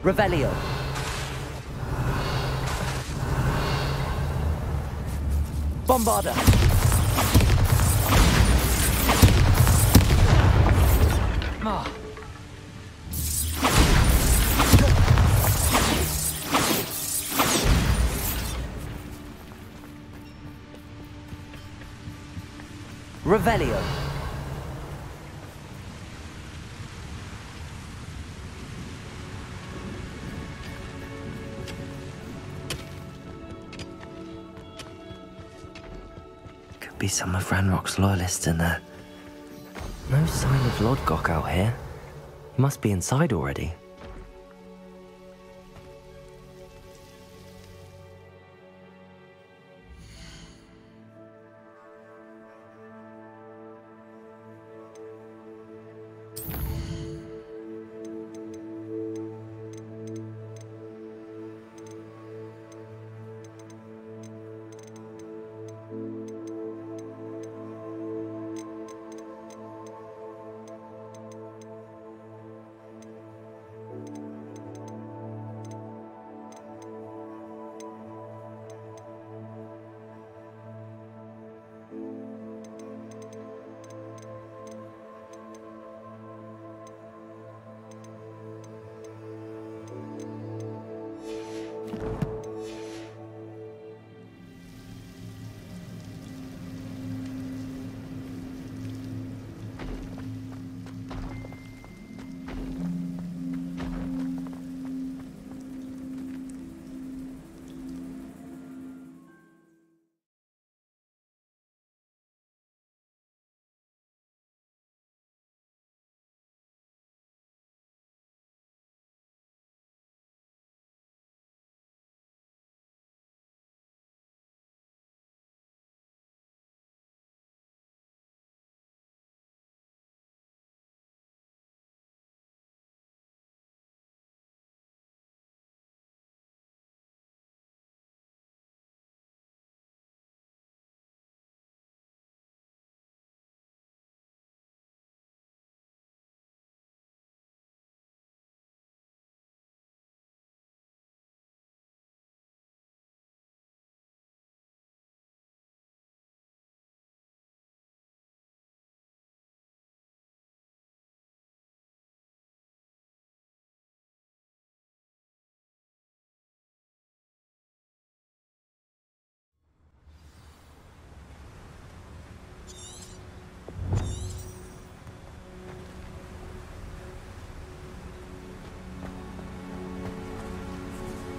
Revelio. Bombarda. Ah. Revelio. Could be some of Ranrock's loyalists in there. No sign of Lodgok out here. He must be inside already.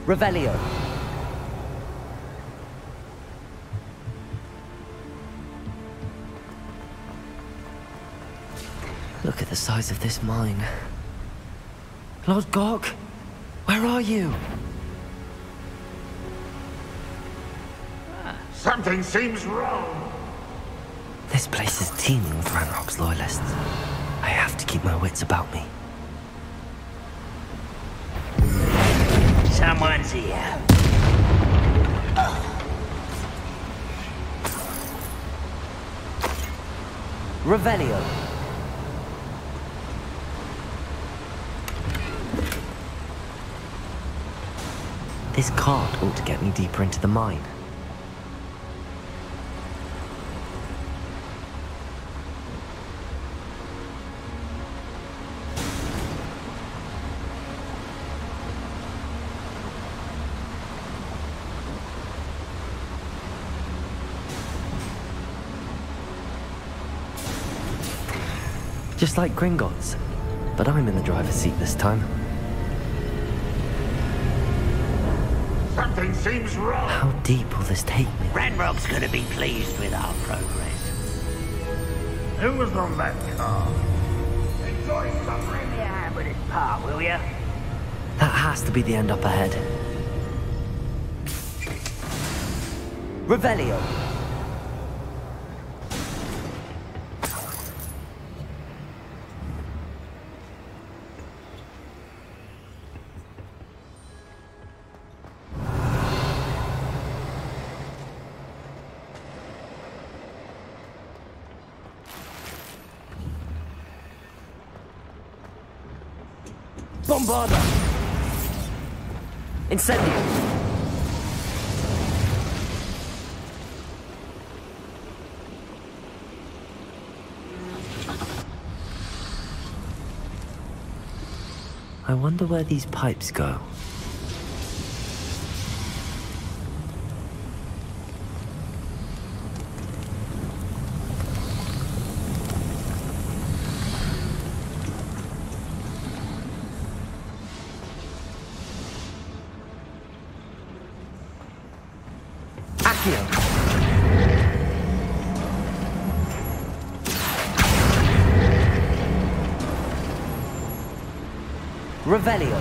Revelio. Look at the size of this mine. Lodgok, where are you? Something seems wrong. This place is teeming with Ranrock's loyalists. I have to keep my wits about me. Someone's here. Revelio. This cart ought to get me deeper into the mine. Just like Gringotts, but I'm in the driver's seat this time. Something seems wrong. How deep will this take me? Ranrock's gonna be pleased with our progress. Who was on that car? Enjoy suffering your hand with his part, will ya? That has to be the end up ahead. Revelio. Bombarda! Incendio. I wonder where these pipes go. Revelio.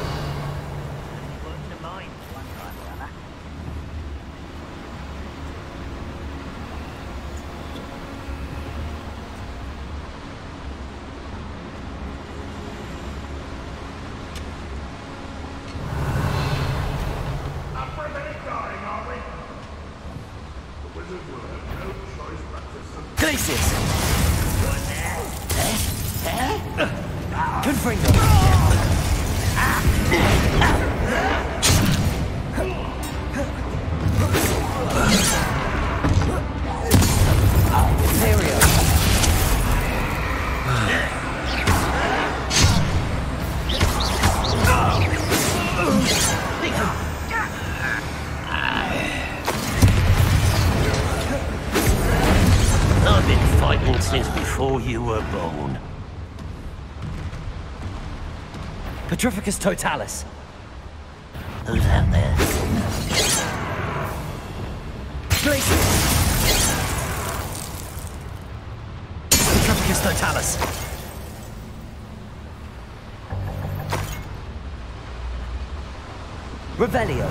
Glacius. Confringo. I've been fighting since before you were born. Petrificus totalis. Who's out there? Glacius. Petrificus totalis. Revelio.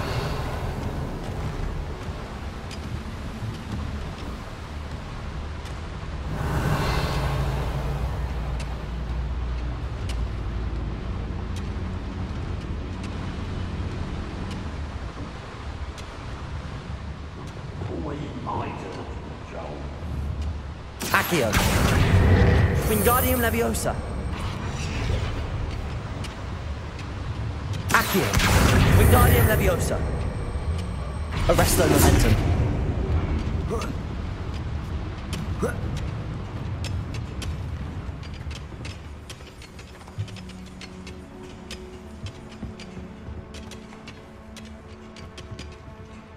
Accio. Wingardium Leviosa. Accio. Wingardium Leviosa. Arresto Momentum.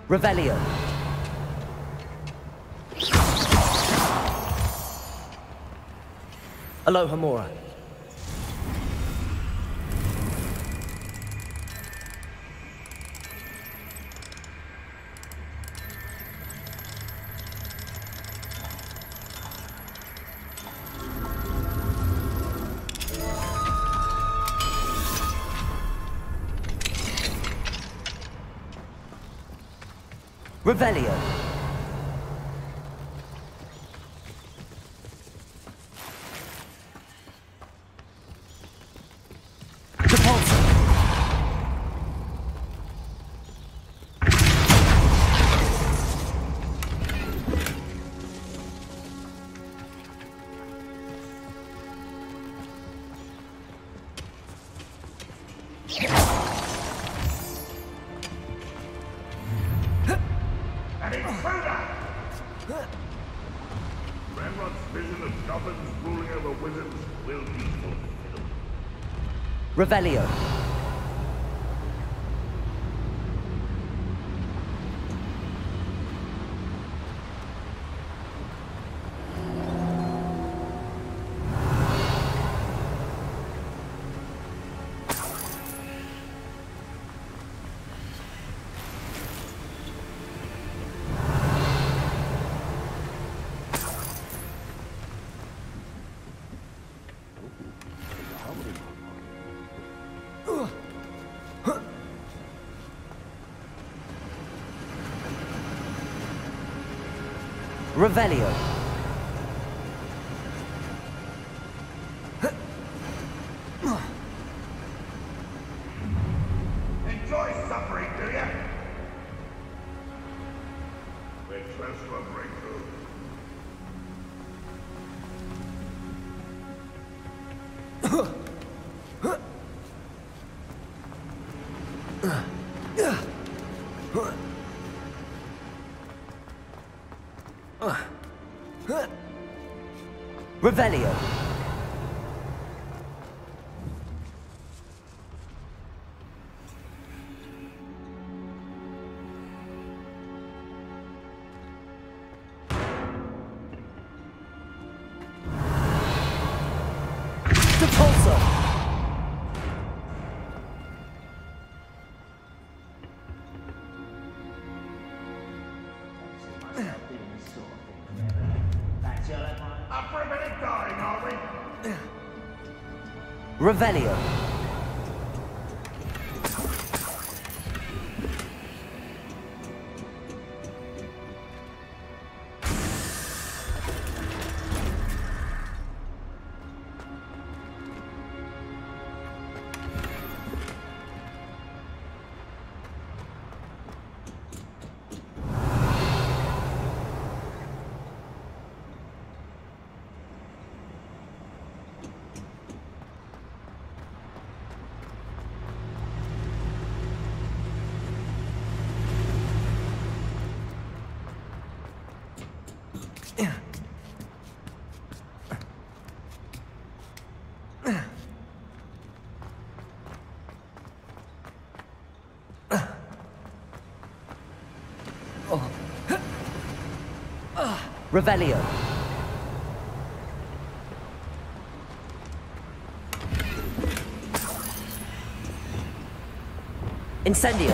Revelio. Alohomora. Revelio. Revelio. Revelio. Enjoy suffering, do you? We're close to a breakthrough. Revelio. Depulso. Up for a bit of dying, are we? Revelio. Revelio. Incendio.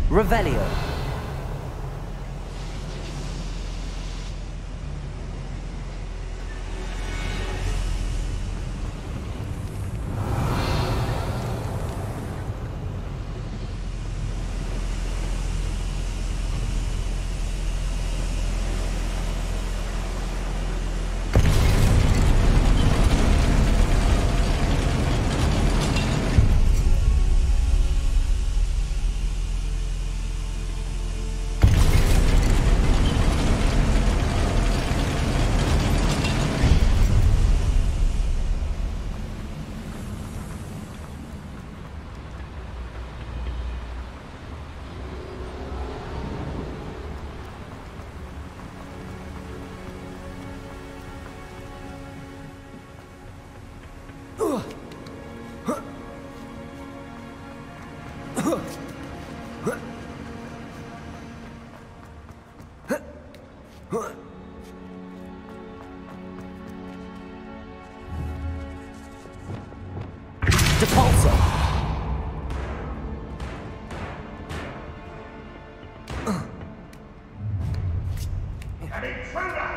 Revelio. Depulso. An intruder!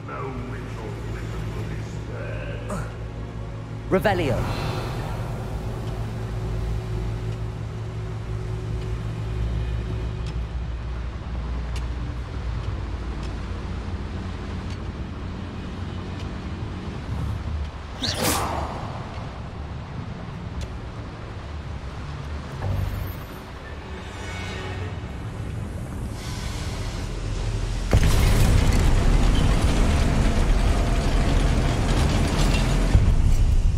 No witch or wizard will be spared. Revelio.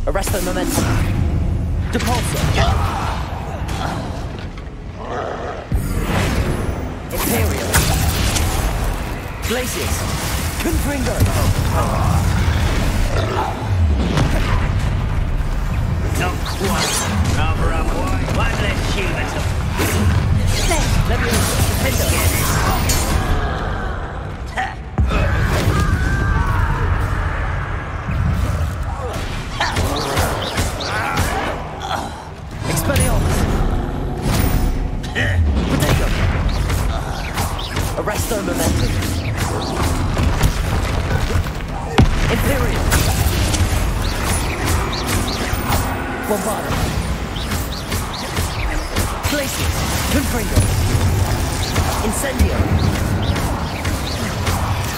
Arrest the momentum. Depulso. Imperial. Glacius. Confringo. Not quite. Cover up, boy. One less human. Let me Expelliarmus. Potato. Arresto momentum. Imperial. Bombardo. Glacius. Confringo. Incendio.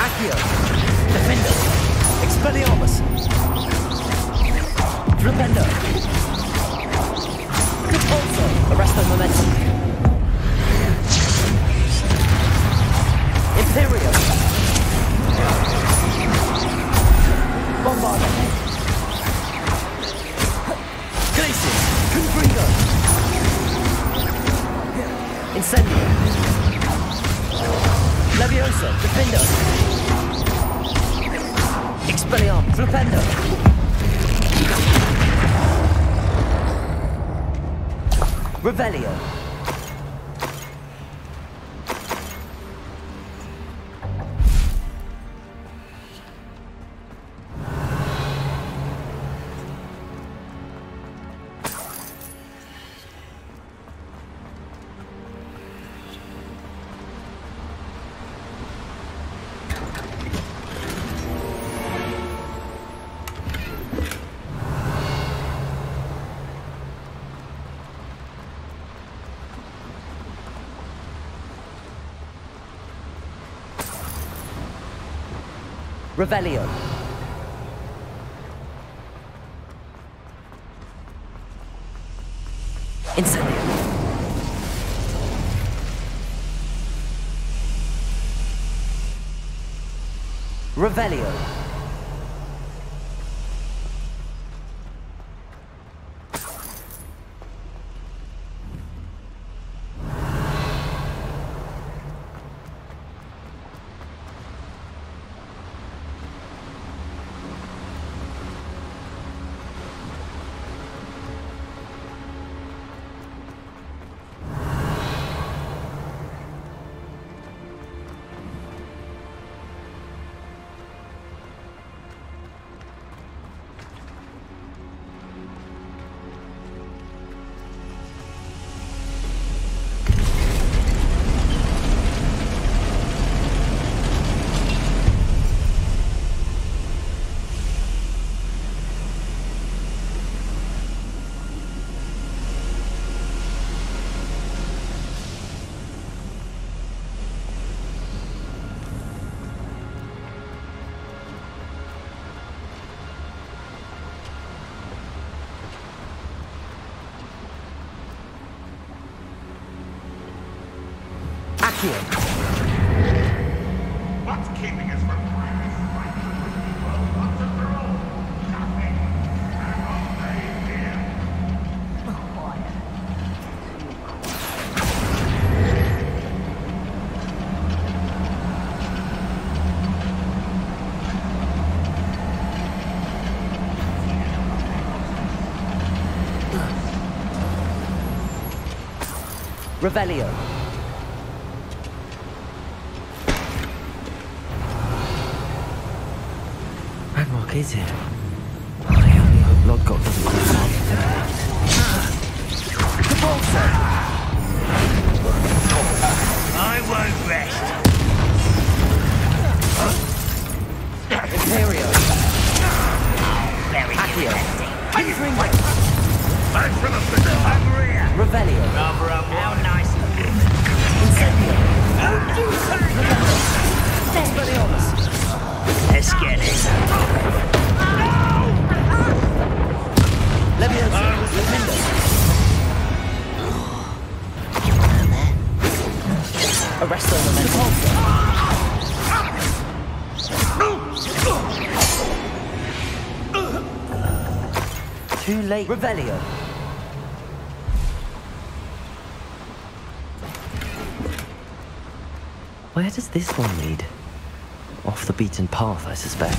Accio. Defender. Expelliarmus. Flipendo. Depulso. Arresto momentum. Imperial. Flipendo. Revelio. Revelio. Incendio. Revelio. What's keeping us from trying this fight? Well, what's after all? Nothing. And I'll stay here. Quiet. Revelio. Ranrock is here. I only hope Lodgok doesn't come out of I won't rest. Imperio. Very Accio. interesting. Back from the prison. Over here. Revelio. Rather How nice of you. Incendio. Expelliarmus. Let's get it. Leviosa. Lepindo. Arresto Momentum. Too late. Revelio. Where does this one lead? Off the beaten path, I suspect.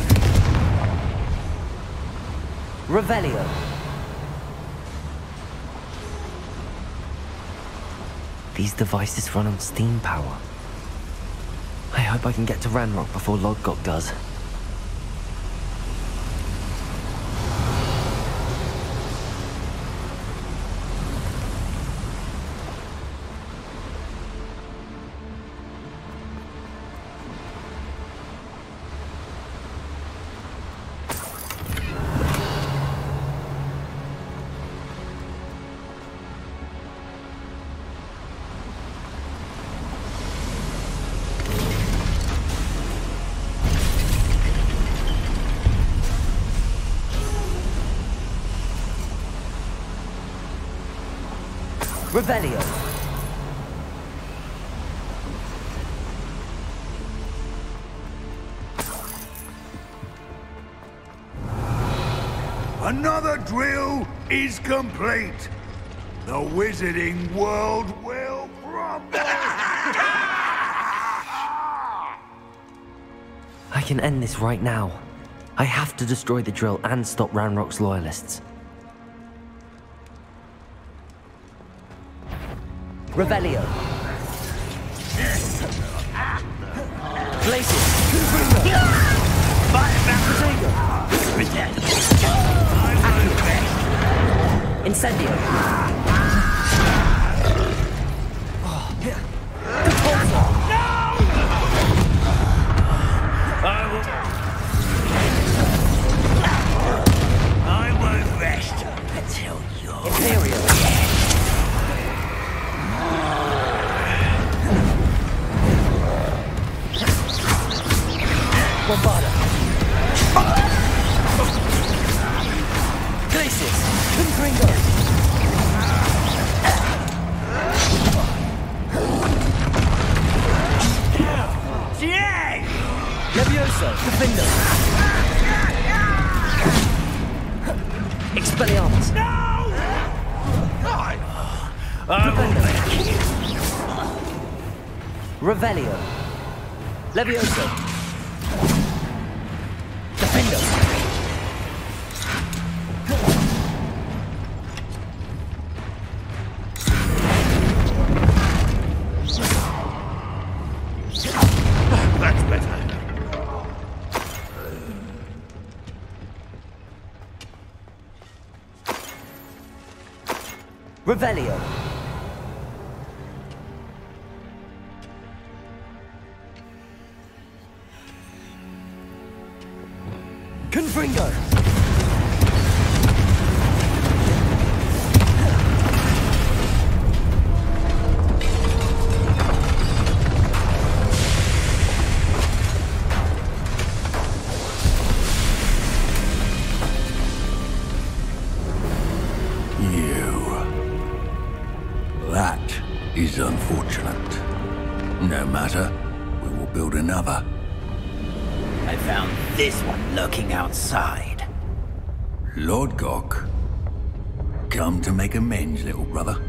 Revelio. These devices run on steam power. I hope I can get to Ranrock before Lodgok does. Revelio. Another drill is complete. The wizarding world will crumble. I can end this right now. I have to destroy the drill and stop Ranrock's loyalists. Revelio. Glacius. Incendio. I won't rest until you're... Imperial. Bombarda. Glacius. Confringo. Yeah! Levioso. Defendo. Expelliarmus. Revelio. Levioso. Defendo. That's better. Revelio. Confringo. That is unfortunate. No matter, we will build another. I found this one lurking outside. Lord Gok, come to make amends, little brother.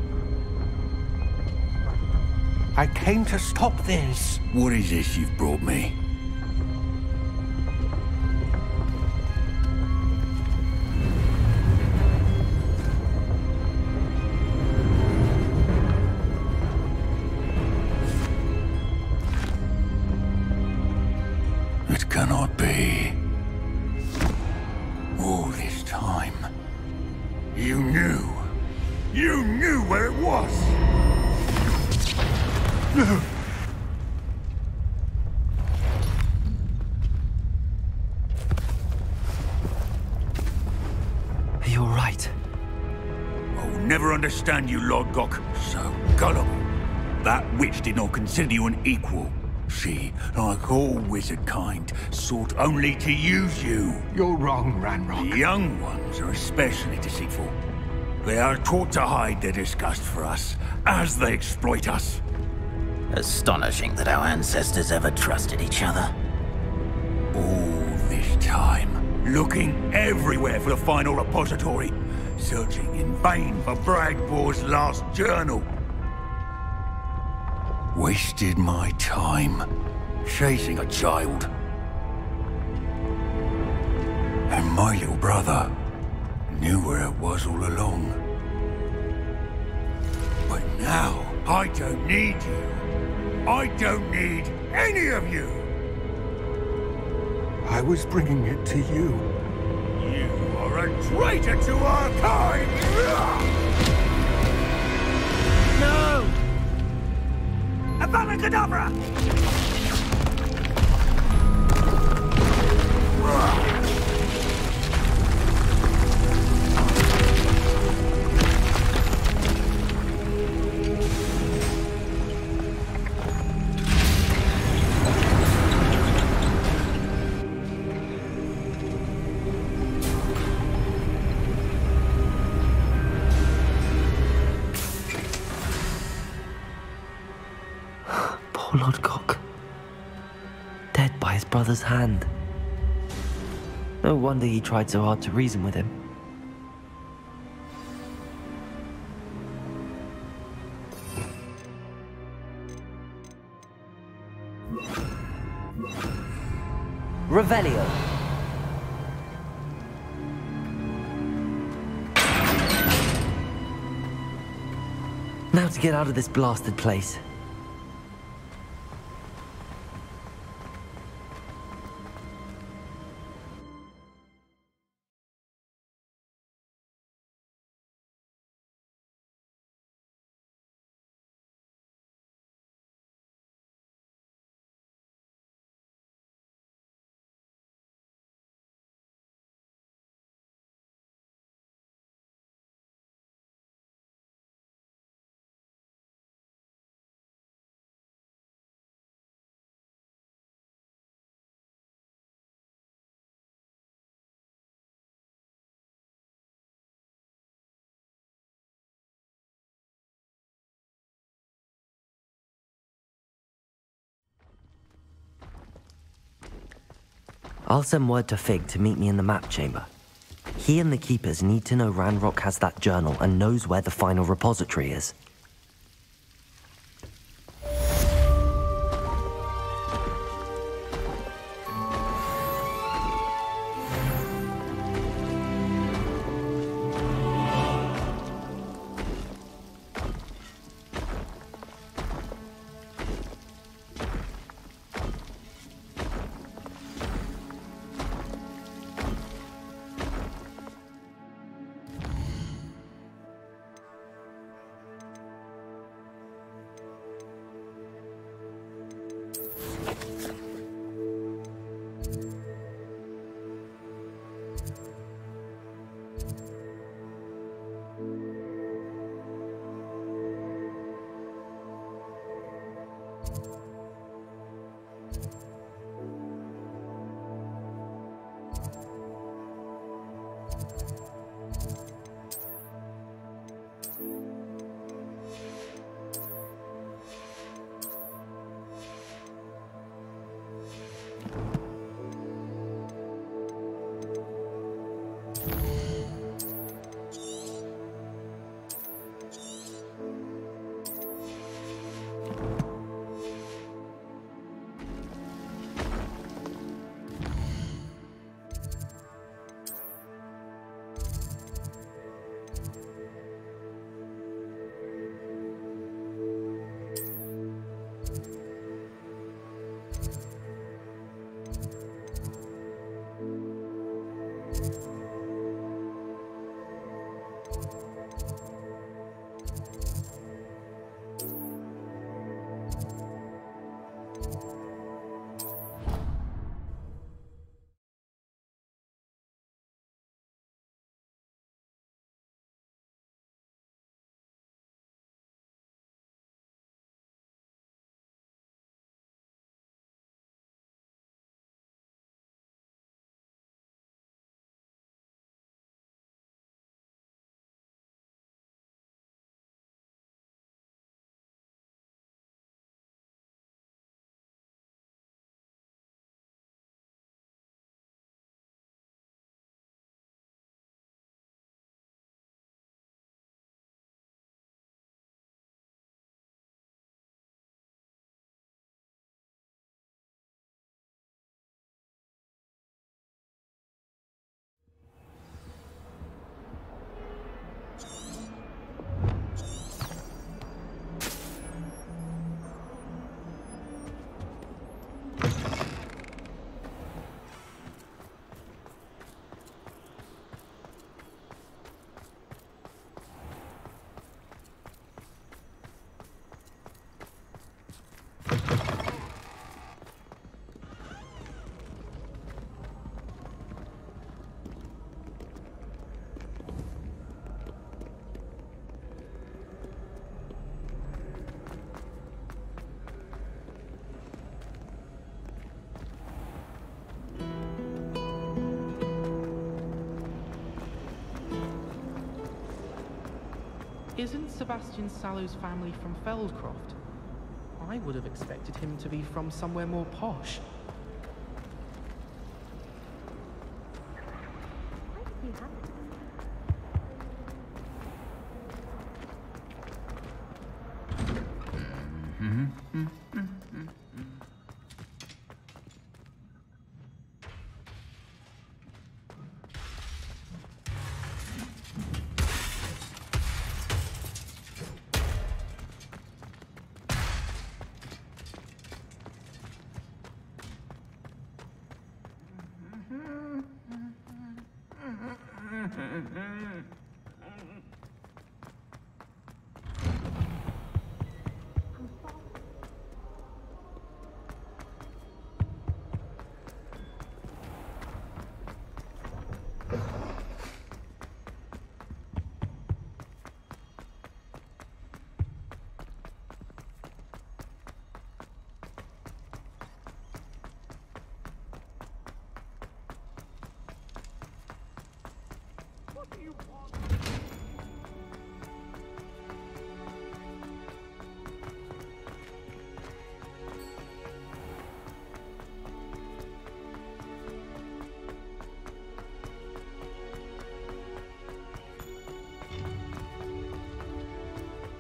I came to stop this. What is this you've brought me? It cannot be. All this time, You knew where it was. Are you alright? I will never understand you, Lord Gok. So gullible. That witch did not consider you an equal. She, like all wizard kind, sought only to use you. You're wrong, The Ranrock. young ones are especially deceitful. They are taught to hide their disgust for us, as they exploit us. Astonishing that our ancestors ever trusted each other. All this time, looking everywhere for the final repository, searching in vain for Bragbor's last journal. Wasted my time, chasing a child. And my little brother knew where it was all along. But now, I don't need you. I don't need any of you. I was bringing it to you. You are a traitor to our kind! No! Avada Kedavra! Poor Lord Gok. Dead by his brother's hand. No wonder he tried so hard to reason with him. Revelio. Now to get out of this blasted place. I'll send word to Fig to meet me in the map chamber. He and the Keepers need to know Ranrock has that journal and knows where the final repository is. Isn't Sebastian Sallow's family from Feldcroft? I would have expected him to be from somewhere more posh.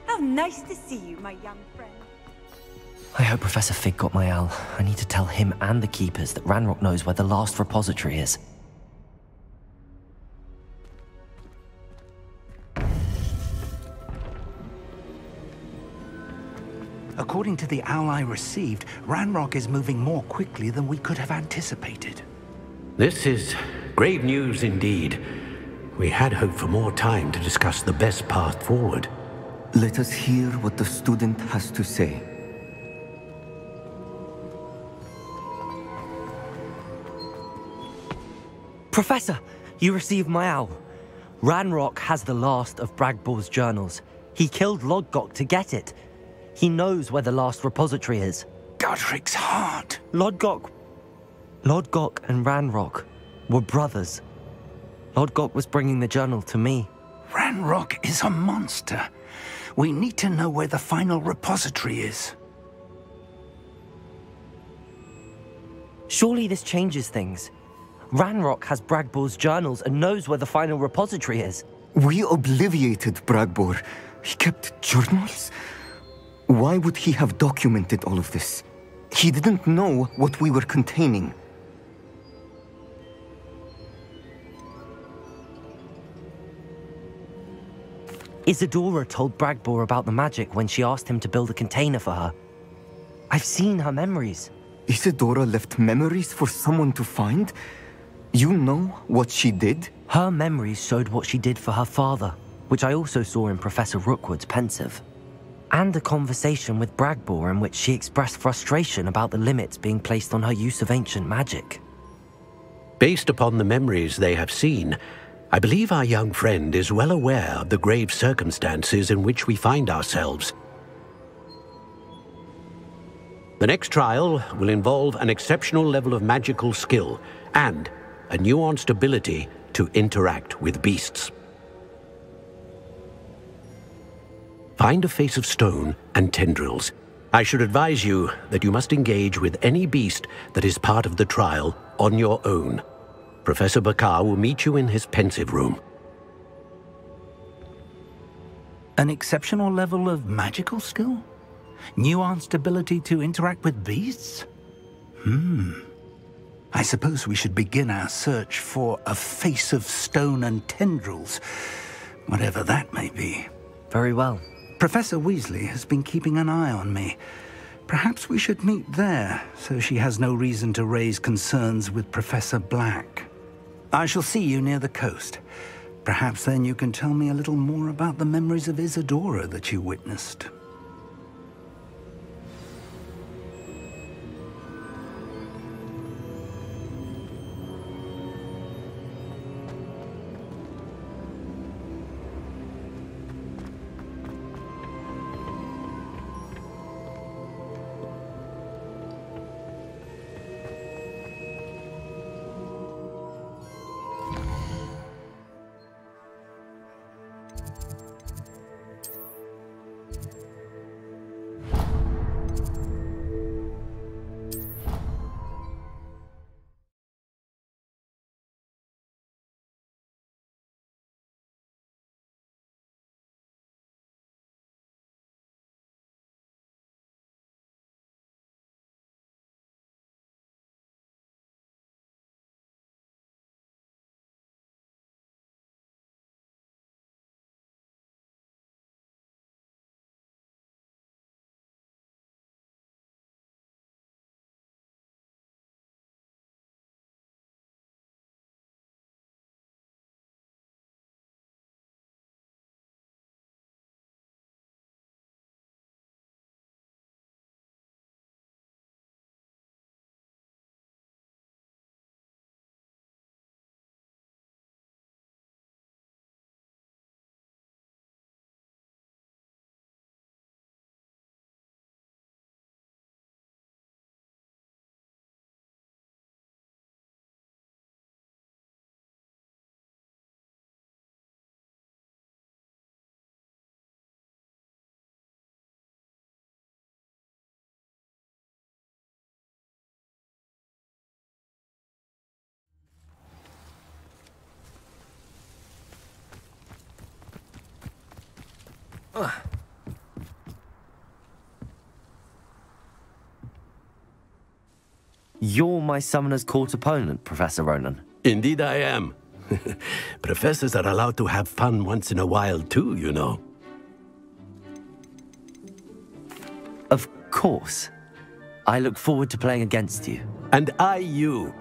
How nice to see you, my young friend. I hope Professor Fig got my owl. I need to tell him and the Keepers that Ranrock knows where the last repository is. According to the owl I received, Ranrock is moving more quickly than we could have anticipated. This is grave news indeed. We had hoped for more time to discuss the best path forward. Let us hear what the student has to say. Professor, you received my owl. Ranrock has the last of Bragbor's journals. He killed Lodgok to get it. He knows where the last repository is. Godric's heart. Lodgok and Ranrock were brothers. Lodgok was bringing the journal to me. Ranrock is a monster. We need to know where the final repository is. Surely this changes things. Ranrock has Bragbor's journals and knows where the final repository is. We obliviated Bragbor. He kept journals? Why would he have documented all of this? He didn't know what we were containing. Isadora told Bragbor about the magic when she asked him to build a container for her. I've seen her memories. Isadora left memories for someone to find? You know what she did? Her memories showed what she did for her father, which I also saw in Professor Rookwood's pensive. And a conversation with Bragbor in which she expressed frustration about the limits being placed on her use of ancient magic. Based upon the memories they have seen, I believe our young friend is well aware of the grave circumstances in which we find ourselves. The next trial will involve an exceptional level of magical skill and a nuanced ability to interact with beasts. Find a face of stone and tendrils. I should advise you that you must engage with any beast that is part of the trial on your own. Professor Bakar will meet you in his pensive room. An exceptional level of magical skill? Nuanced ability to interact with beasts? I suppose we should begin our search for a face of stone and tendrils, whatever that may be. Very well. Professor Weasley has been keeping an eye on me. Perhaps we should meet there, so she has no reason to raise concerns with Professor Black. I shall see you near the coast. Perhaps then you can tell me a little more about the memories of Isadora that you witnessed. You're my Summoner's Court opponent, Professor Ronan. Indeed I am. Professors are allowed to have fun once in a while too, you know. Of course. I look forward to playing against you. And I you.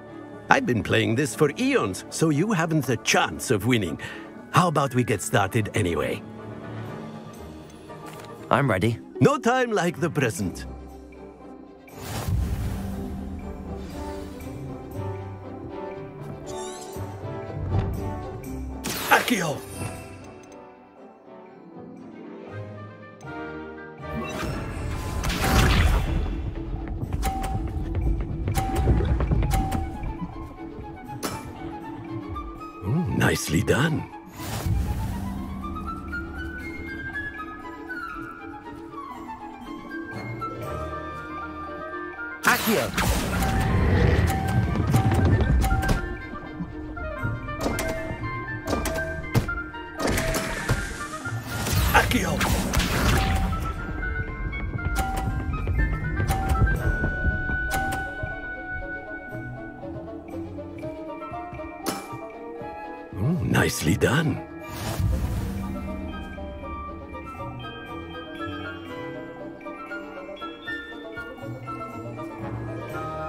I've been playing this for eons, so you haven't a chance of winning. How about we get started anyway? I'm ready. No time like the present. Accio! Nicely done. Accio! Accio! Nicely done.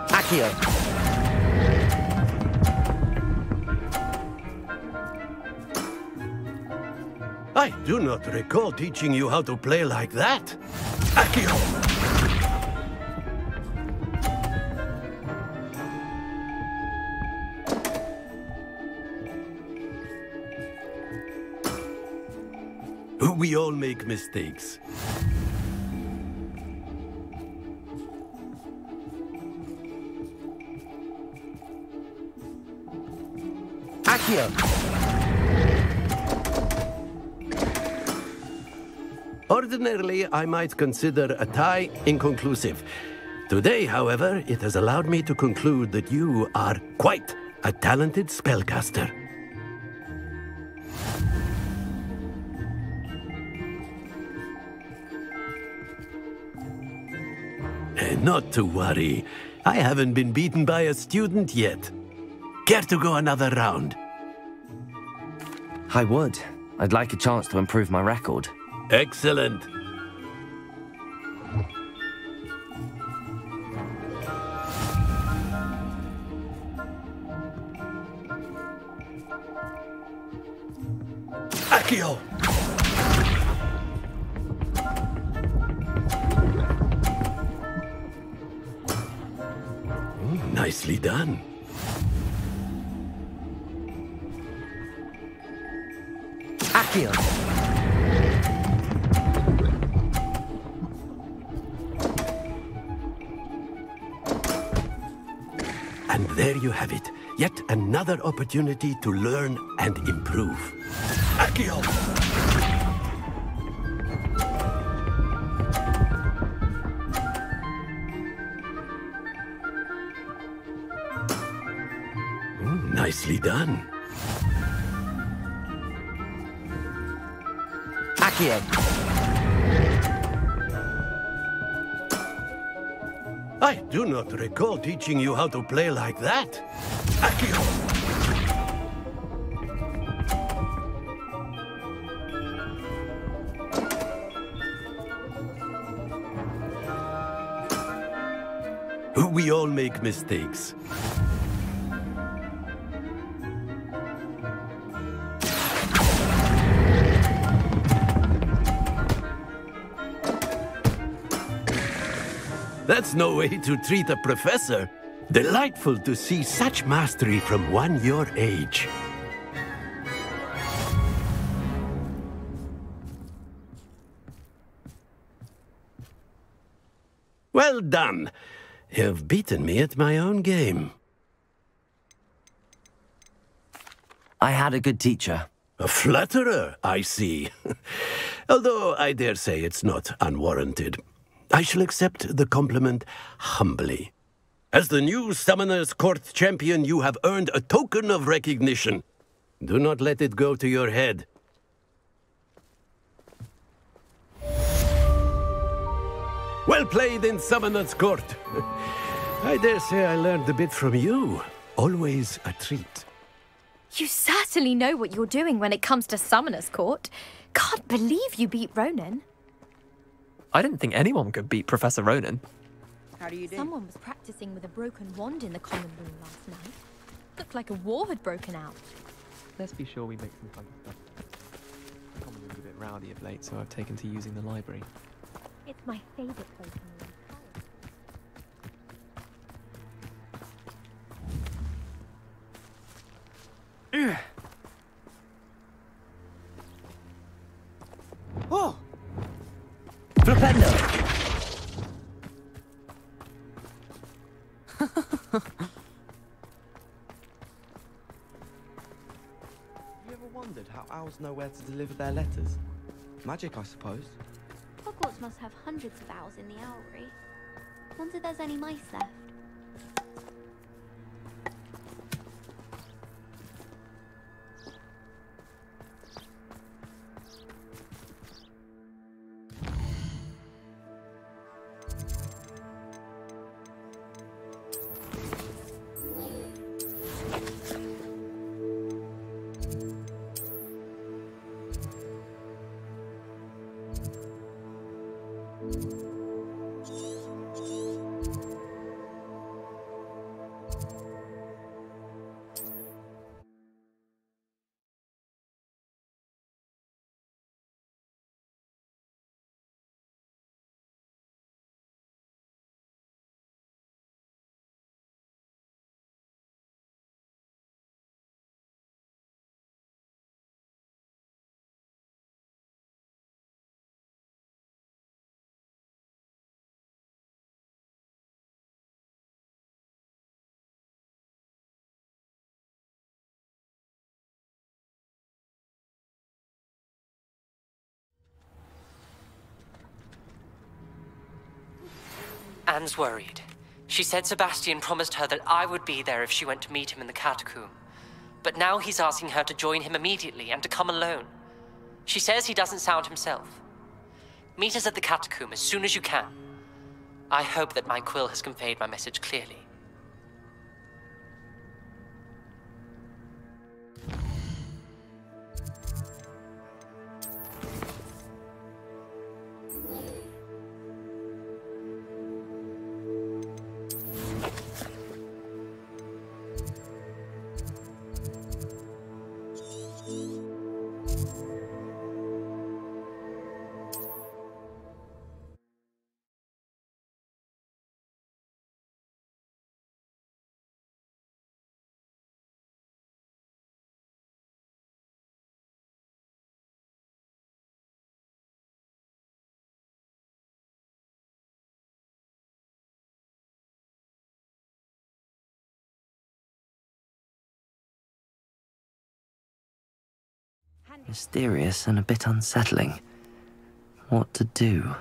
Accio! I do not recall teaching you how to play like that. Accio! We all make mistakes. Accio! Ordinarily, I might consider a tie inconclusive. Today, however, it has allowed me to conclude that you are quite a talented spellcaster. Not to worry. I haven't been beaten by a student yet. Care to go another round? I would. I'd like a chance to improve my record. Excellent. Accio! Nicely done. Accio! And there you have it. Yet another opportunity to learn and improve. Accio! Nicely done. Accio! I do not recall teaching you how to play like that. Accio! We all make mistakes. That's no way to treat a professor. Delightful to see such mastery from one your age. Well done. You've beaten me at my own game. I had a good teacher. A flatterer, I see. Although I dare say it's not unwarranted. I shall accept the compliment humbly. As the new Summoner's Court champion, you have earned a token of recognition. Do not let it go to your head. Well played in Summoner's Court. I dare say I learned a bit from you. Always a treat. You certainly know what you're doing when it comes to Summoner's Court. Can't believe you beat Ronan. I didn't think anyone could beat Professor Ronan. How do you do? Someone was practicing with a broken wand in the common room last night. Looked like a war had broken out. Let's be sure we make some fun stuff. The common room's a bit rowdy of late, so I've taken to using the library. It's my favorite place in the Oh! Flipendo! You ever wondered how owls know where to deliver their letters? Magic, I suppose. Hogwarts must have hundreds of owls in the owlry. Wonder if there's any mice left. Anne's worried. She said Sebastian promised her that I would be there if she went to meet him in the catacomb. But now he's asking her to join him immediately and to come alone. She says he doesn't sound himself. Meet us at the catacomb as soon as you can. I hope that my quill has conveyed my message clearly. Mysterious and a bit unsettling. What to do?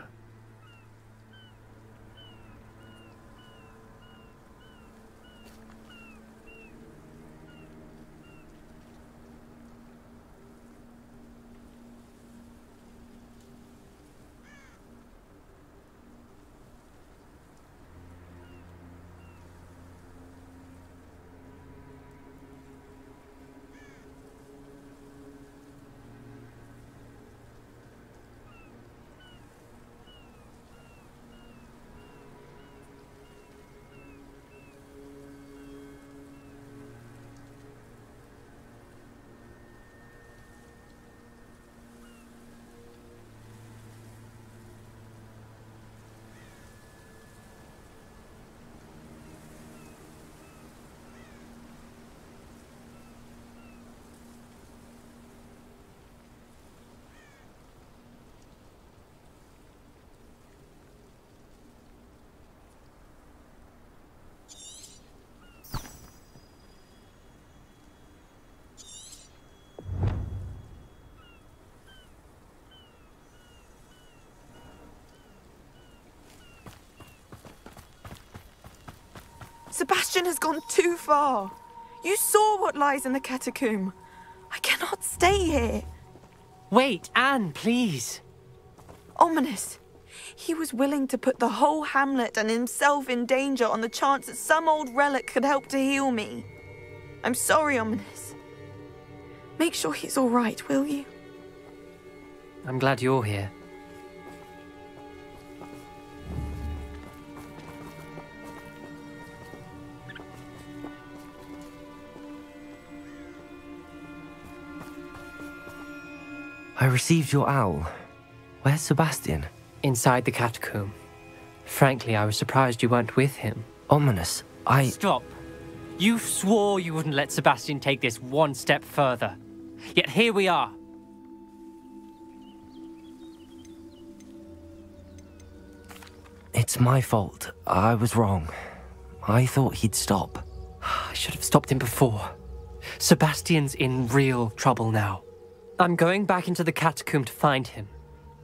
Sebastian has gone too far. You saw what lies in the catacomb. I cannot stay here. Wait, Anne, please. Ominous. He was willing to put the whole hamlet and himself in danger on the chance that some old relic could help to heal me. I'm sorry, Ominous. Make sure he's all right, will you? I'm glad you're here. I received your owl. Where's Sebastian? Inside the catacomb. Frankly, I was surprised you weren't with him. Ominous, Stop! You swore you wouldn't let Sebastian take this one step further. Yet here we are. It's my fault. I was wrong. I thought he'd stop. I should have stopped him before. Sebastian's in real trouble now. I'm going back into the catacomb to find him.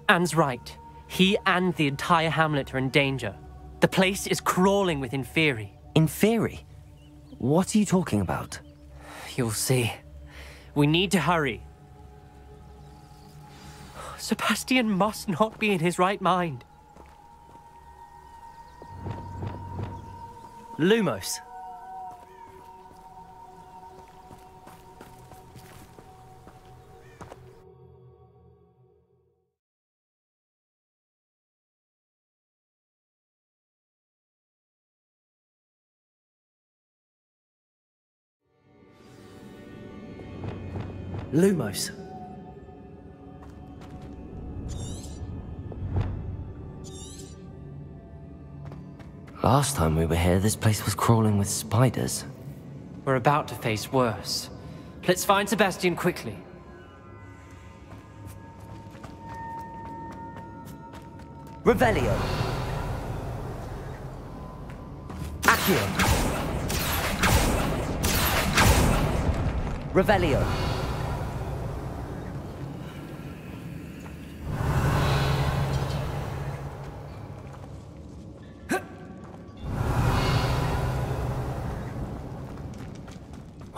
Anne's right. He and the entire hamlet are in danger. The place is crawling with Inferi. Inferi? What are you talking about? You'll see. We need to hurry. Sebastian must not be in his right mind. Lumos. Lumos. Last time we were here, this place was crawling with spiders. We're about to face worse. Let's find Sebastian quickly. Revelio. Accio. Revelio.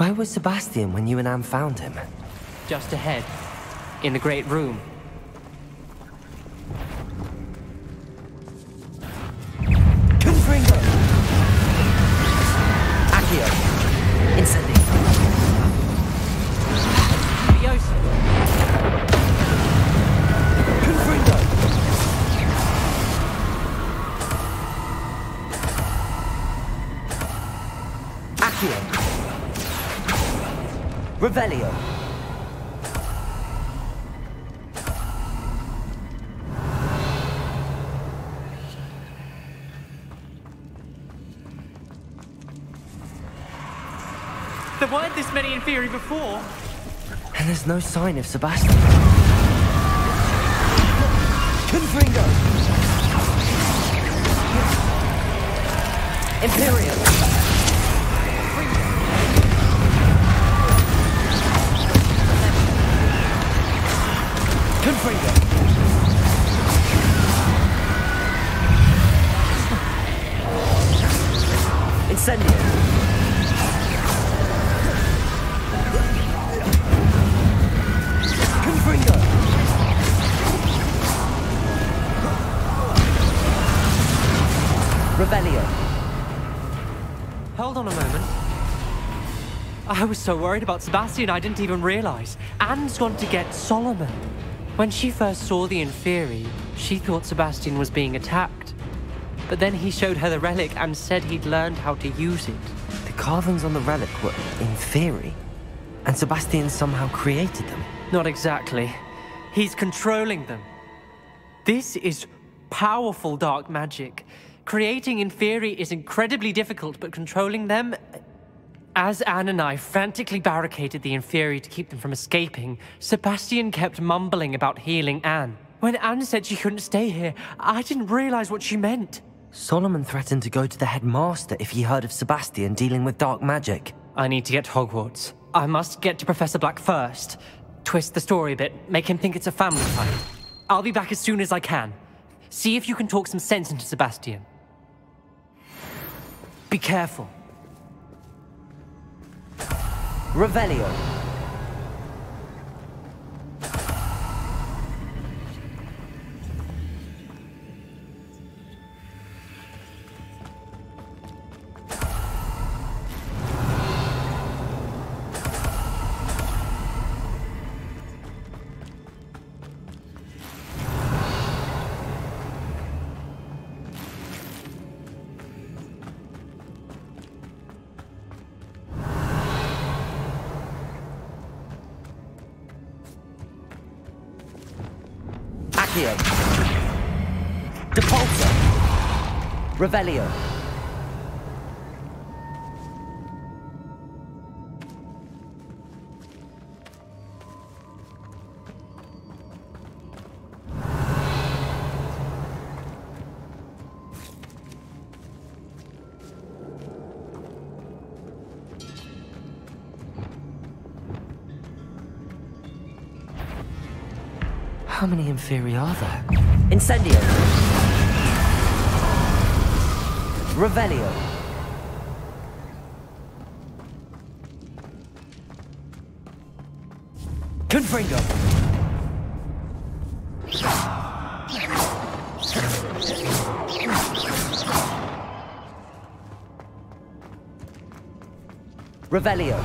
Where was Sebastian when you and Anne found him? Just ahead, in the Great Room. Confringo! Accio! Incendi! Furioso! Confringo! Accio! Revelio. There weren't this many Inferi before. And there's no sign of Sebastian. Confringo. Imperium. Confringo. Incendio. Confringo. Revelio. Hold on a moment. I was so worried about Sebastian I didn't even realize. Anne's gone to get Solomon. When she first saw the Inferi, she thought Sebastian was being attacked. But then he showed her the relic and said he'd learned how to use it. The carvings on the relic were Inferi, and Sebastian somehow created them. Not exactly. He's controlling them. This is powerful dark magic. Creating Inferi is incredibly difficult, but controlling them... As Anne and I frantically barricaded the Inferi to keep them from escaping, Sebastian kept mumbling about healing Anne. When Anne said she couldn't stay here, I didn't realize what she meant. Solomon threatened to go to the headmaster if he heard of Sebastian dealing with dark magic. I need to get to Hogwarts. I must get to Professor Black first. Twist the story a bit, make him think it's a family fight. I'll be back as soon as I can. See if you can talk some sense into Sebastian. Be careful. Revelio. Accio. Depulso. Revelio. How many Inferi are there? Incendio. Revelio. Confringo. Revelio.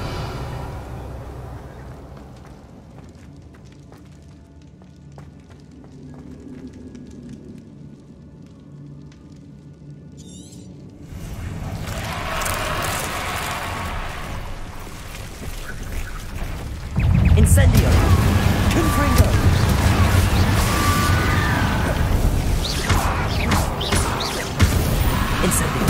Incendio! Confringo! Incendio!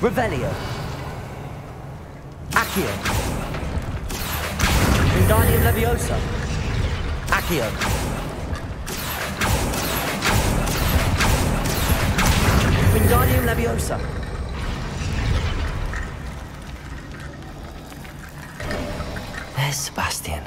Revelio. Accio. Wingardium Leviosa. Accio. Wingardium Leviosa. There's Sebastian.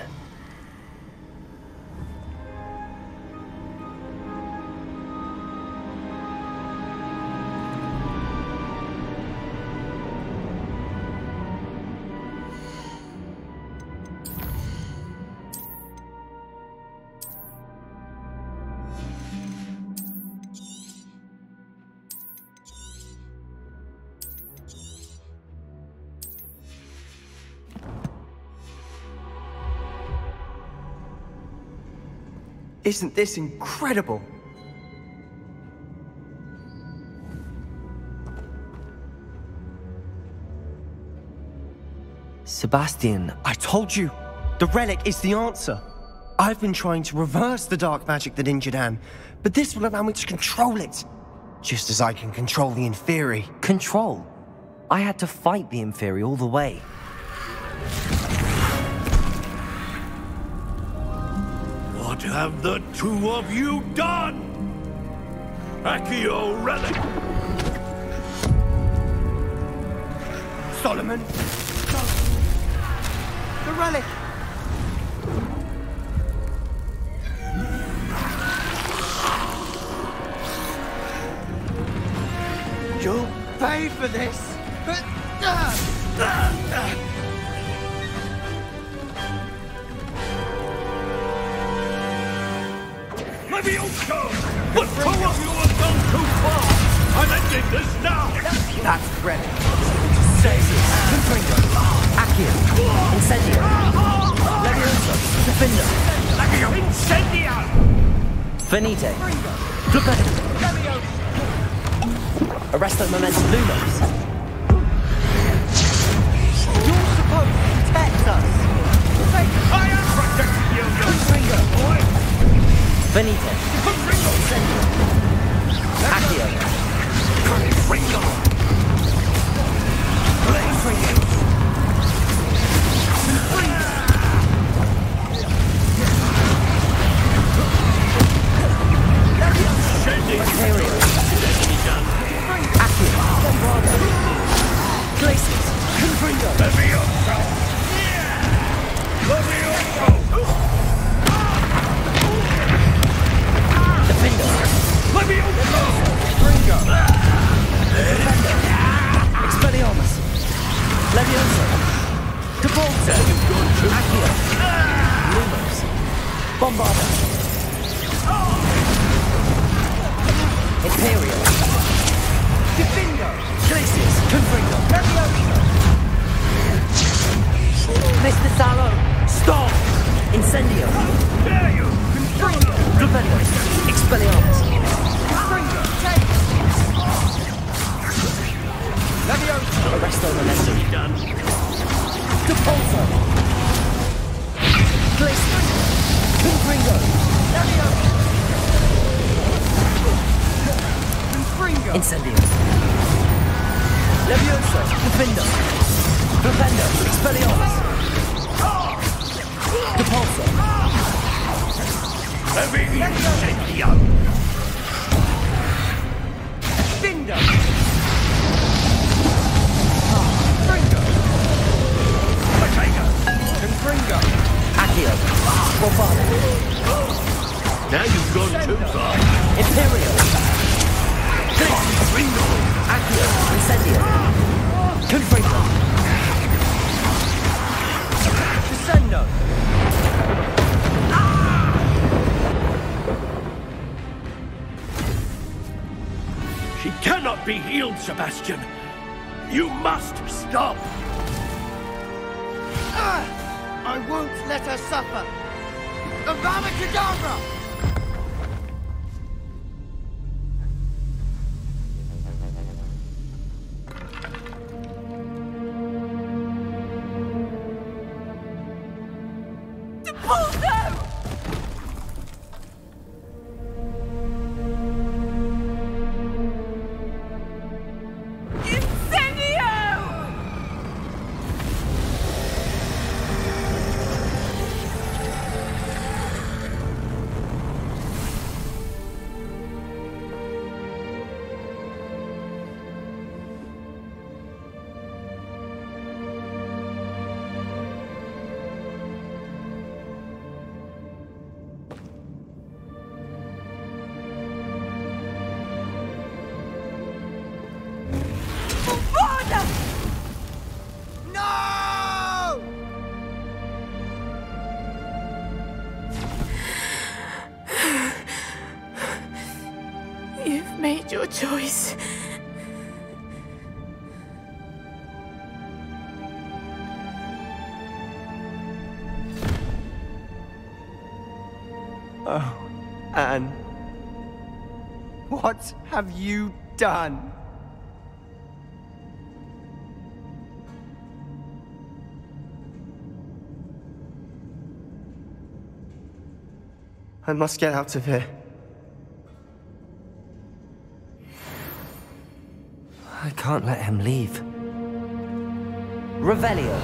Isn't this incredible? Sebastian, I told you, the relic is the answer. I've been trying to reverse the dark magic that injured Anne, but this will allow me to control it. Just as I can control the Inferi. Control? I had to fight the Inferi all the way. What have the two of you done? Accio relic! Solomon! The relic! You'll pay for this! Levioso! The two of you have gone too far! I'm ending this now! That's credit. Confringo. Accio. Incendio. Levioso. Defender. Accio! Incendio! Finite. Flipendo. Arresto Momentum Lumos. You're supposed to protect us! I am protecting you, you Confringo. boy! Finite. Incendio. Accio. Confringo! Glaciers. Confringo. Levioso! Levioso! Defender. Levioso! Confringo. Expelliarmus. Levioso. Depulso. Accio. Lumos. Bombarda. Imperial. Defender. Glaciers. Confringo. Mr. Sallow, stop! Incendio! Dare you! Defender! Expelliarmus! Arresto Molesto. Depulso! Glacier! Confringo! Incendio! Levioso! Defender! Defender! Expelliarmus! Depulso! Incendio! Findo! Confringo! Accio! Profano! Now you've gone too far. Imperial! Confringo! Accio! Incendio! Confringo! Descendo! She cannot be healed, Sebastian. You must stop. I won't let her suffer! Avada Kedavra! You've made your choice. Oh, Anne. What have you done? I must get out of here. I can't let him leave. Revelio.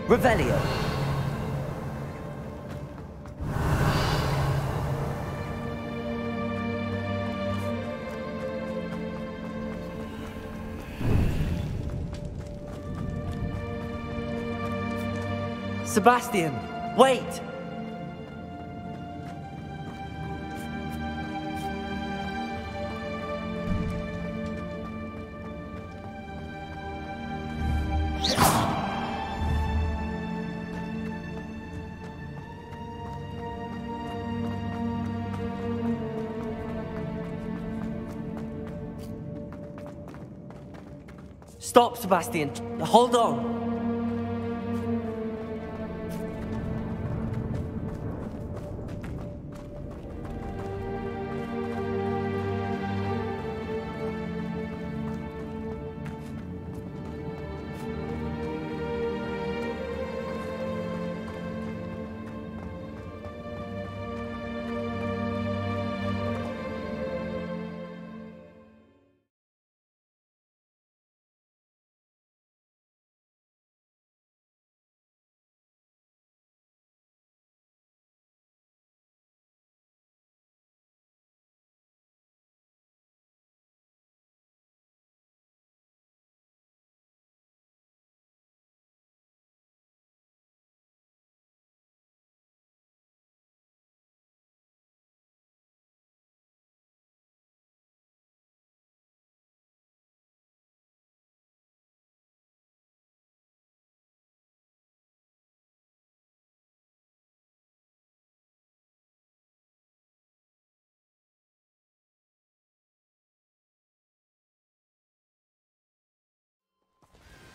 Revelio. Sebastian, wait! Stop, Sebastian. Hold on.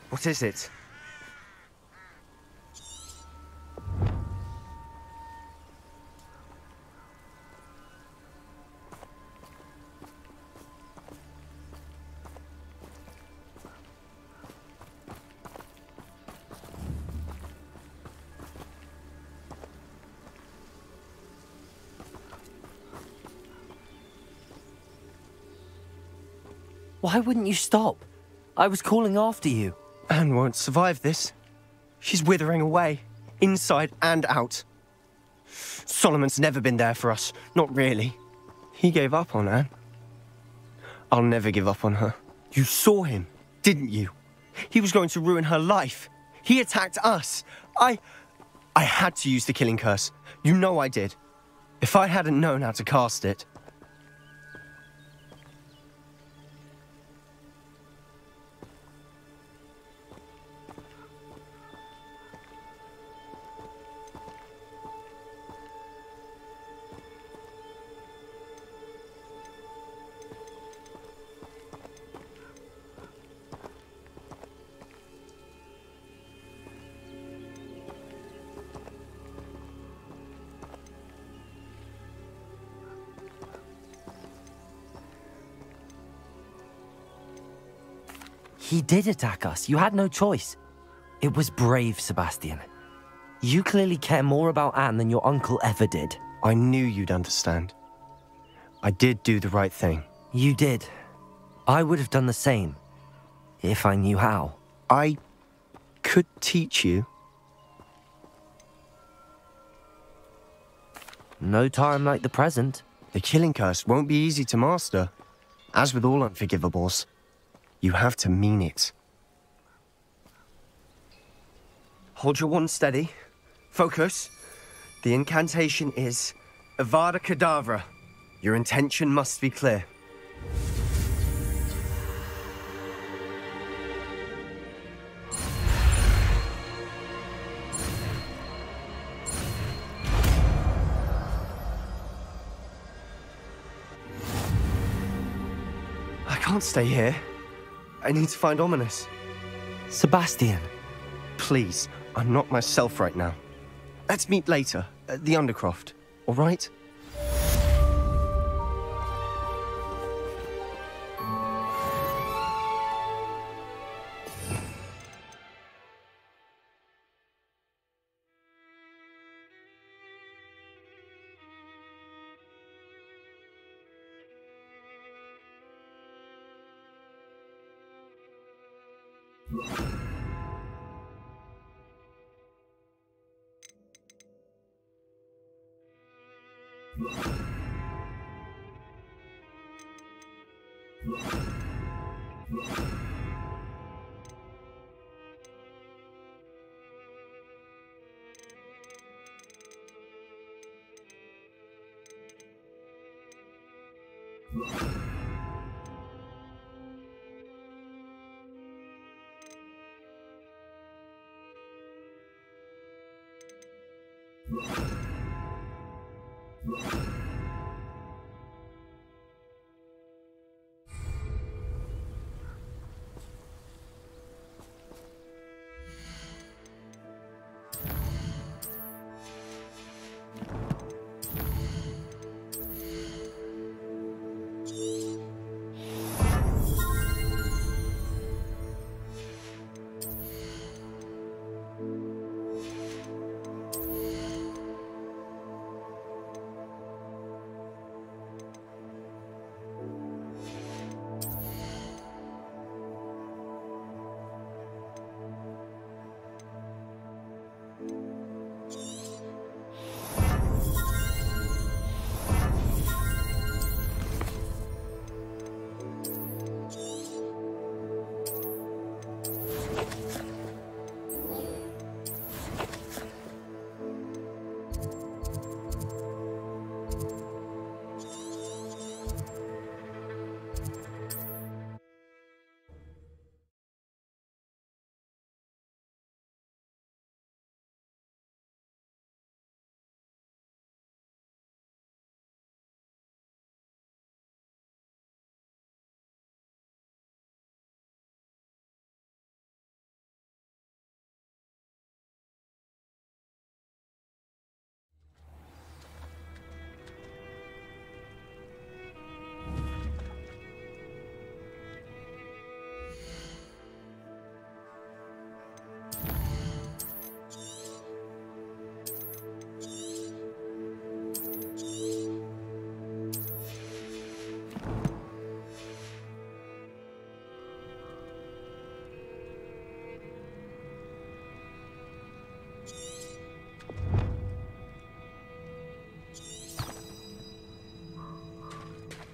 What is it? Why wouldn't you stop? I was calling after you. Anne won't survive this. She's withering away, inside and out. Solomon's never been there for us, not really. He gave up on Anne. I'll never give up on her. You saw him, didn't you? He was going to ruin her life. He attacked us. I had to use the killing curse. You know I did. If I hadn't known how to cast it... He did attack us. You had no choice. It was brave, Sebastian. You clearly care more about Anne than your uncle ever did. I knew you'd understand. I did do the right thing. You did. I would have done the same, if I knew how. I could teach you. No time like the present. The killing curse won't be easy to master. As with all unforgivables, you have to mean it. Hold your wand steady. Focus. The incantation is Avada Kedavra. Your intention must be clear. I can't stay here. I need to find Ominous. Sebastian. Please, I'm not myself right now. Let's meet later, at the Undercroft, all right?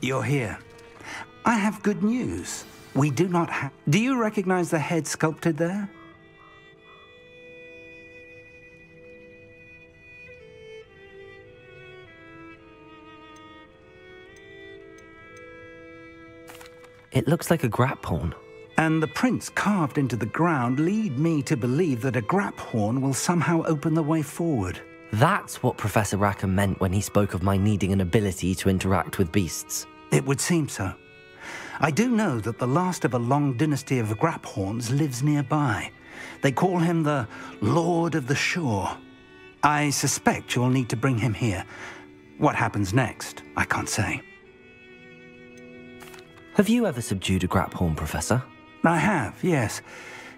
you're here. I have good news. We do not have... Do you recognize the head sculpted there? It looks like a grapphorn. And the prints carved into the ground lead me to believe that a grapphorn will somehow open the way forward. That's what Professor Rackham meant when he spoke of my needing an ability to interact with beasts. It would seem so. I do know that the last of a long dynasty of grapphorns lives nearby. They call him the Lord of the Shore. I suspect you'll need to bring him here. What happens next, I can't say. Have you ever subdued a grapphorn, Professor? I have, yes.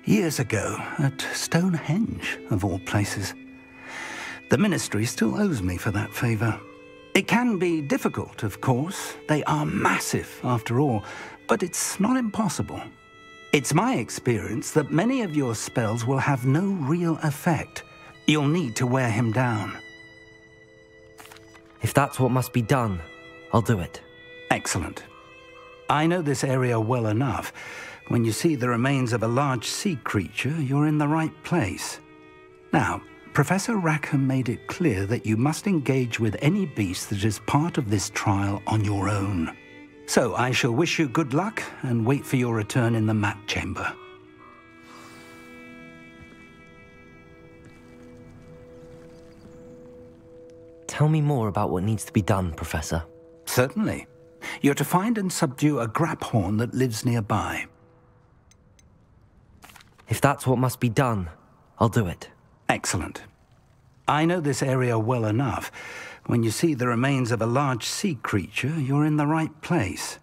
Years ago, at Stonehenge, of all places. The Ministry still owes me for that favor. It can be difficult, of course. They are massive, after all, but it's not impossible. It's my experience that many of your spells will have no real effect. You'll need to wear him down. If that's what must be done, I'll do it. Excellent. I know this area well enough. When you see the remains of a large sea creature, you're in the right place. Now, Professor Rackham made it clear that you must engage with any beast that is part of this trial on your own. So I shall wish you good luck and wait for your return in the map chamber. Tell me more about what needs to be done, Professor. Certainly. You're to find and subdue a grapphorn that lives nearby. If that's what must be done, I'll do it. Excellent. I know this area well enough. When you see the remains of a large sea creature, you're in the right place.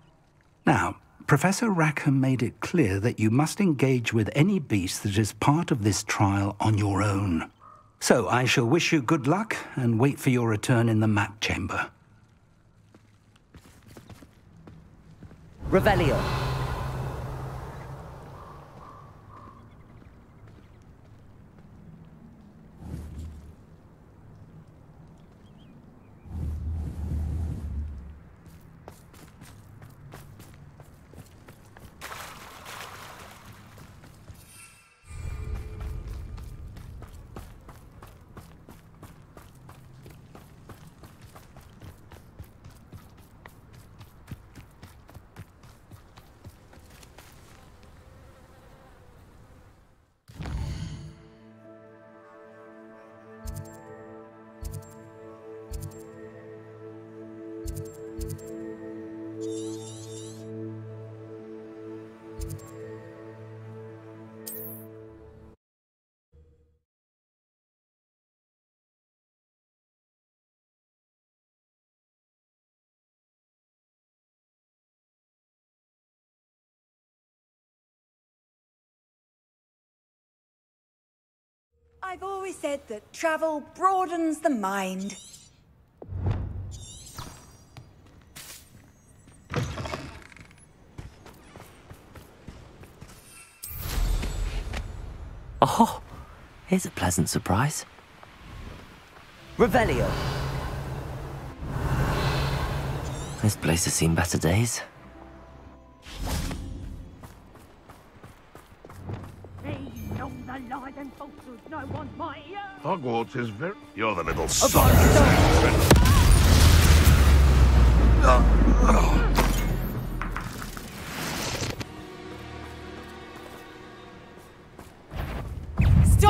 Now, Professor Rackham made it clear that you must engage with any beast that is part of this trial on your own. So I shall wish you good luck and wait for your return in the map chamber. Revelio. I've always said that travel broadens the mind. Oh, here's a pleasant surprise. Revelio. This place has seen better days. Hogwarts is very... You're the little son. Stop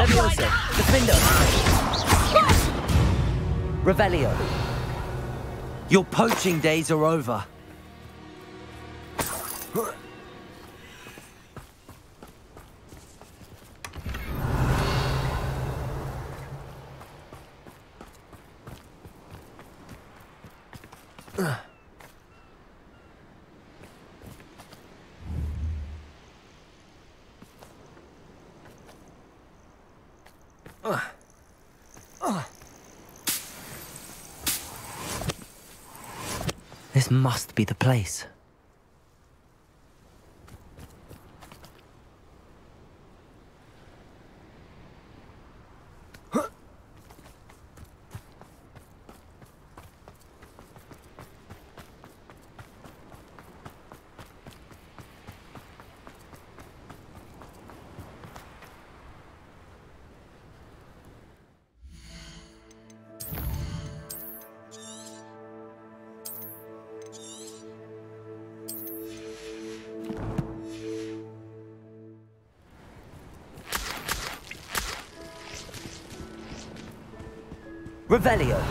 right now! Defendo. Revelio. Your poaching days are over. This must be the place. Revelio.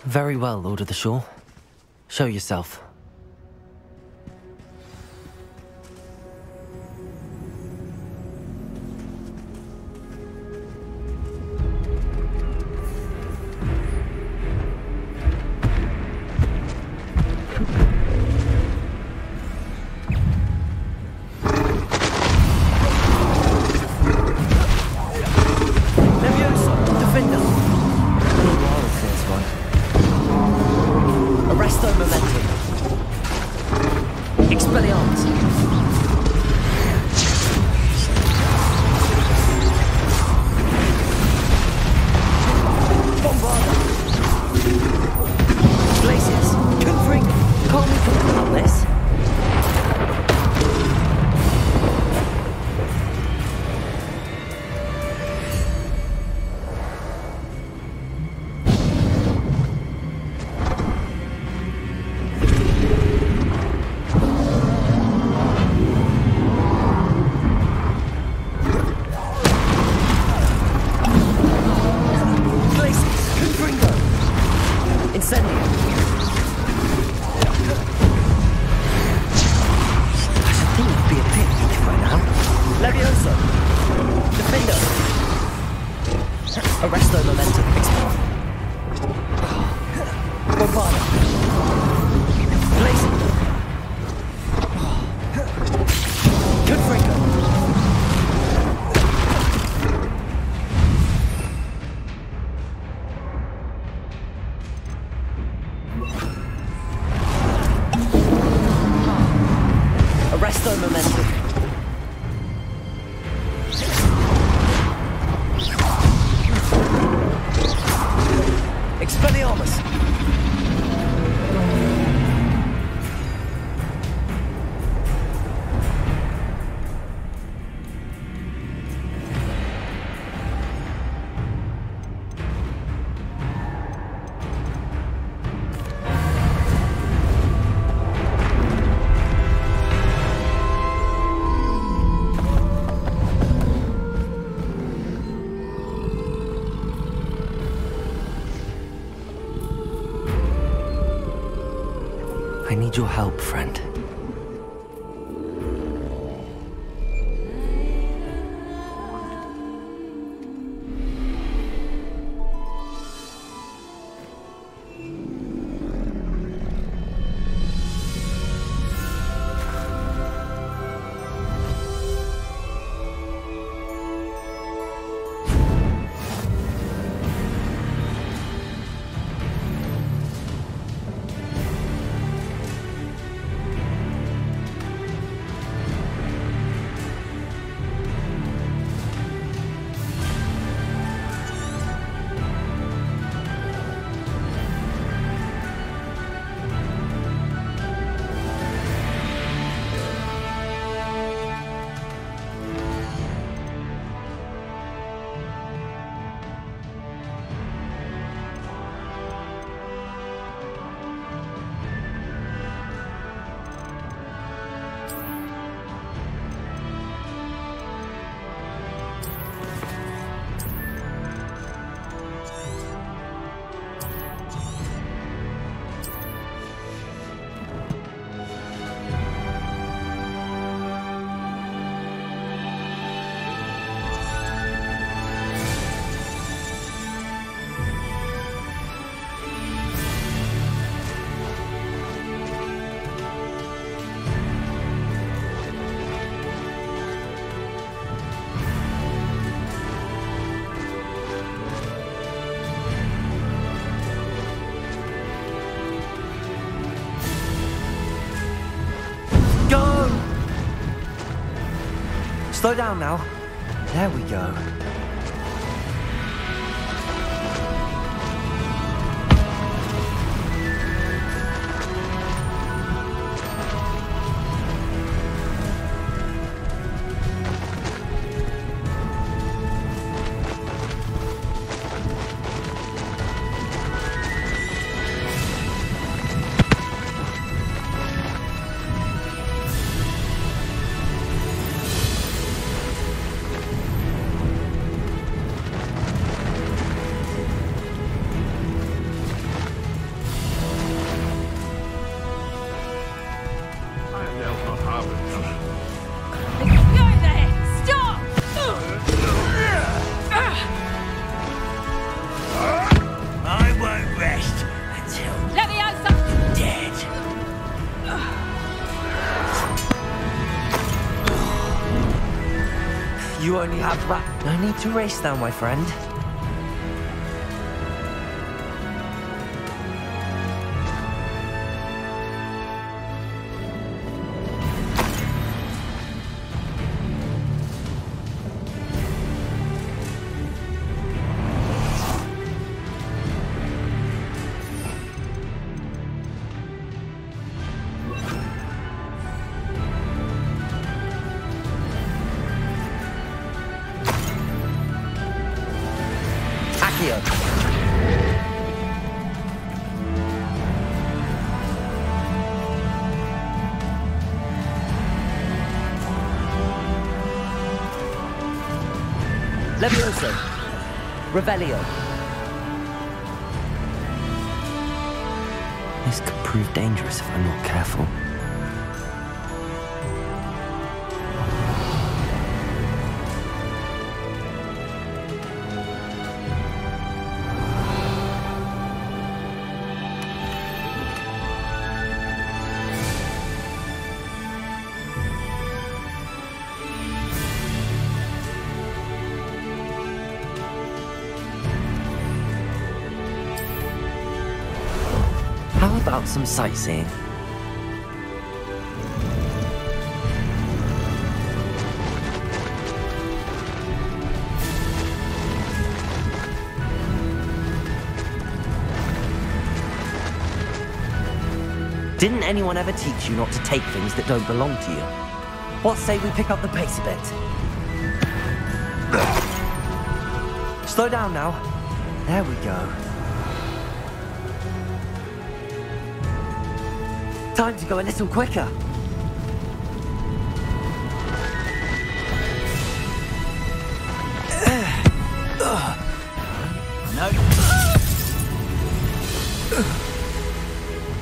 Very well, Lord of the Shore. Show yourself. I need your help, friend. Slow down now. There we go. You only have that. No need to race now, my friend. Levioso. Revelio. This could prove dangerous if I'm not careful. How about some sightseeing? Didn't anyone ever teach you not to take things that don't belong to you? What say we pick up the pace a bit? Slow down now. There we go. Time to go a little quicker. No.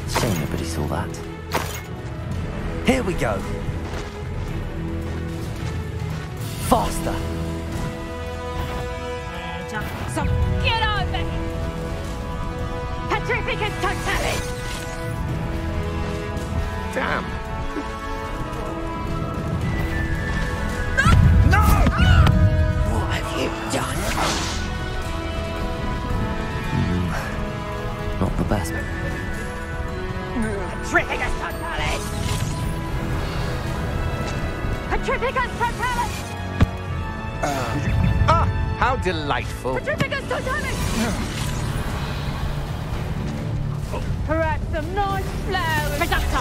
Shame nobody saw that. Here we go. Faster. So get over it! Petrificus totalis! Damn. No! What have you done? Not the best. Petrificus totalis! Petrificus totalis! How delightful. Petrificus totalis! Perhaps some nice flowers. Reducto!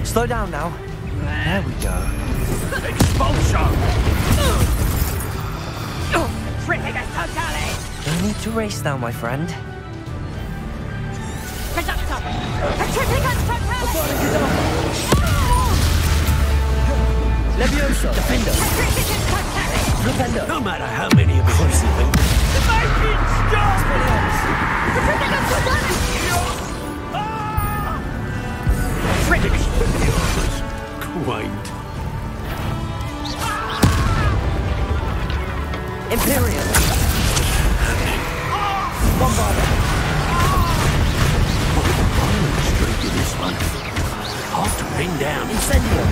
Slow down now. There we go. Expulsion! Petrificus totalis! No need to race now, my friend. Reducto! Petrificus totalis! Levioso. Defender. Petrificus totalis! Defender. No matter how many of us you think. Make it stop! Petrificus totalis! Quaint. Imperium. Bombarder. Straight to this one. Hard to bring down. Incendio.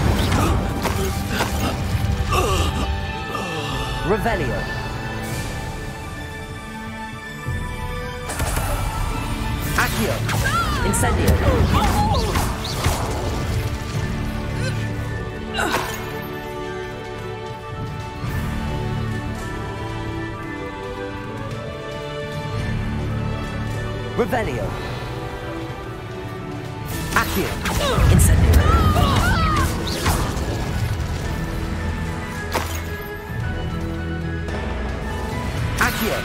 Revelio. Accio. Incendio. Revelio. Accio. Incendio. Accio.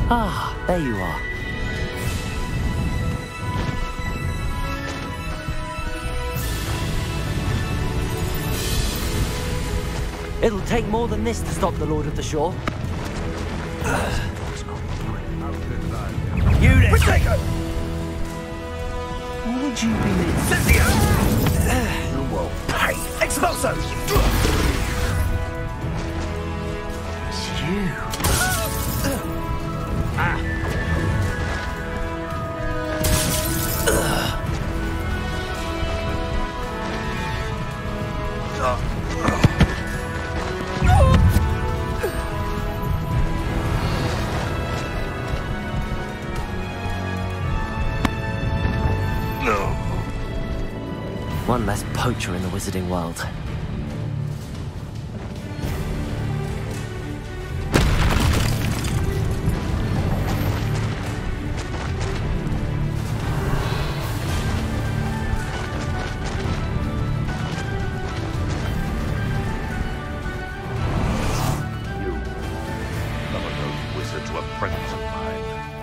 Ah, there you are. It'll take more than this to stop the Lord of the Shore. You there! Would you be You will pay! Expulso! One less poacher in the wizarding world.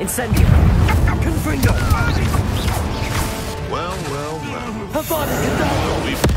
Incendio! Confringo! Well. Her father's Gaddafi!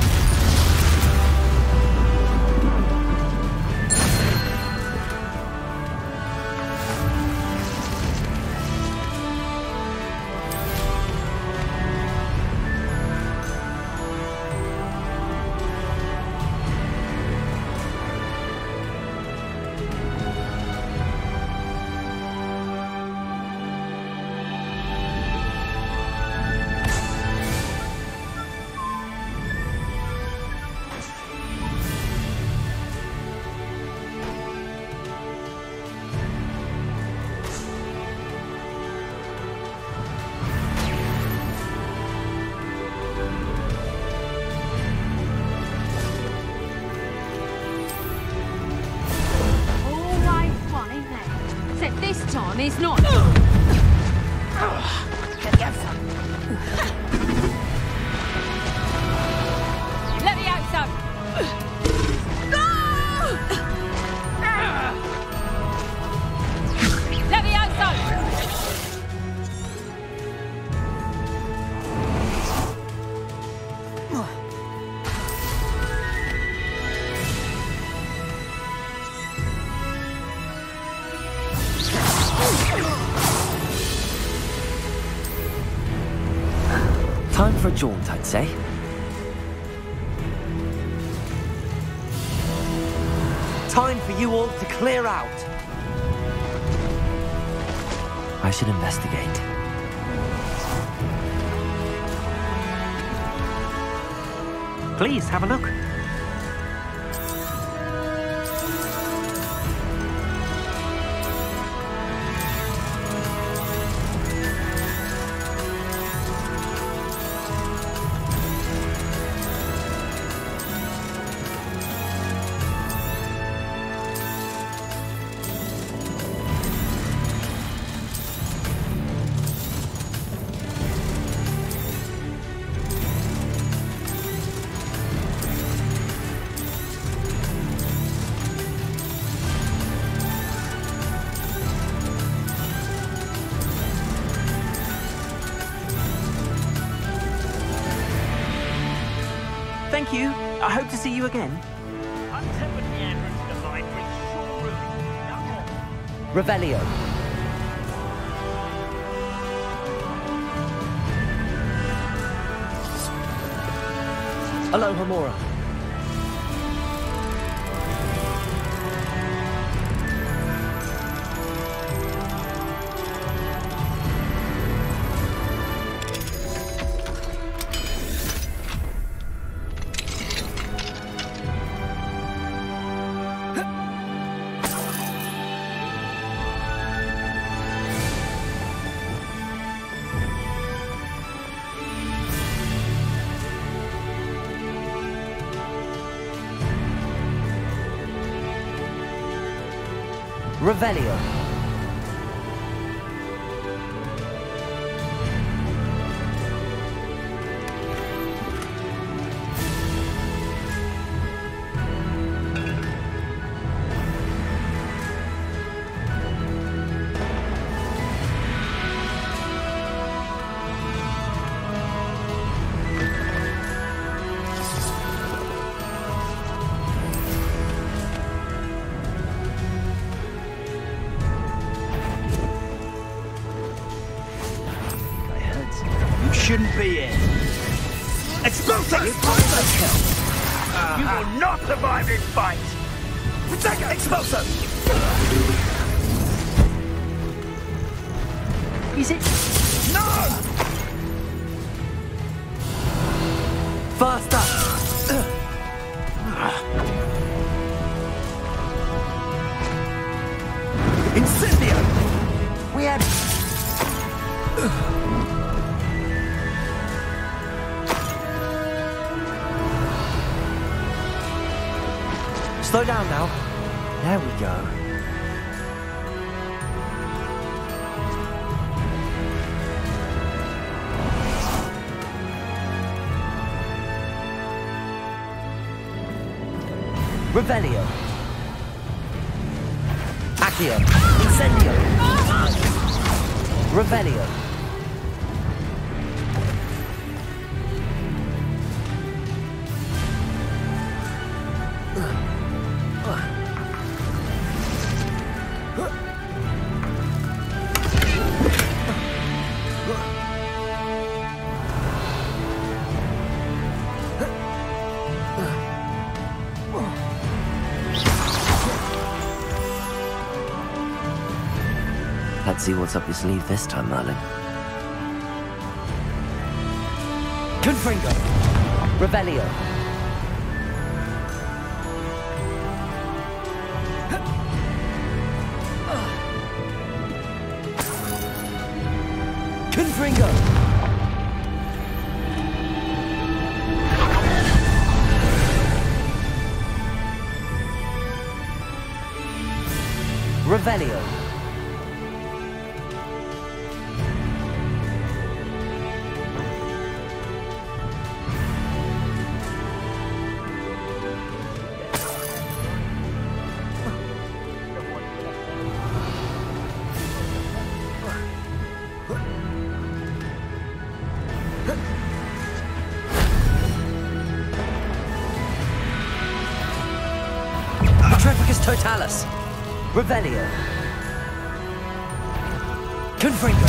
It's not. Let me out, son. Let me out, son. Time for a jaunt, I'd say. Time for you all to clear out. I should investigate. Please, have a look. Thank you. I hope to see you again. Revelio. Aloha Mora. Revelio. Shouldn't be here. Expulso! You will not survive this fight! Protego! Expulso! Is it? No! Faster! Incendio! We had... Slow down now. There we go. Revelio. Accio. Incendio. Revelio. Let's see what's up your sleeve this time, Merlin. Confringo! Revelio! Confringo! Revelio! Totalis! Revelio! Confringo!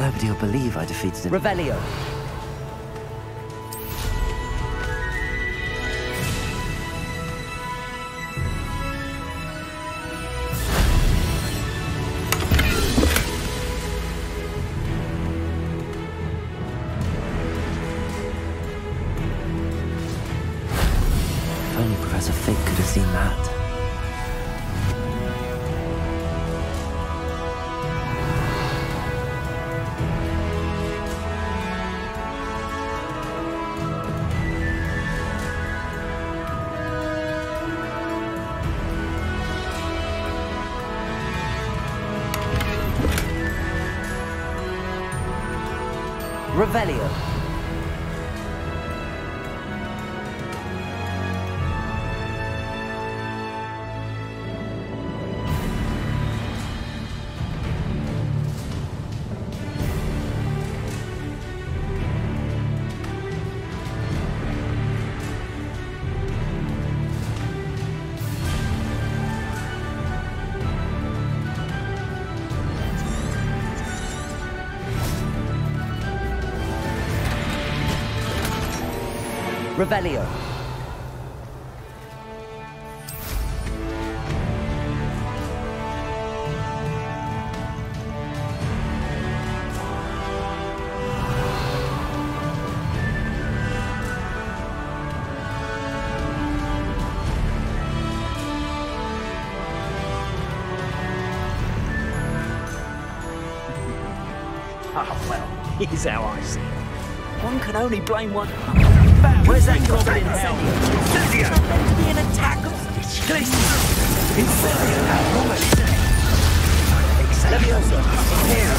Nobody will believe I defeated him. Revelio! Professor Fig could have seen that. Revelio. Revelio. Oh, well, here's how I see it. One can only blame one. Where's that goblin in hell? Incendio! Be an attack of stitches. Incendio! Leviosa! Here!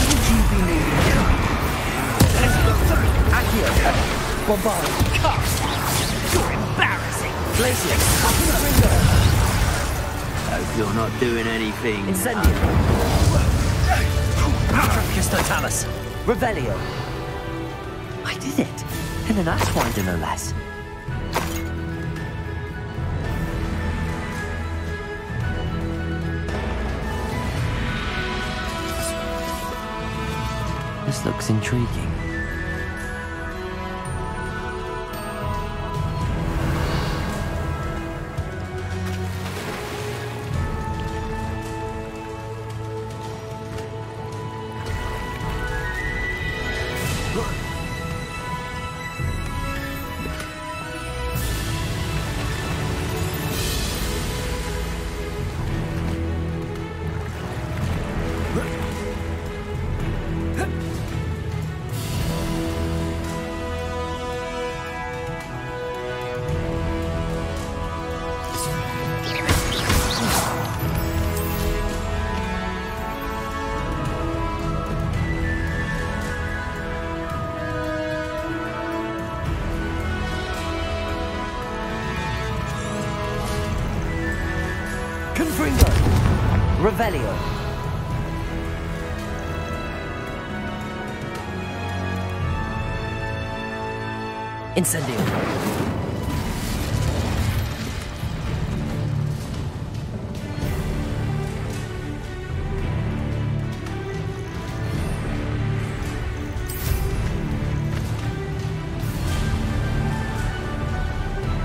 Would you be needed? Accio! Bombard! Cut! You're embarrassing! Glacier! Hope you're not doing anything. Incendio! Trapicus Totalis! Revelio! I did it! In an ass winder, no less. This looks intriguing. Gringo! Revelio! Incendio!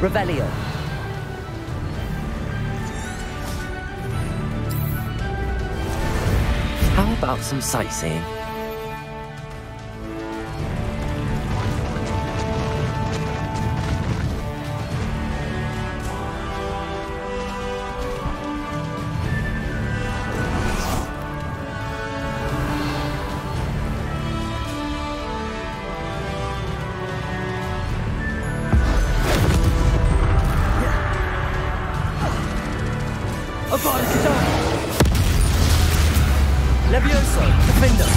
Revelio. How about some sightseeing? Levioso, defender.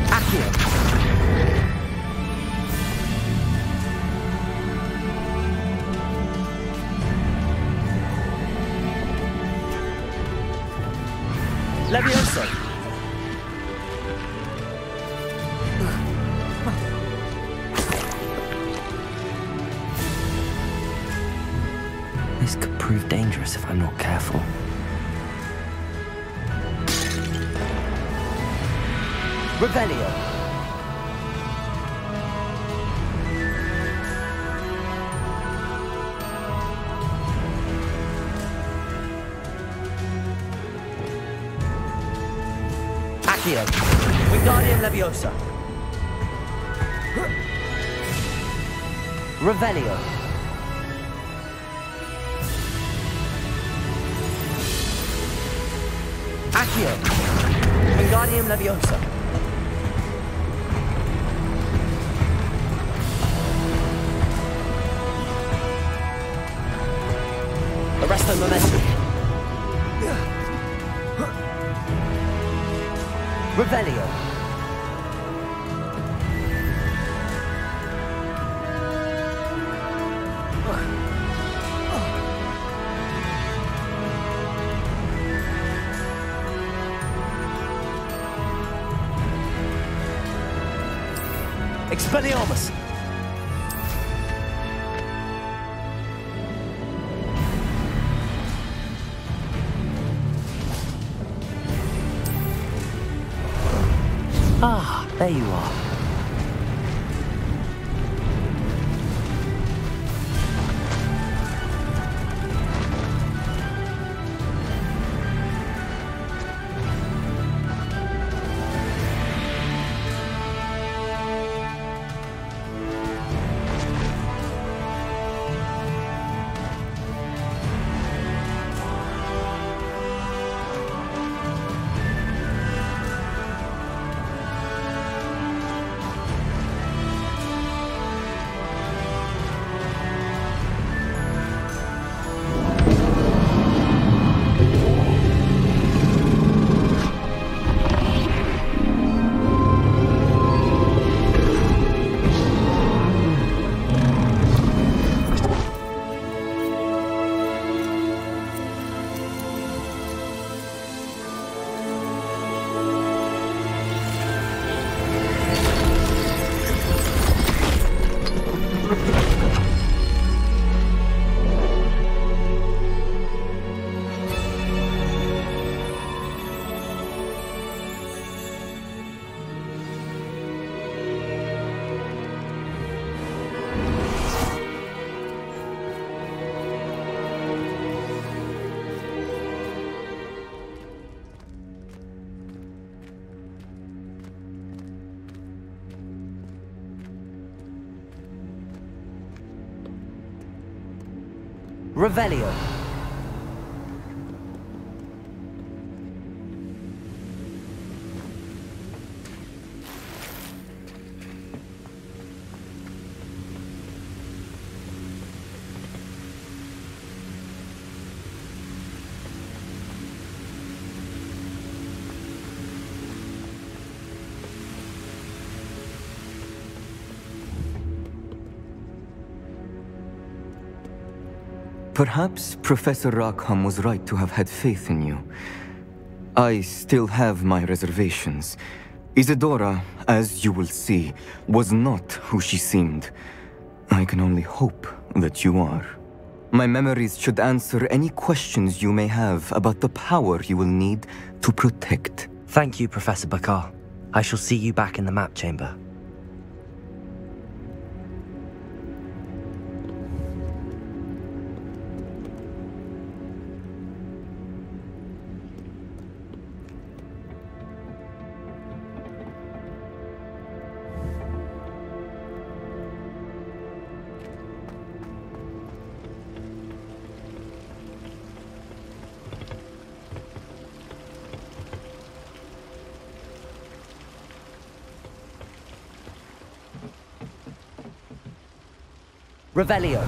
Accio. Levioso. This could prove dangerous if I'm not careful. Revelio. Accio. Wingardium Leviosa. Revelio. Accio. Wingardium Leviosa. Arresto Momentum. Revelio. Expelliarmus! Ah, there you are. Revelio. Perhaps Professor Rackham was right to have had faith in you. I still have my reservations. Isadora, as you will see, was not who she seemed. I can only hope that you are. My memories should answer any questions you may have about the power you will need to protect. Thank you, Professor Bakar. I shall see you back in the map chamber. Revelio.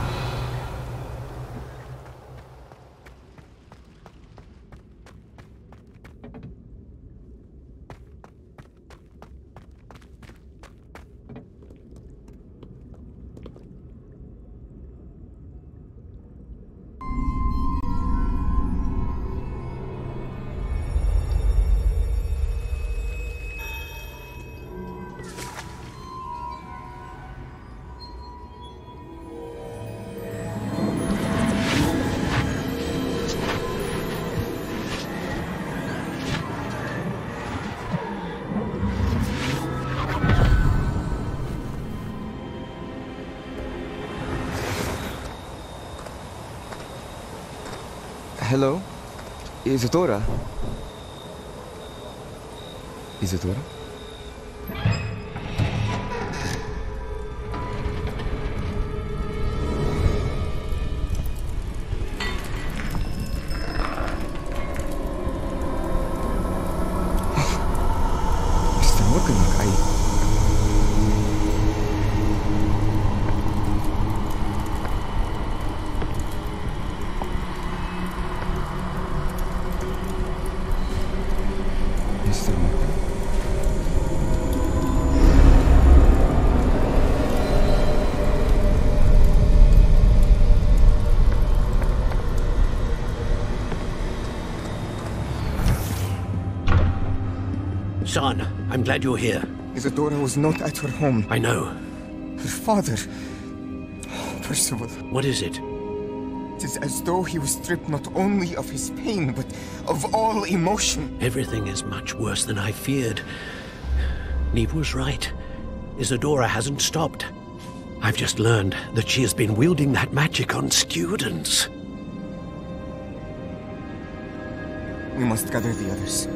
Hello? Isadora? Isadora? Mr. Morgan, Son, I'm glad you're here. Isadora was not at her home. I know. Her father... Percival. What is it? It is as though he was stripped not only of his pain, but of all emotion. Everything is much worse than I feared. Neve was right. Isadora hasn't stopped. I've just learned that she has been wielding that magic on students. We must gather the others.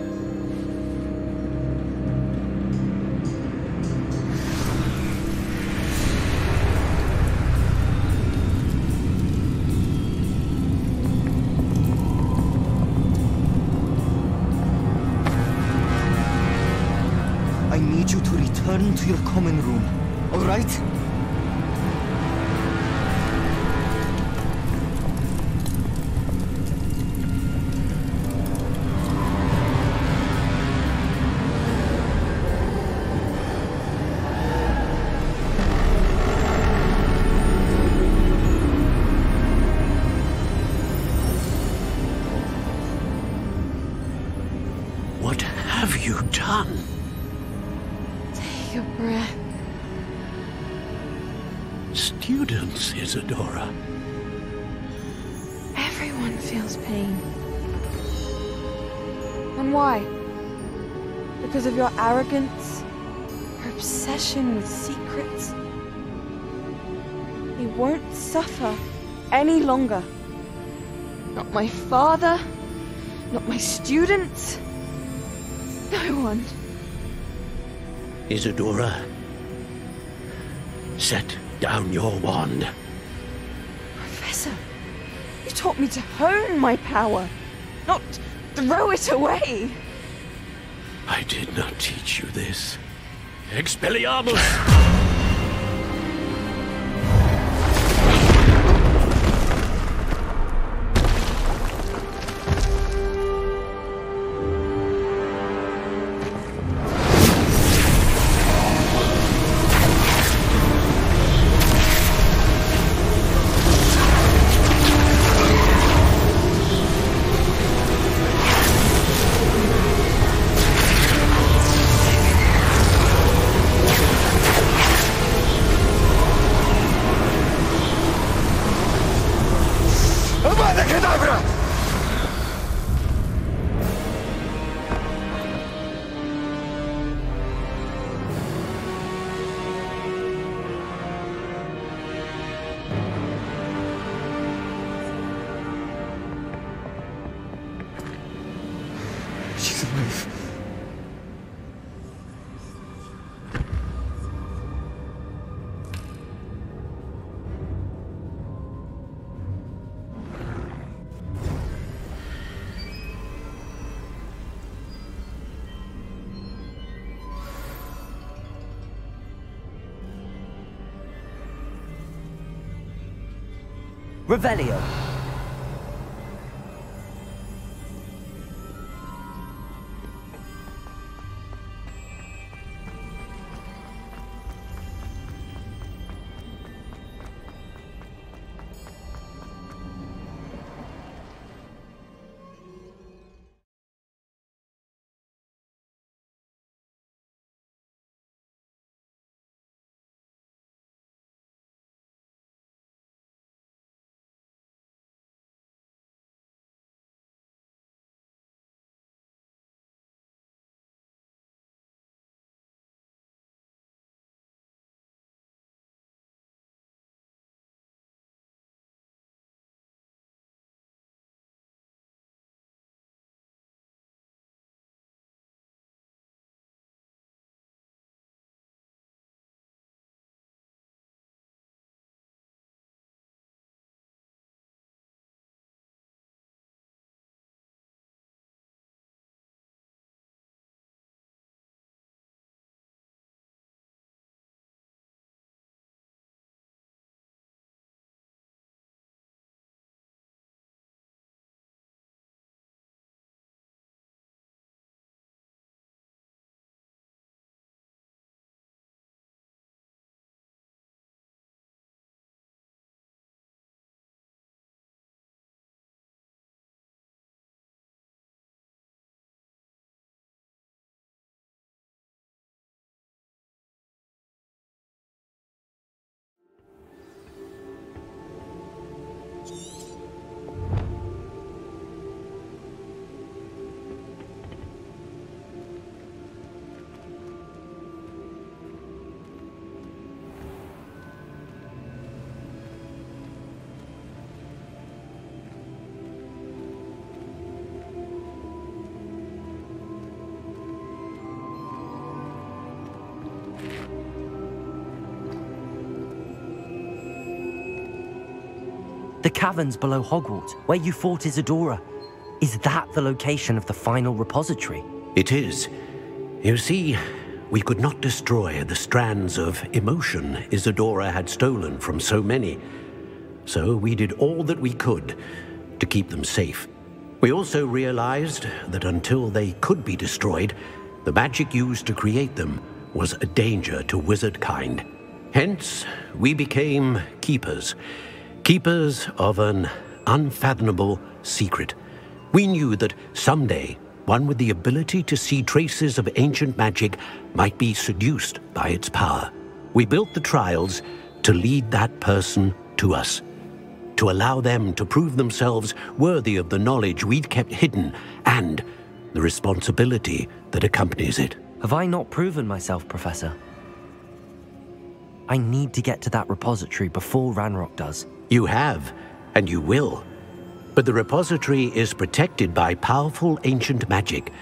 I need you to return to your common room, all right? What have you done? Take a breath. Students, Isadora. Everyone feels pain. And why? Because of your arrogance? Your obsession with secrets? We won't suffer any longer. Not my father, not my students, no one. Isadora, set down your wand. Professor, you taught me to hone my power, not throw it away. I did not teach you this. Expelliarmus! Revelio. The caverns below Hogwarts, where you fought Isadora. Is that the location of the final repository? It is. You see, we could not destroy the strands of emotion Isadora had stolen from so many. So we did all that we could to keep them safe. We also realized that until they could be destroyed, the magic used to create them was a danger to wizard kind. Hence, we became keepers. Keepers of an unfathomable secret. We knew that someday, one with the ability to see traces of ancient magic might be seduced by its power. We built the trials to lead that person to us, to allow them to prove themselves worthy of the knowledge we'd kept hidden and the responsibility that accompanies it. Have I not proven myself, Professor? I need to get to that repository before Ranrock does. You have, and you will. But the repository is protected by powerful ancient magic.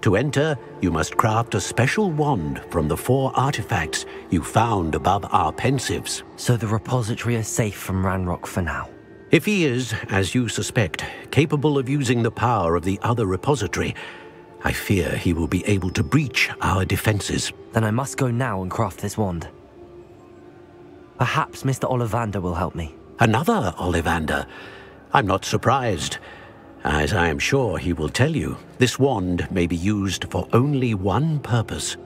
To enter, you must craft a special wand from the 4 artifacts you found above our pensives. So the repository is safe from Ranrock for now? If he is, as you suspect, capable of using the power of the other repository, I fear he will be able to breach our defenses. Then I must go now and craft this wand. Perhaps Mr. Ollivander will help me. Another Ollivander? I'm not surprised. As I am sure he will tell you, this wand may be used for only one purpose.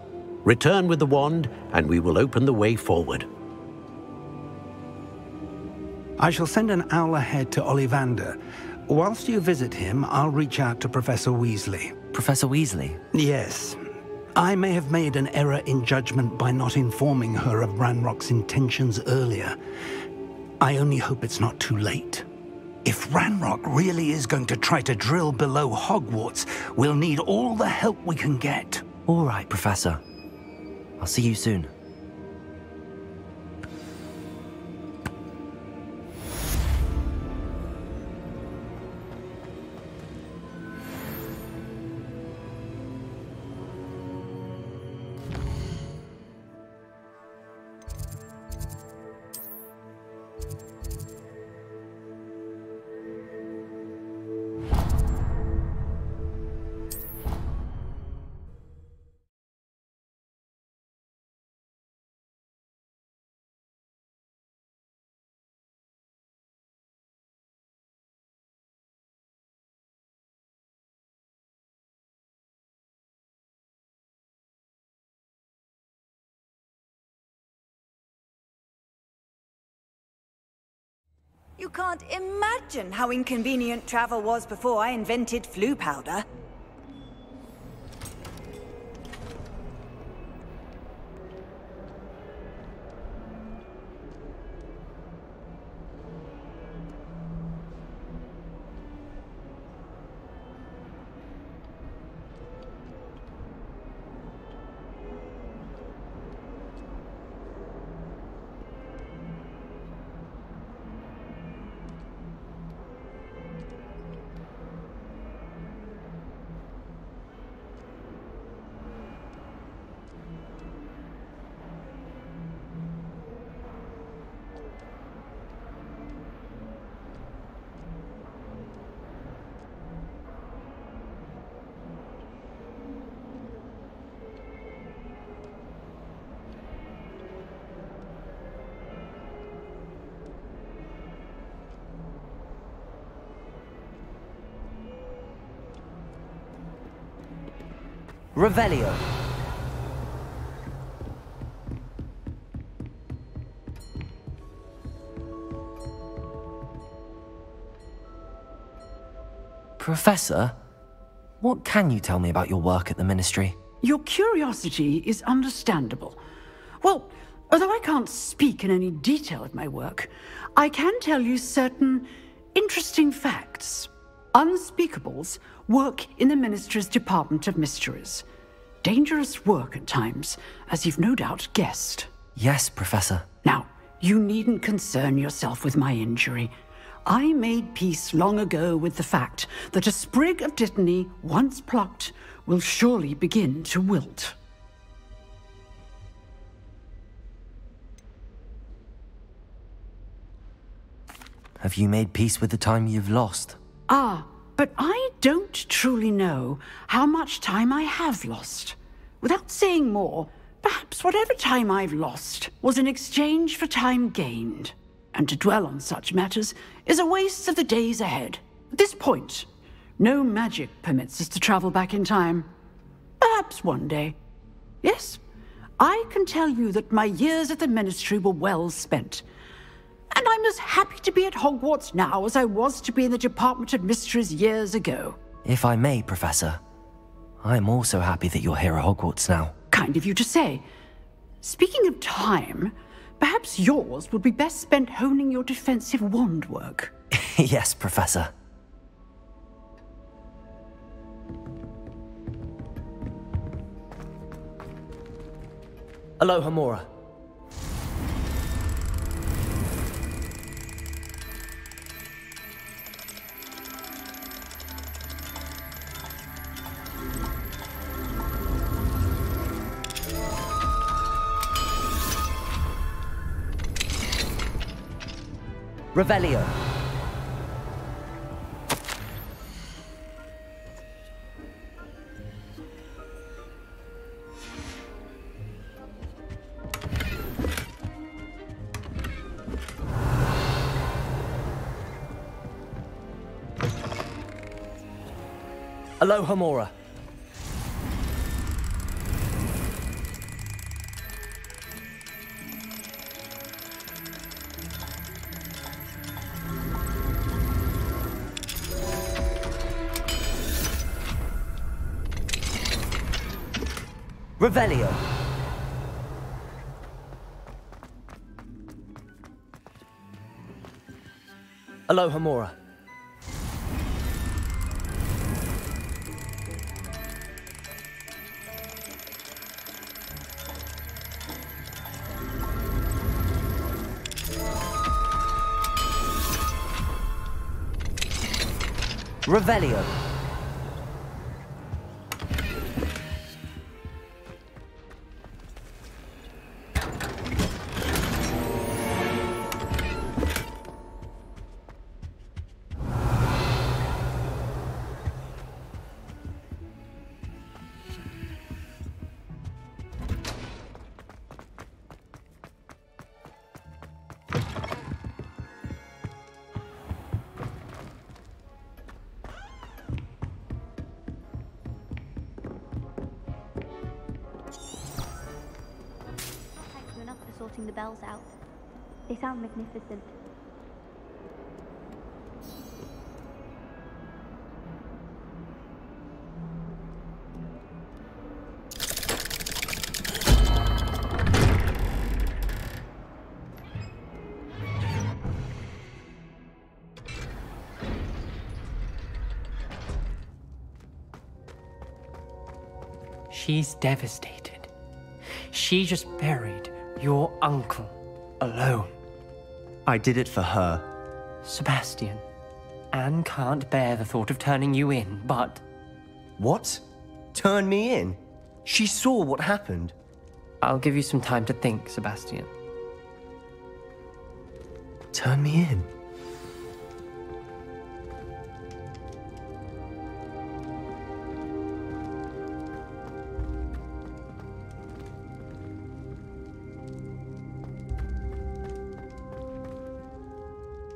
Return with the wand, and we will open the way forward. I shall send an owl ahead to Ollivander. Whilst you visit him, I'll reach out to Professor Weasley. Professor Weasley? Yes. I may have made an error in judgment by not informing her of Ranrock's intentions earlier. I only hope it's not too late. If Ranrock really is going to try to drill below Hogwarts, we'll need all the help we can get. All right, Professor. I'll see you soon. You can't imagine how inconvenient travel was before I invented flu powder. Revelio. Professor, what can you tell me about your work at the Ministry? Your curiosity is understandable. Well, although I can't speak in any detail of my work, I can tell you certain interesting facts. Unspeakables work in the Ministry's Department of Mysteries. Dangerous work at times, as you've no doubt guessed. Yes, Professor. Now, you needn't concern yourself with my injury. I made peace long ago with the fact that a sprig of dittany, once plucked, will surely begin to wilt. Have you made peace with the time you've lost? Ah, but I don't truly know how much time I have lost. Without saying more, perhaps whatever time I've lost was in exchange for time gained. And to dwell on such matters is a waste of the days ahead. At this point, no magic permits us to travel back in time. Perhaps one day. Yes, I can tell you that my years at the Ministry were well spent. And I'm as happy to be at Hogwarts now as I was to be in the Department of Mysteries years ago. If I may, Professor, I'm also happy that you're here at Hogwarts now. Kind of you to say. Speaking of time, perhaps yours would be best spent honing your defensive wand work. Yes, Professor. Aloha, Mora. Revelio. Aloha, Mora. Revelio. Aloha, Mora. Revelio. Sorting the bells out. They sound magnificent. She's devastated. She just buried your uncle alone. I did it for her. Sebastian, Anne can't bear the thought of turning you in, but... What? Turn me in? She saw what happened. I'll give you some time to think, Sebastian. Turn me in?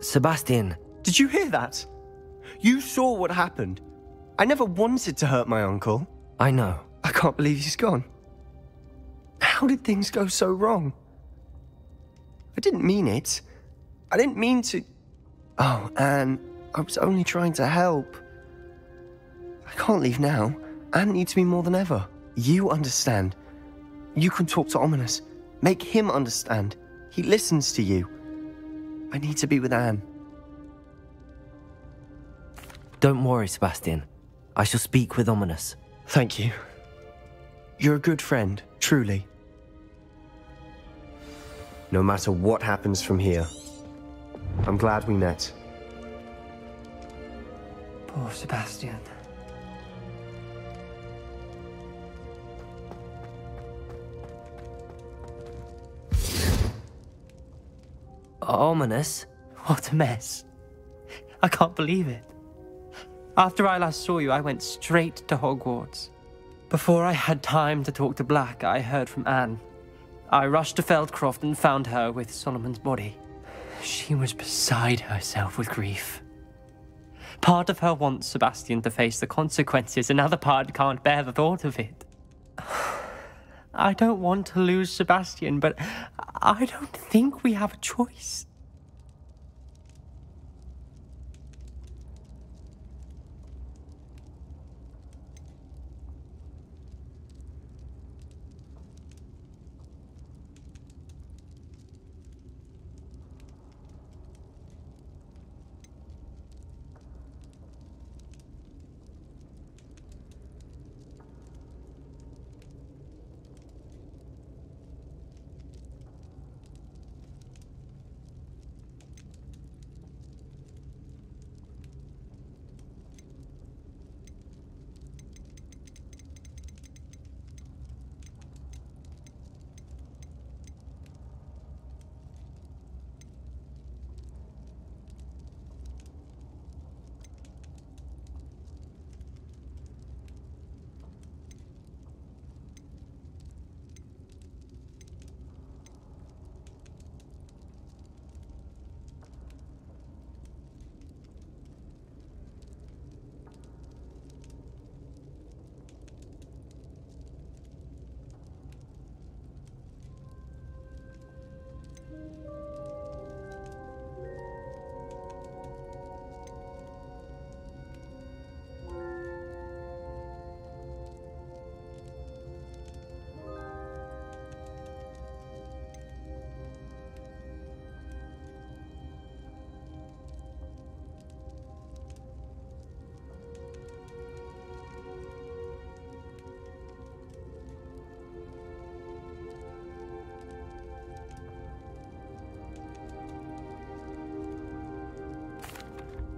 Sebastian. Did you hear that? You saw what happened. I never wanted to hurt my uncle. I know. I can't believe he's gone. How did things go so wrong? I didn't mean it. I didn't mean to... Oh, Anne, I was only trying to help. I can't leave now. Anne needs me more than ever. You understand. You can talk to Ominous. Make him understand. He listens to you. I need to be with Anne. Don't worry, Sebastian. I shall speak with Ominous. Thank you. You're a good friend, truly. No matter what happens from here, I'm glad we met. Poor Sebastian. Ominous? What a mess. I can't believe it. After I last saw you, I went straight to Hogwarts. Before I had time to talk to Black, I heard from Anne. I rushed to Feldcroft and found her with Solomon's body. She was beside herself with grief. Part of her wants Sebastian to face the consequences, another part can't bear the thought of it. I don't want to lose Sebastian, but I don't think we have a choice.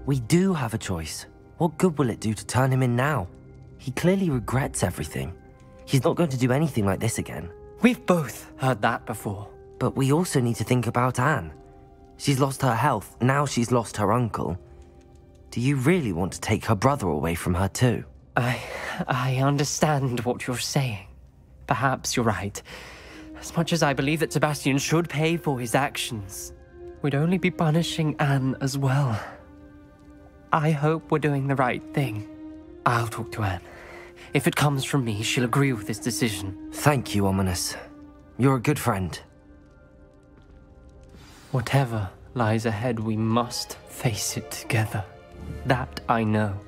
We do have a choice. What good will it do to turn him in now? He clearly regrets everything. He's not going to do anything like this again. We've both heard that before. But we also need to think about Anne. She's lost her health, now she's lost her uncle. Do you really want to take her brother away from her too? I understand what you're saying. Perhaps you're right. As much as I believe that Sebastian should pay for his actions, we'd only be punishing Anne as well. I hope we're doing the right thing. I'll talk to Anne. If it comes from me, she'll agree with this decision. Thank you, Ominous. You're a good friend. Whatever lies ahead, we must face it together. That I know.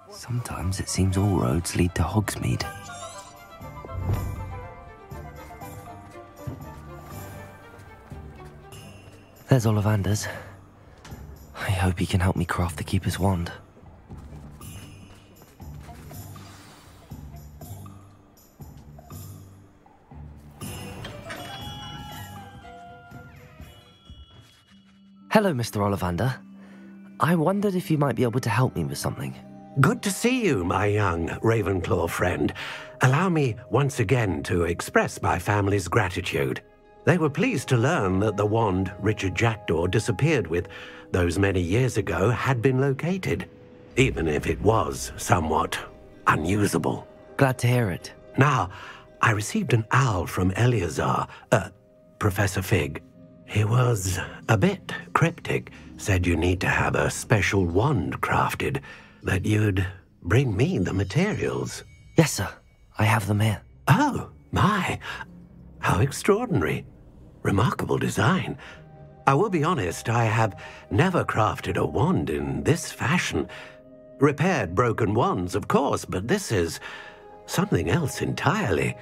Sometimes it seems all roads lead to Hogsmeade. There's Ollivander's. I hope he can help me craft the Keeper's wand. Hello, Mr. Ollivander. I wondered if you might be able to help me with something. Good to see you, my young Ravenclaw friend. Allow me once again to express my family's gratitude. They were pleased to learn that the wand Richard Jackdaw disappeared with those many years ago had been located, even if it was somewhat unusable. Glad to hear it. Now, I received an owl from Eleazar, Professor Fig. He was a bit cryptic, said you need to have a special wand crafted, that you'd bring me the materials. Yes, sir. I have them here. Oh, my. How extraordinary. Remarkable design. I will be honest, I have never crafted a wand in this fashion. Repaired broken wands, of course, but this is something else entirely.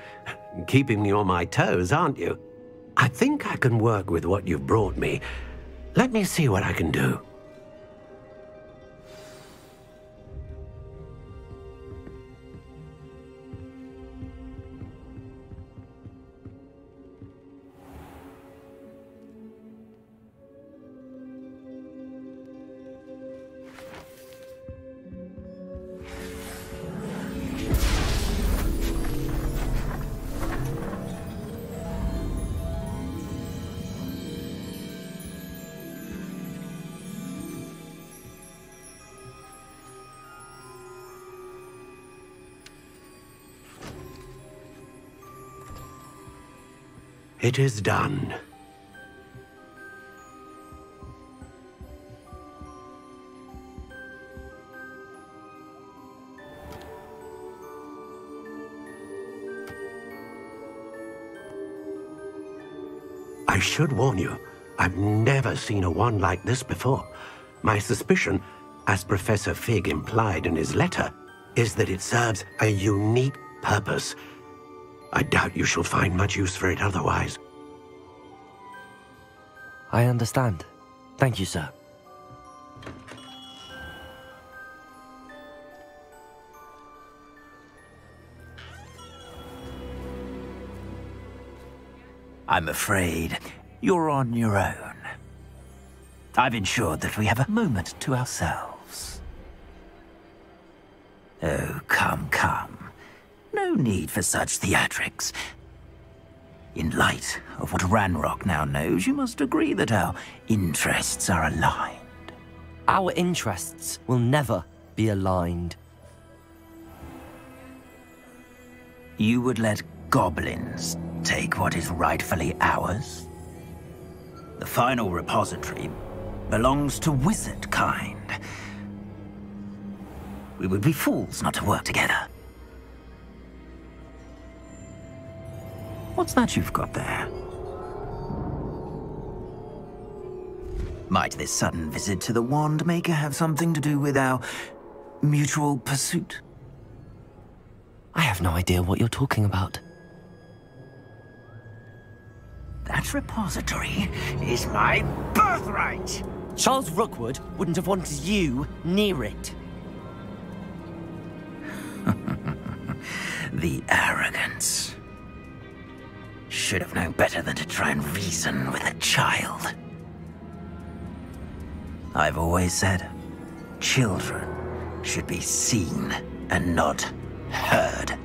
Keeping me on my toes, aren't you? I think I can work with what you've brought me. Let me see what I can do. It is done. I should warn you, I've never seen a wand like this before. My suspicion, as Professor Fig implied in his letter, is that it serves a unique purpose. I doubt you shall find much use for it otherwise. I understand. Thank you, sir. I'm afraid you're on your own. I've ensured that we have a moment to ourselves. Oh, come, come. No need for such theatrics. In light of what Ranrock now knows, you must agree that our interests are aligned. Our interests will never be aligned. You would let goblins take what is rightfully ours? The final repository belongs to wizard kind. We would be fools not to work together. What's that you've got there? Might this sudden visit to the Wand Maker have something to do with our mutual pursuit? I have no idea what you're talking about. That repository is my birthright! Charles Rookwood wouldn't have wanted you near it. The arrogance. Should have known better than to try and reason with a child. I've always said, children should be seen and not heard.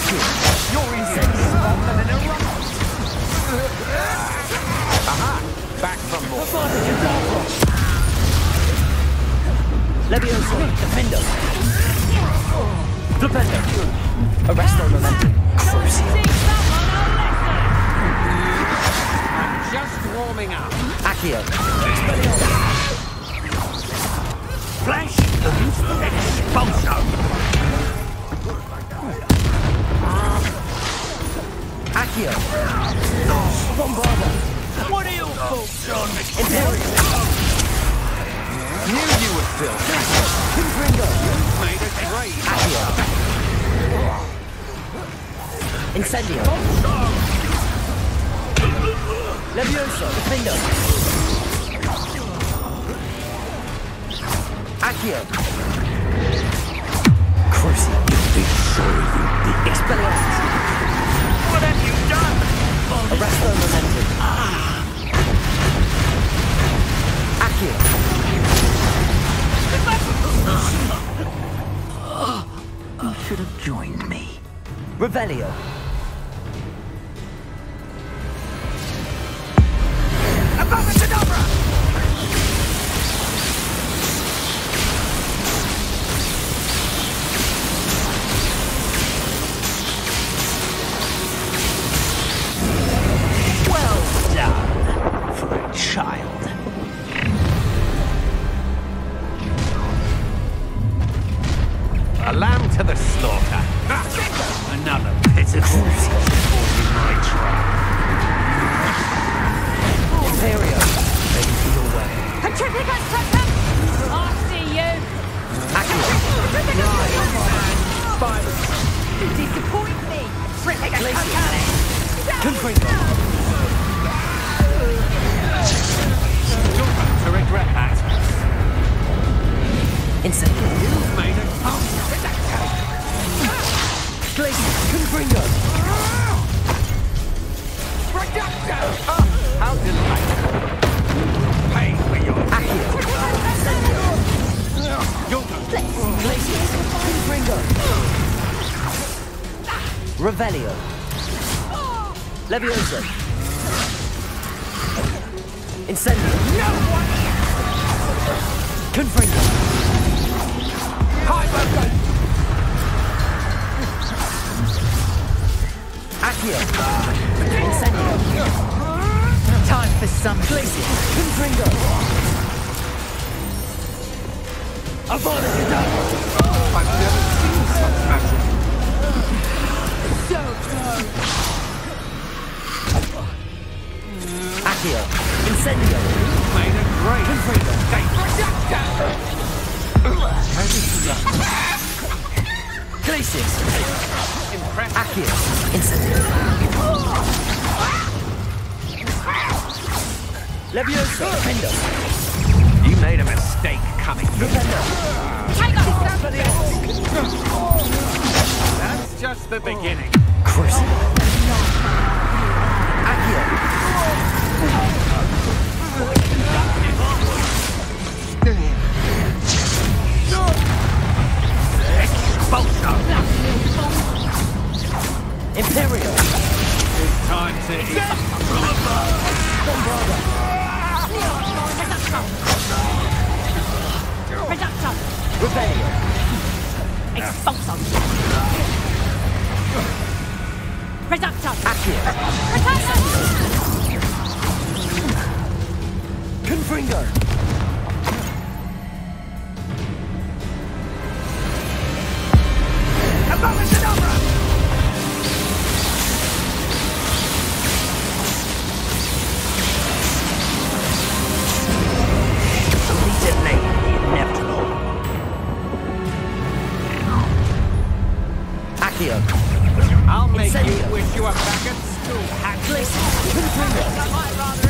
You're incendiary. Aha! Back from more. Levioso, Defendo. Flipendo. Arresto Momentum. Just warming up. Accio. Flash. Expulso. Accio. Bombarda. What are you folks on? Imperial. Knew you would fill. Confringo. Made a great. Accio. Incendio. Levioso. Defendo. Accio. Cruci. Destroy you. The Expelliarmus. What have you done? Arresto Momentum. Accio. You should have joined me. Revelio. Abacadabra! Well done for a child. A lamb to the slaughter. Another pitiful in my trial. Imperio, ready for your way. I see you. Disappoint me. Confringo. You're going to regret that. Incendio. You've made a Confringo! How delightful! Pay for your Accio! Glacius! Confringo! Revelio! Levioso! Incendio! No one! Confringo! High Accio! Incendio! Time for some Glacius! Confringo! Avada Kedavra! I've never seen such magic! So close! Accio! Incendio! Made a great Confringo! Glacius! Accio! Incendio! Levioso! Defendo! You made a mistake coming. Defendo! That's just the beginning. Cruci! Accio! Expulso! Imperial! It's time to eat from above! Bombarda! Revelio! Expulso! Reducto! Accio! Confringo! Abacadabra! Delay the inevitable. Accio. I'll make you wish you were back at school. Glacius. Confringo. I might rather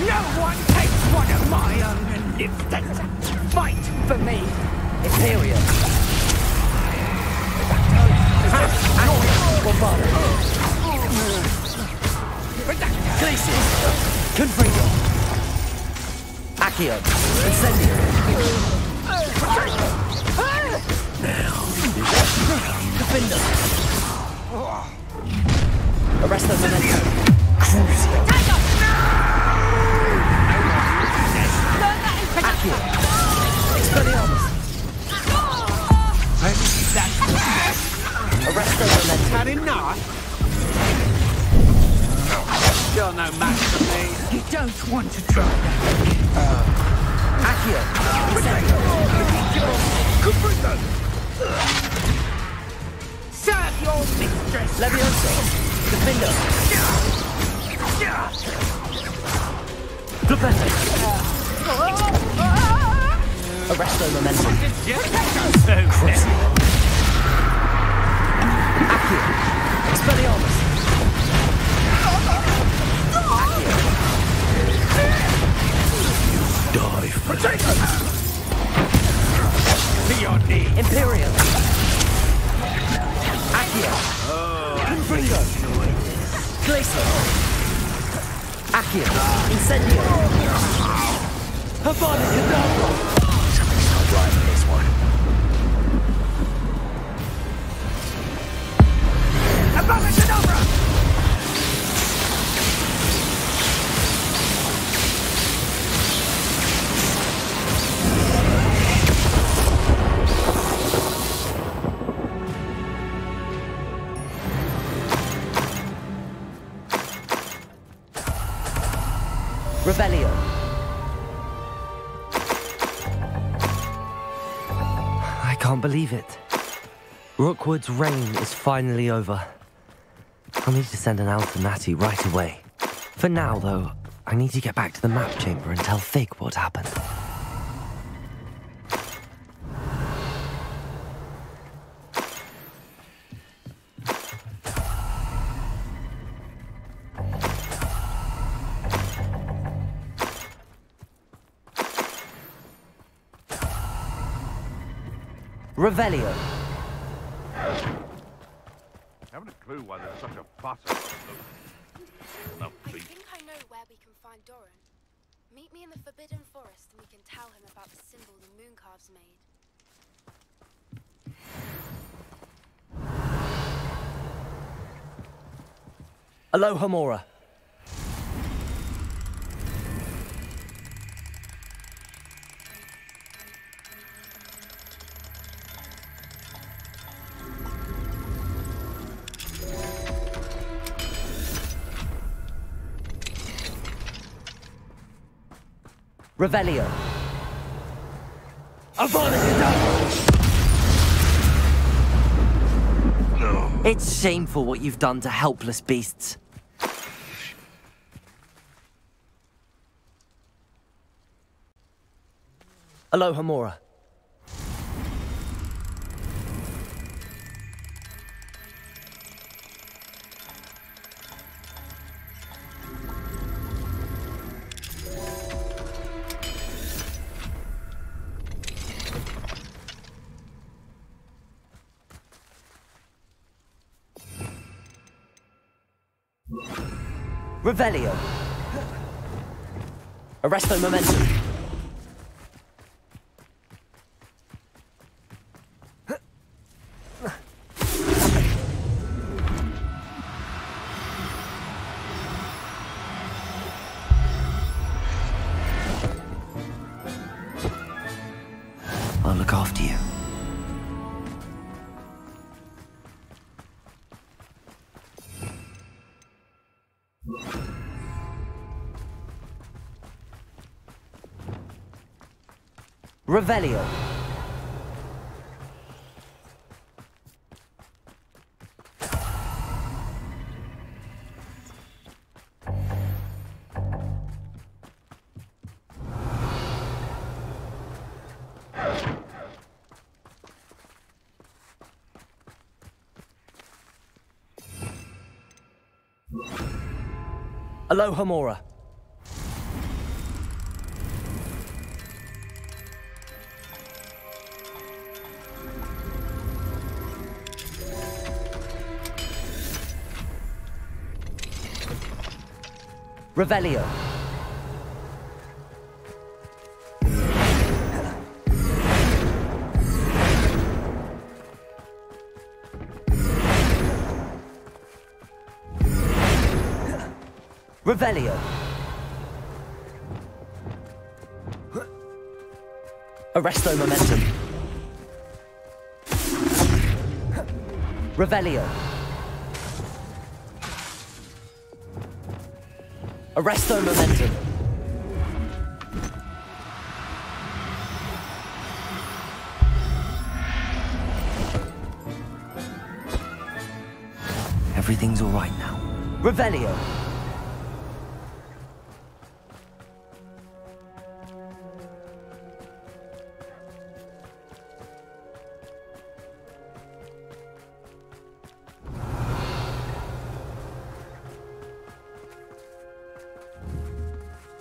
No one takes one of my own and lives that. Fight for me. Imperial. Bombarda. Glacius. Confringo. Accio. Incendio. Defender. Arresto Memento. Crucio. Accio. Expelliarmus. Arresto Memento. Had enough? You're no match for me. You don't want to try that. Accio. Serve your mistress. Levioso. Defender. Flipendo. Arresto Momentum. Crucio. Accio. Expelliarmus. Die for Potato! To your knees. Imperial. Accio. Confringo. Glacier. Accio. Incendio. Havana Cadabra. Something's not right with this one. Havana Cadabra! Revelio. I can't believe it. Rookwood's reign is finally over. I'll need to send an Alternati right away. For now, though, I need to get back to the map chamber and tell Fig what happened. Revelio. Haven't a clue why there's such a fuss about them. I think I know where we can find Doran. Meet me in the Forbidden Forest and we can tell him about the symbol the Mooncalves made. Aloha Mora. Revelio. Avada Kedavra! It's shameful what you've done to helpless beasts. Aloha Mora. Revelio. Arresto Momentum. I'll look after you. Revelio. Aloha Mora. Revelio. Revelio. Arresto momentum. Revelio. Arresto momentum. Everything's all right now. Revelio.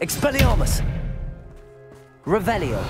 Expelliarmus! Revelio.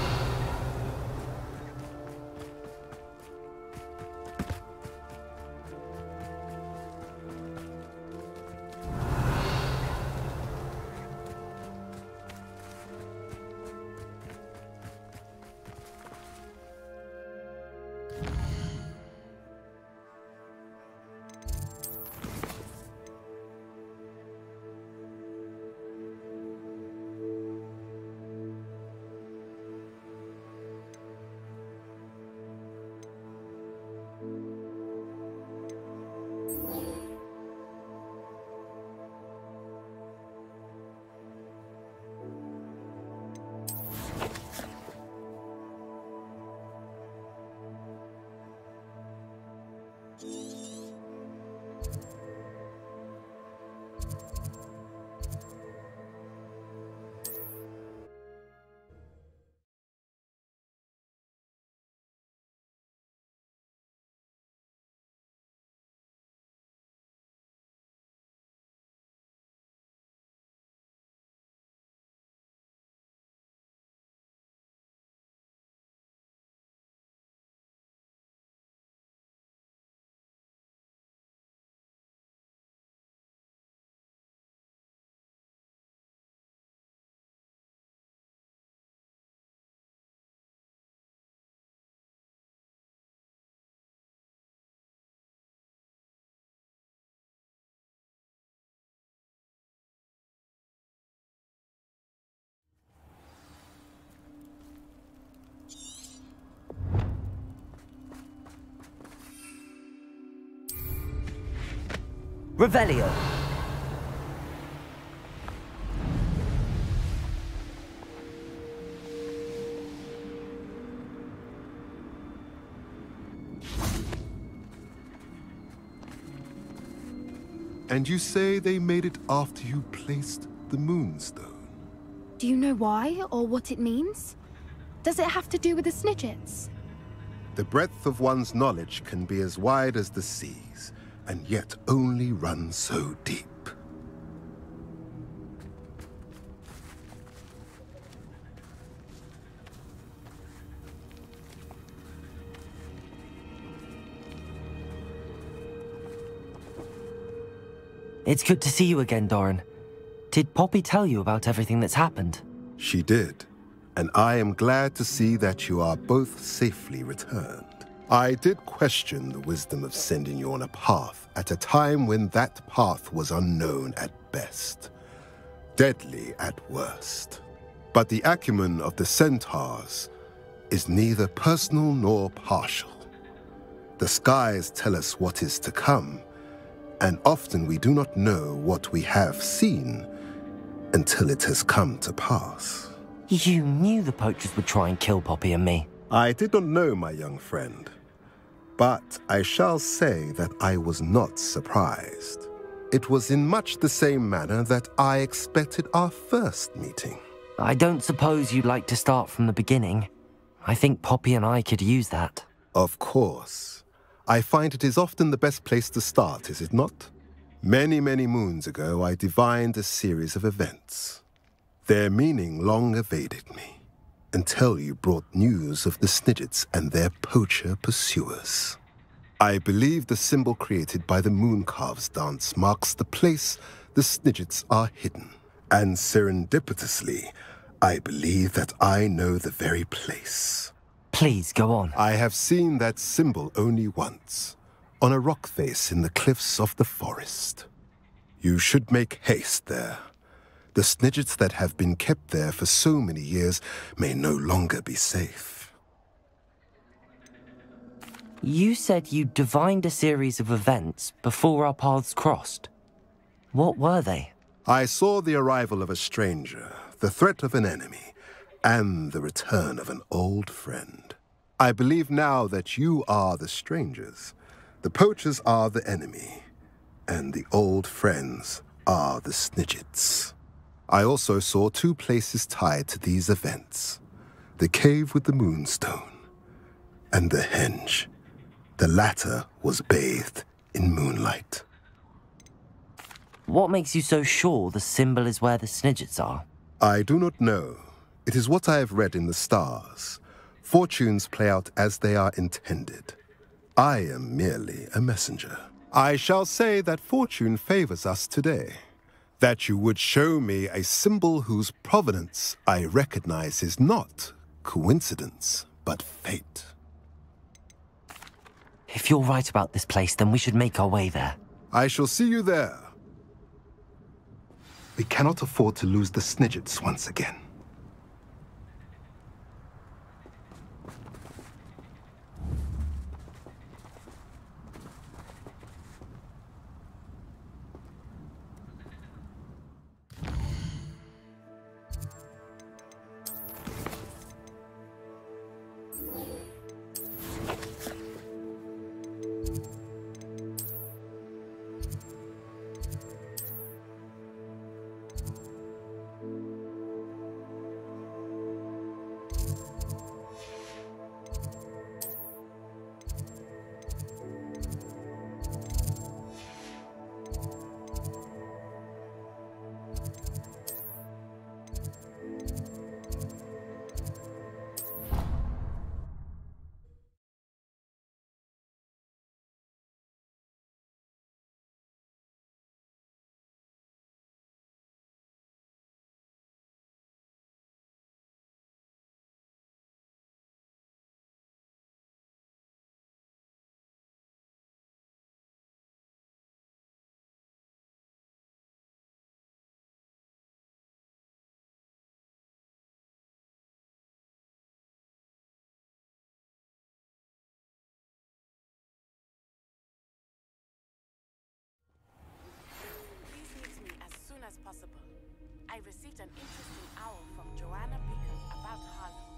Revelio. And you say they made it after you placed the Moonstone? Do you know why, or what it means? Does it have to do with the Snidgets? The breadth of one's knowledge can be as wide as the seas, and yet only run so deep. It's good to see you again, Doran. Did Poppy tell you about everything that's happened? She did, and I am glad to see that you are both safely returned. I did question the wisdom of sending you on a path at a time when that path was unknown at best, deadly at worst. But the acumen of the centaurs is neither personal nor partial. The skies tell us what is to come, and often we do not know what we have seen until it has come to pass. You knew the poachers would try and kill Poppy and me. I did not know, my young friend. But I shall say that I was not surprised. It was in much the same manner that I expected our first meeting. I don't suppose you'd like to start from the beginning. I think Poppy and I could use that. Of course. I find it is often the best place to start, is it not? Many, many moons ago, I divined a series of events. Their meaning long evaded me, until you brought news of the Snidgets and their poacher pursuers. I believe the symbol created by the Mooncalves dance marks the place the Snidgets are hidden. And serendipitously, I believe that I know the very place. Please, go on. I have seen that symbol only once, on a rock face in the cliffs of the forest. You should make haste there, The Snidgets that have been kept there for so many years may no longer be safe. You said you divined a series of events before our paths crossed. What were they? I saw the arrival of a stranger, the threat of an enemy, and the return of an old friend. I believe now that you are the strangers, the poachers are the enemy, and the old friends are the Snidgets. I also saw two places tied to these events. The cave with the moonstone, and the henge. The latter was bathed in moonlight. What makes you so sure the symbol is where the Snidgets are? I do not know. It is what I have read in the stars. Fortunes play out as they are intended. I am merely a messenger. I shall say that fortune favors us today. That you would show me a symbol whose provenance I recognize is not coincidence, but fate. If you're right about this place, then we should make our way there. I shall see you there. We cannot afford to lose the Snidgets once again. Possible. I received an interesting owl from Joanna Beacon about Harlow.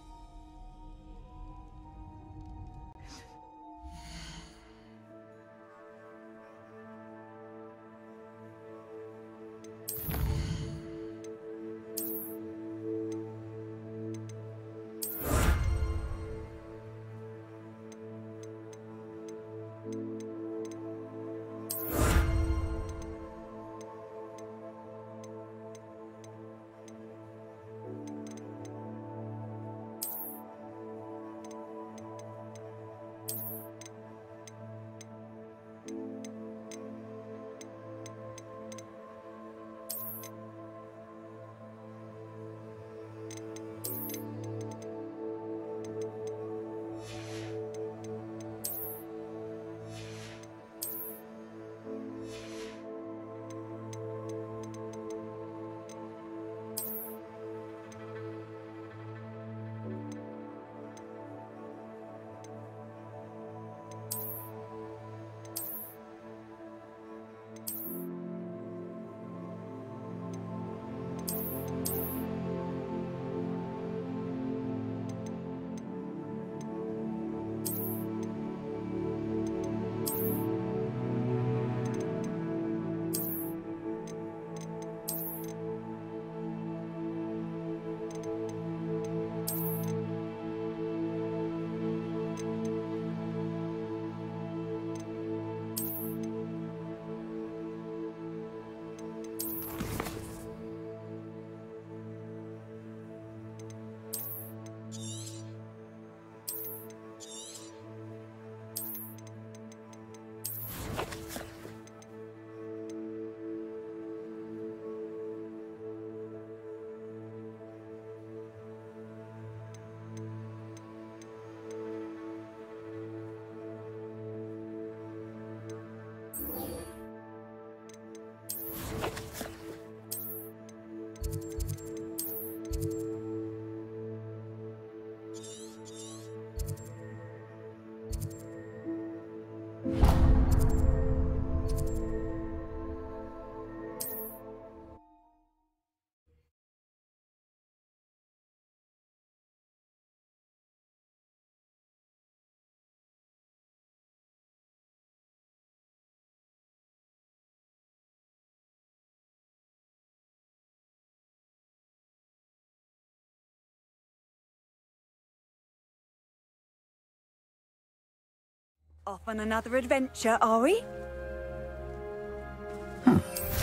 Off on another adventure, are we?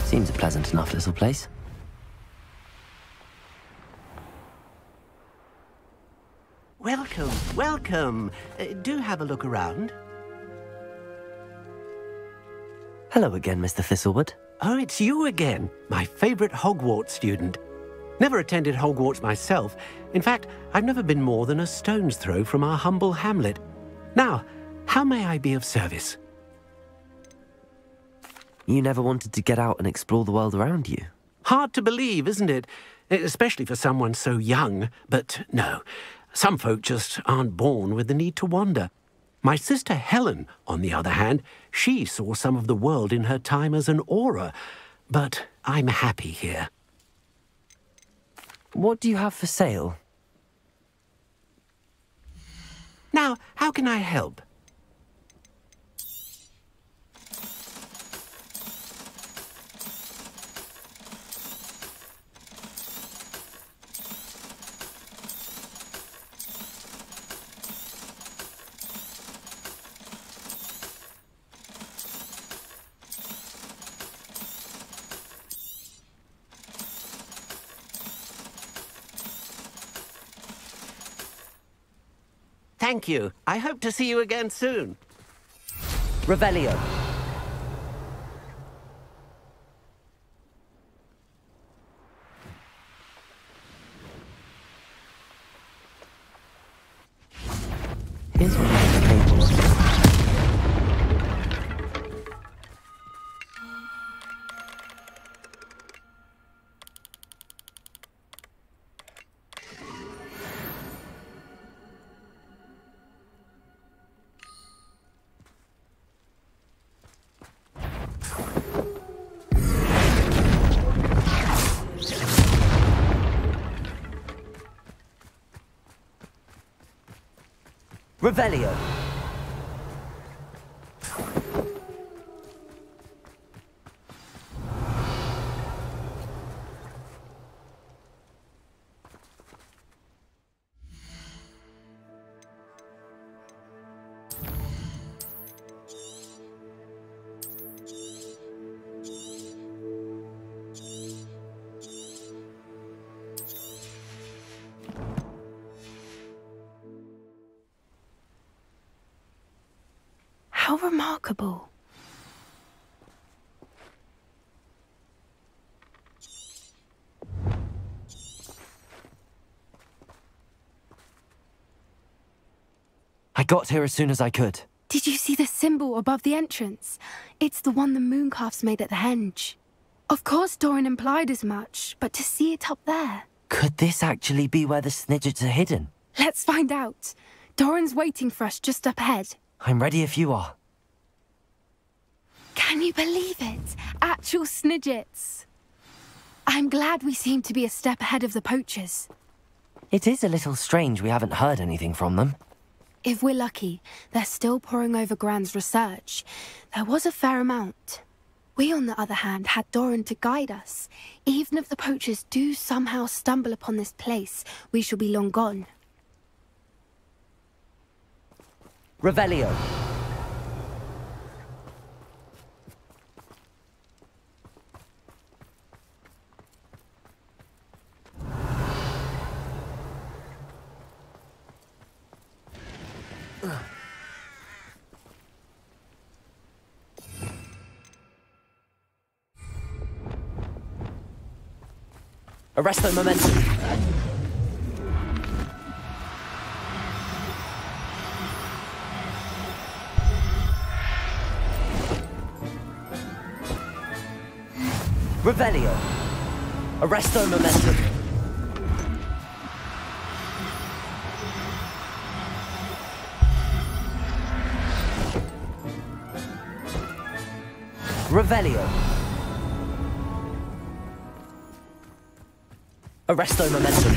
Seems a pleasant enough little place. Welcome, welcome. Do have a look around. Hello again, Mr. Thistlewood. Oh, it's you again, my favorite Hogwarts student. Never attended Hogwarts myself. In fact, I've never been more than a stone's throw from our humble hamlet. Now, how may I be of service? You never wanted to get out and explore the world around you? Hard to believe, isn't it? Especially for someone so young. But no, some folk just aren't born with the need to wander. My sister Helen, on the other hand, she saw some of the world in her time as an auror. But I'm happy here. What do you have for sale? Now, how can I help? Thank you. I hope to see you again soon. Revelio. Here's one of the tables. Revelio. How remarkable. I got here as soon as I could. Did you see the symbol above the entrance? It's the one the mooncalfs made at the henge. Of course Doran implied as much, but to see it up there... Could this actually be where the Snidgets are hidden? Let's find out. Doran's waiting for us just up ahead. I'm ready if you are. Can you believe it? Actual Snidgets. I'm glad we seem to be a step ahead of the poachers. It is a little strange we haven't heard anything from them. If we're lucky, they're still poring over Gran's research. There was a fair amount. We, on the other hand, had Doran to guide us. Even if the poachers do somehow stumble upon this place, we shall be long gone. Revelio. Arresto momentum. Revelio. Arresto momentum. Revelio. Arresto momentum.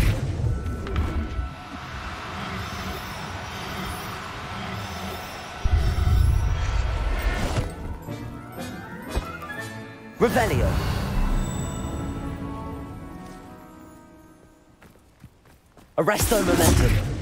Revelio. Arresto momentum.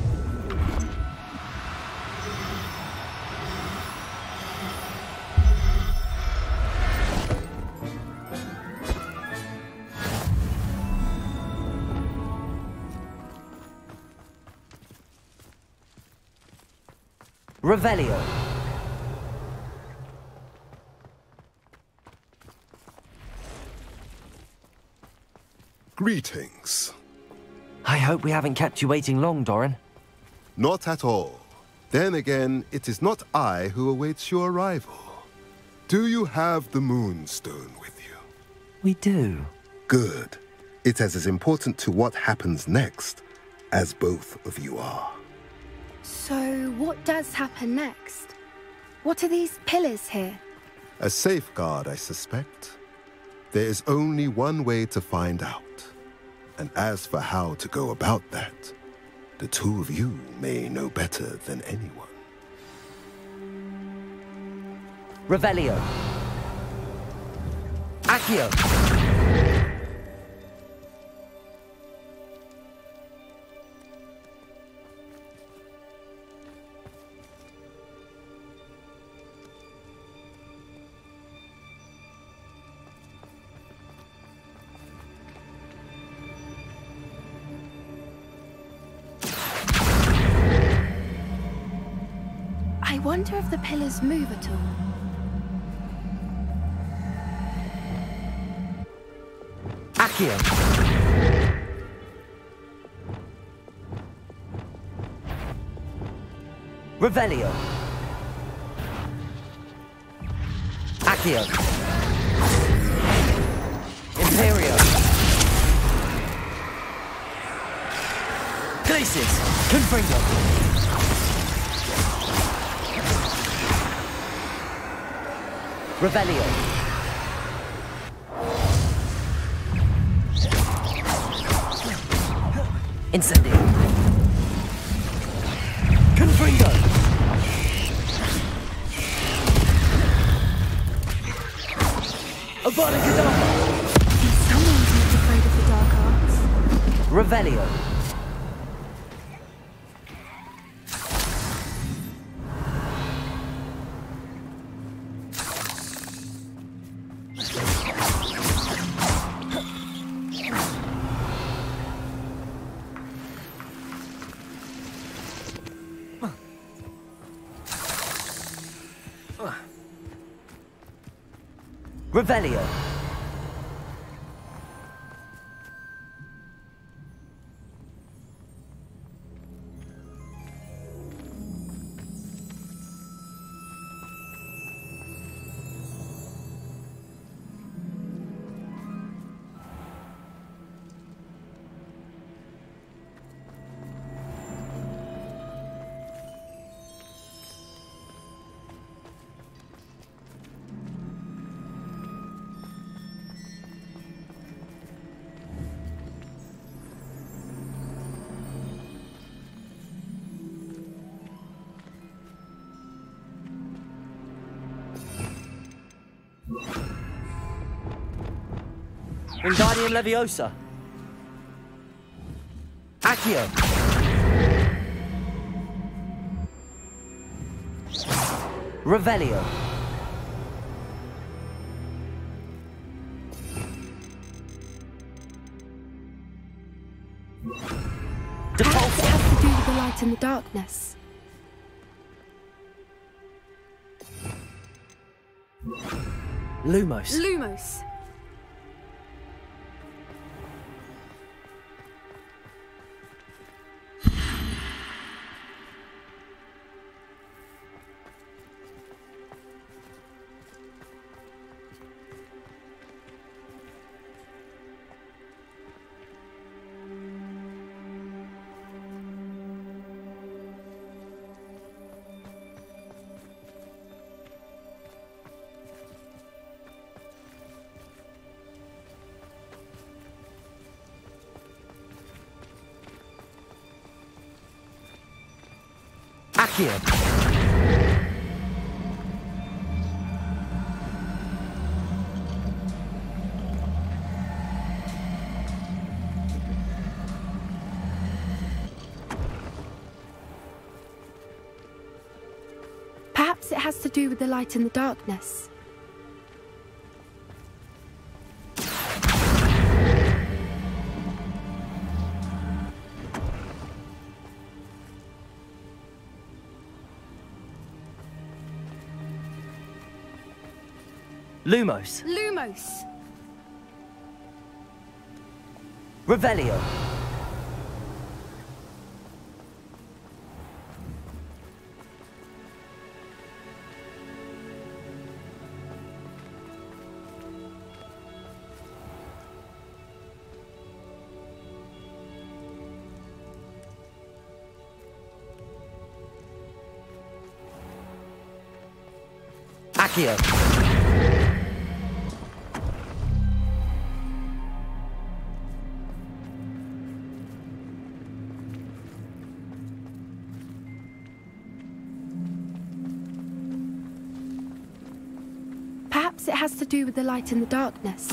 Revelio. Greetings. I hope we haven't kept you waiting long, Doran. Not at all. Then again, it is not I who awaits your arrival. Do you have the Moonstone with you? We do. Good. It is as important to what happens next as both of you are. So, what does happen next? What are these pillars here? A safeguard, I suspect. There is only one way to find out. And as for how to go about that, the two of you may know better than anyone. Revelio. Accio. I wonder if the pillars move at all. Accio. Revelio. Accio. Imperio. Glacis. Confringo. Revelio. Incendio. Confringo. Avada Kedavra. Someone's not afraid of the dark arts. Revelio. Revelio. Wingardium Leviosa. Accio. Revelio. Perhaps it has to do with the light and the darkness. Lumos. Lumos. Accio. Perhaps it has to do with the light and the darkness. Lumos. Lumos. Revelio. Accio. Perhaps it has to do with the light and the darkness.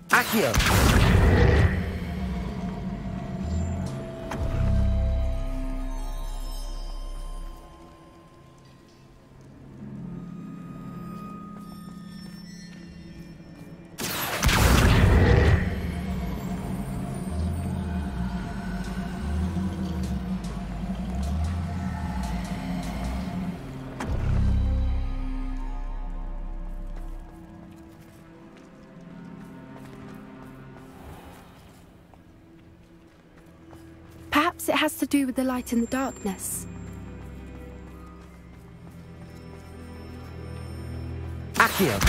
Accio. Perhaps it has to do with the light and the darkness. Accio.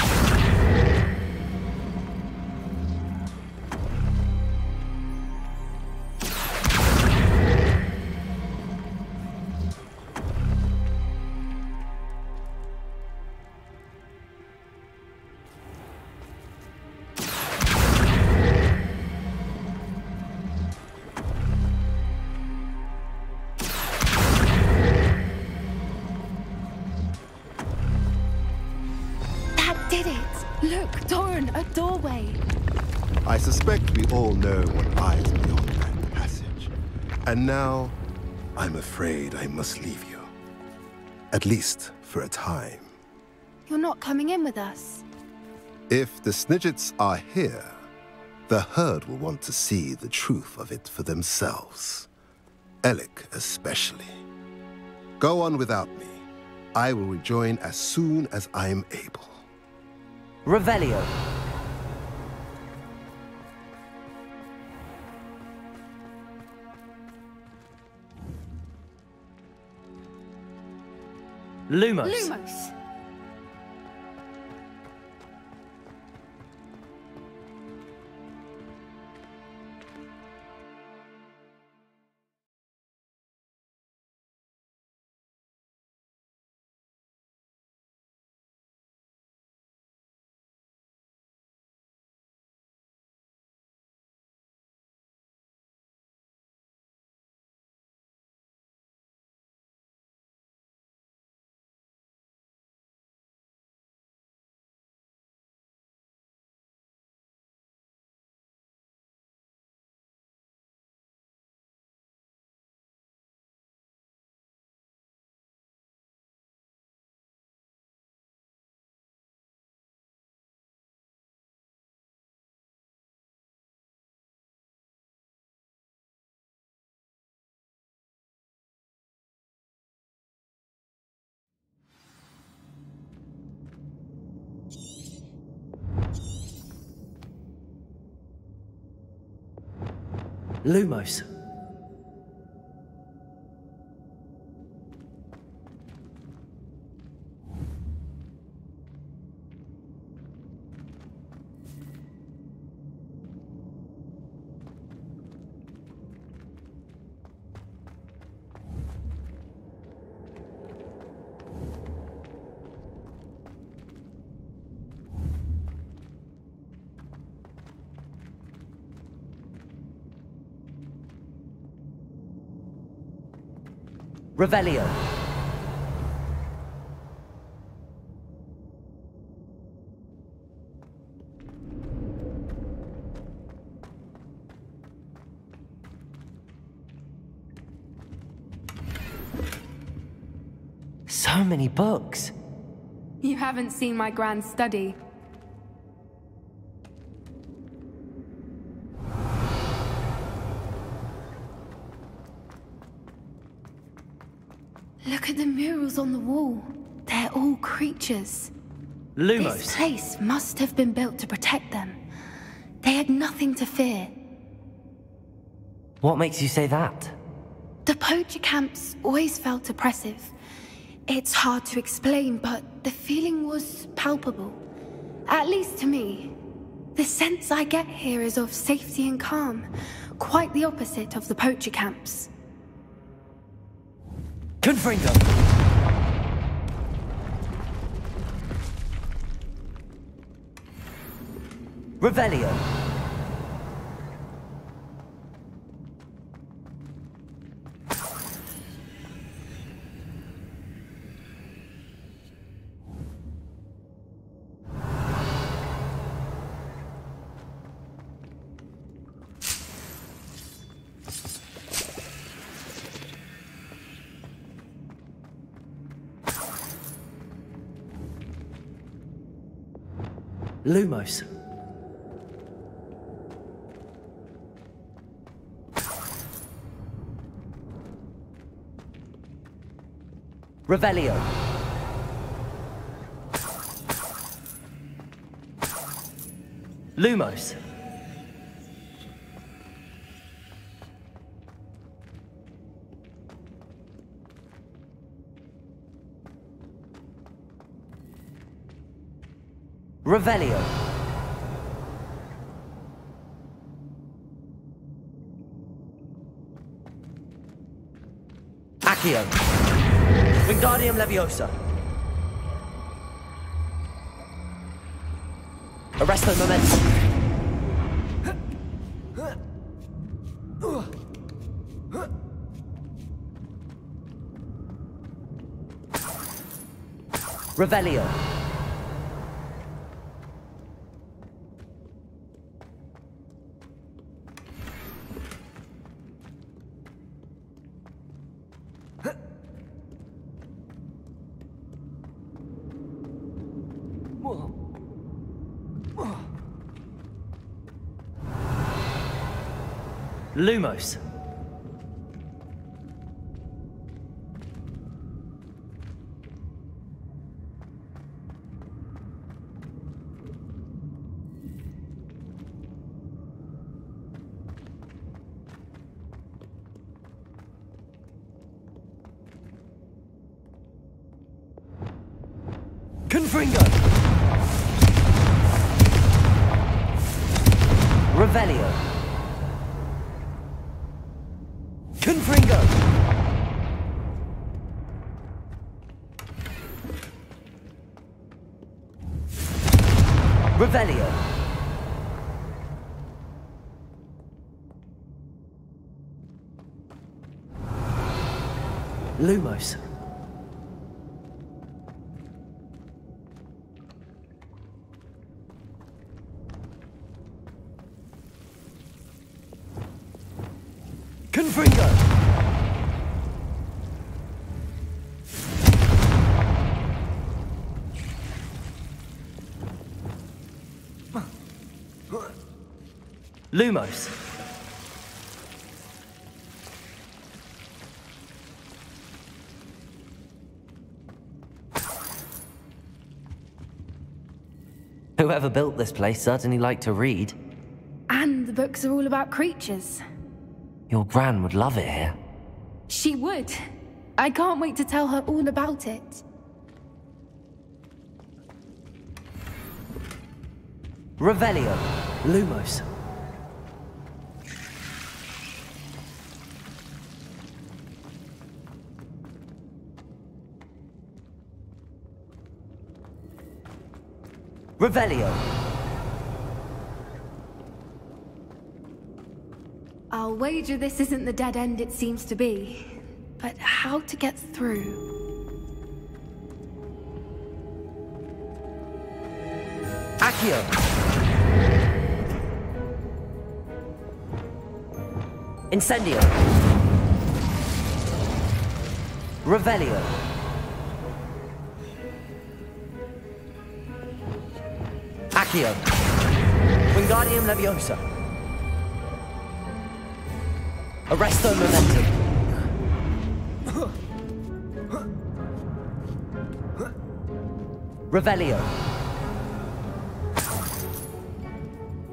Did it! Look, Doran, a doorway. I suspect we all know what lies beyond that passage. And now, I'm afraid I must leave you. At least for a time. You're not coming in with us. If the Snidgets are here, the herd will want to see the truth of it for themselves. Alec especially. Go on without me. I will rejoin as soon as I'm able. Revelio. Lumos. Lumos. Lumos. Revelio. So many books. You haven't seen my grand study. Look at the murals on the wall. They're all creatures. Lumos. This place must have been built to protect them. They had nothing to fear. What makes you say that? The poacher camps always felt oppressive. It's hard to explain, but the feeling was palpable. At least to me. The sense I get here is of safety and calm. Quite the opposite of the poacher camps. Confringo! Revelio. Lumos. Revelio. Lumos. Revelio. Accio. Wingardium Leviosa. Arresto Momentum. Revelio. Lumos. Confringo. Revelio. Confringo. Revelio. Lumos. Confringo. Lumos. Whoever built this place certainly liked to read. And the books are all about creatures. Your Gran would love it here. She would. I can't wait to tell her all about it. Revelio. Lumos. Revelio. I'll wager this isn't the dead end it seems to be. But how to get through? Accio. Incendio. Revelio. Accio. Wingardium Leviosa. Arresto Momentum. Revelio.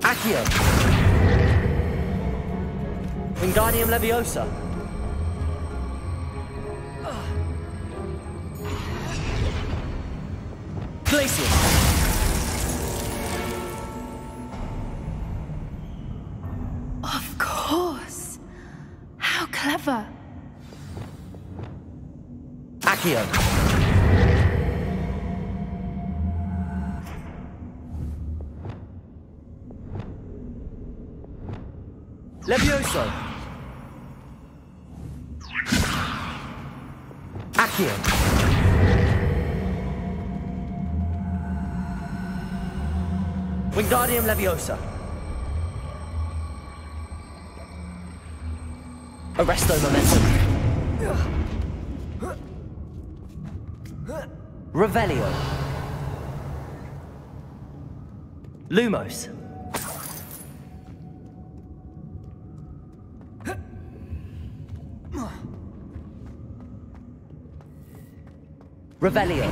Accio. Wingardium Leviosa. Glacius. Of course. How clever. Accio. Levioso. Accio. Wingardium Leviosa. Arresto Momentum. Revelio. Lumos. Revelio.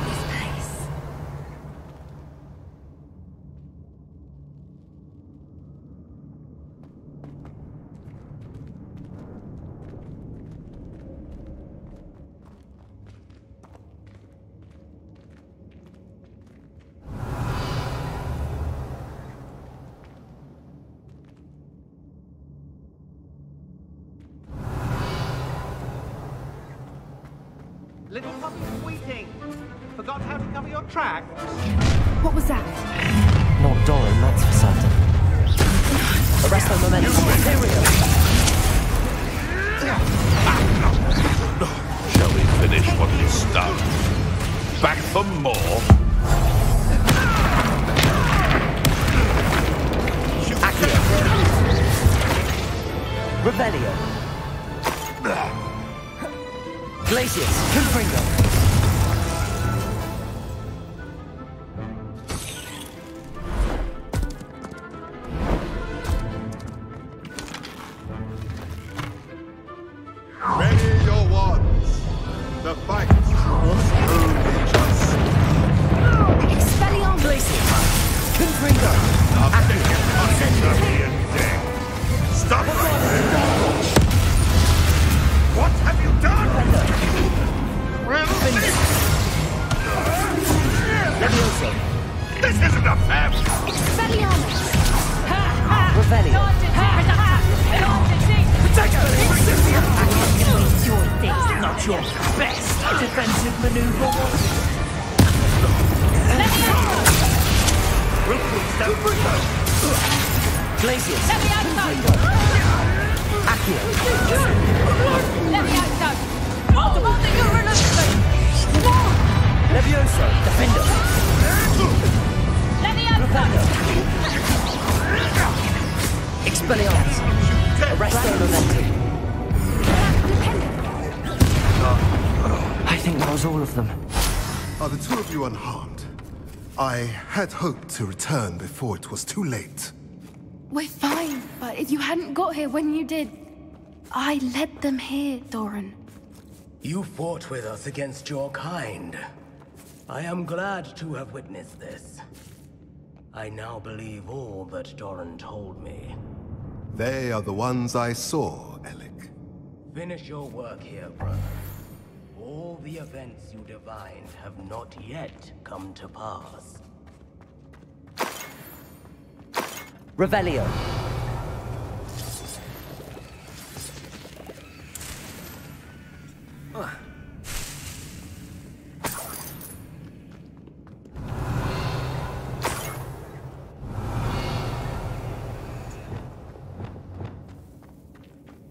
Little puppy squeaking. Forgot how to cover your tracks? What was that? Not Doran, that's for certain. Arresto Momentum. Shall we finish what we started? Back for more? Accio. Revelio. Glacius. Confringo. Ready your wands. The fight will soon be just. Expelliarmus. Glacius. Confringo. Stop it! What have you done? Levioso. This isn't a fair. Expelliarmus. Revelio. Not your best defensive maneuver. Glacius. Accio. Levioso. Defender. Rupando. Expelliarmus. Arresto Momentum. I think that was all of them. Are the two of you unharmed? I had hoped to return before it was too late. We're fine, but if you hadn't got here when you did, I led them here, Doran. You fought with us against your kind. I am glad to have witnessed this. I now believe all that Doran told me. They are the ones I saw, Alec. Finish your work here, brother. All the events you divined have not yet come to pass. Revelio.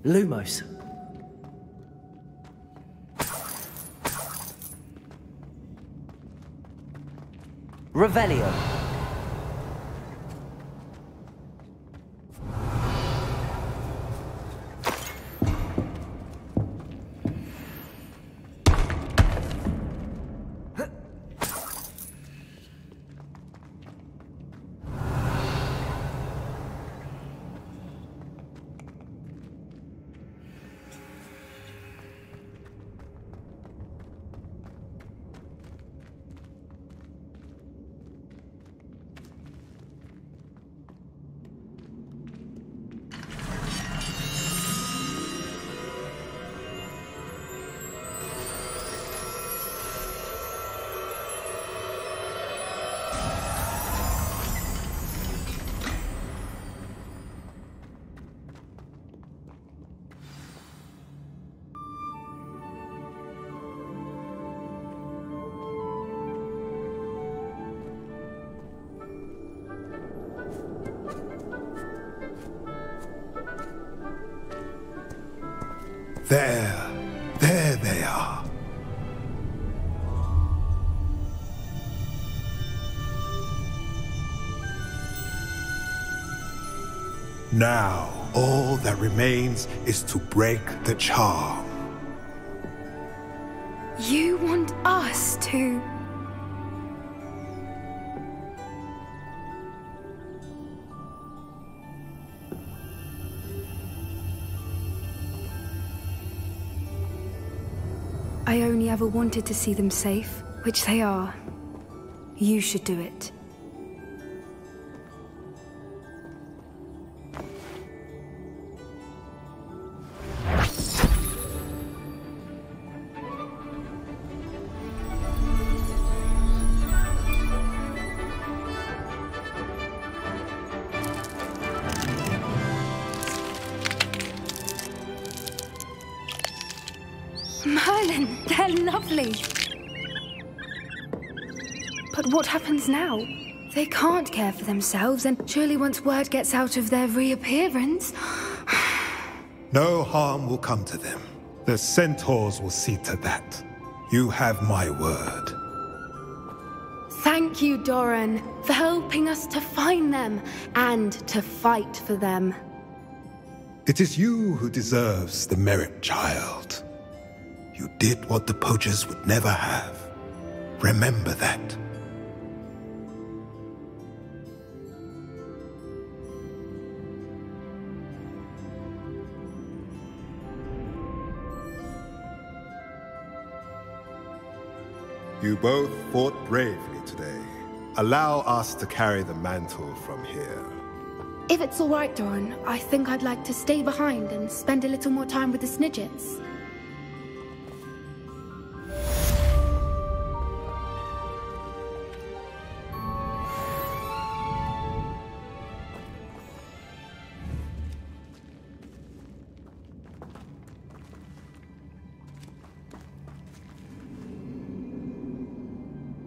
Lumos. Revelio. There they are. Now, all that remains is to break the charm. You want us to... I only ever wanted to see them safe, which they are. You should do it. Merlin, they're lovely. But what happens now? They can't care for themselves, and surely once word gets out of their reappearance... No harm will come to them. The centaurs will see to that. You have my word. Thank you, Doran, for helping us to find them, and to fight for them. It is you who deserves the merit, child. You did what the poachers would never have. Remember that. You both fought bravely today. Allow us to carry the mantle from here. If it's all right, Doran, I think I'd like to stay behind and spend a little more time with the Snidgets.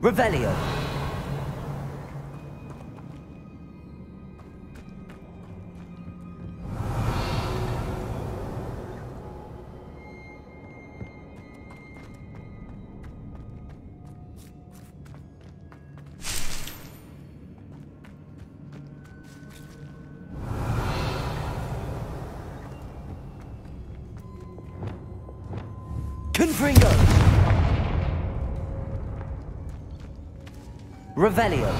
Revelio. Confringo. Revelio.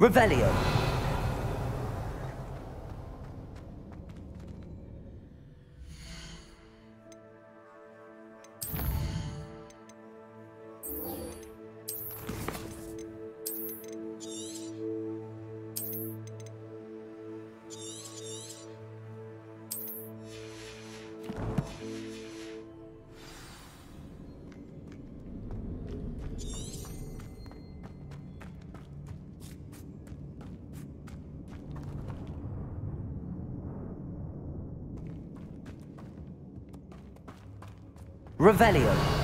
Revelio. Revelio.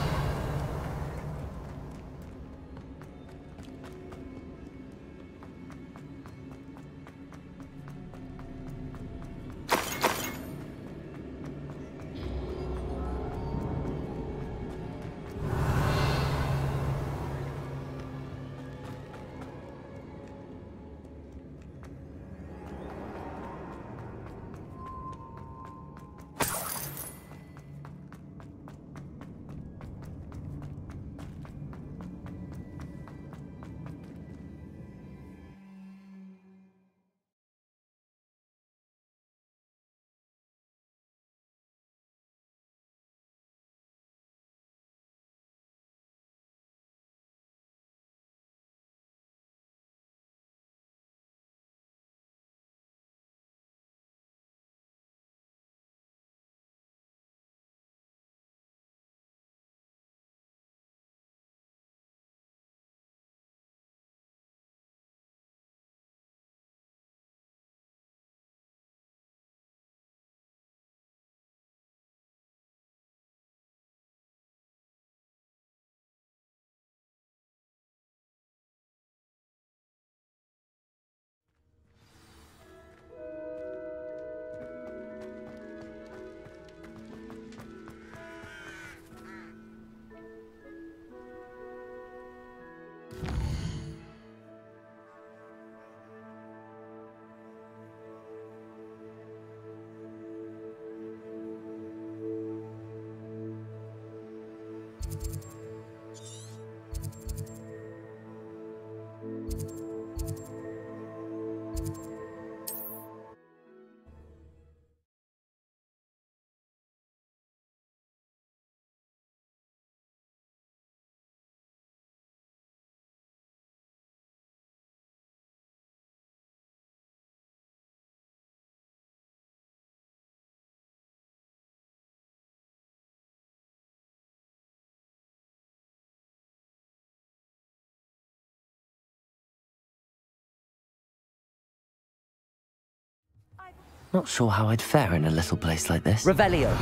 Not sure how I'd fare in a little place like this. Revelio.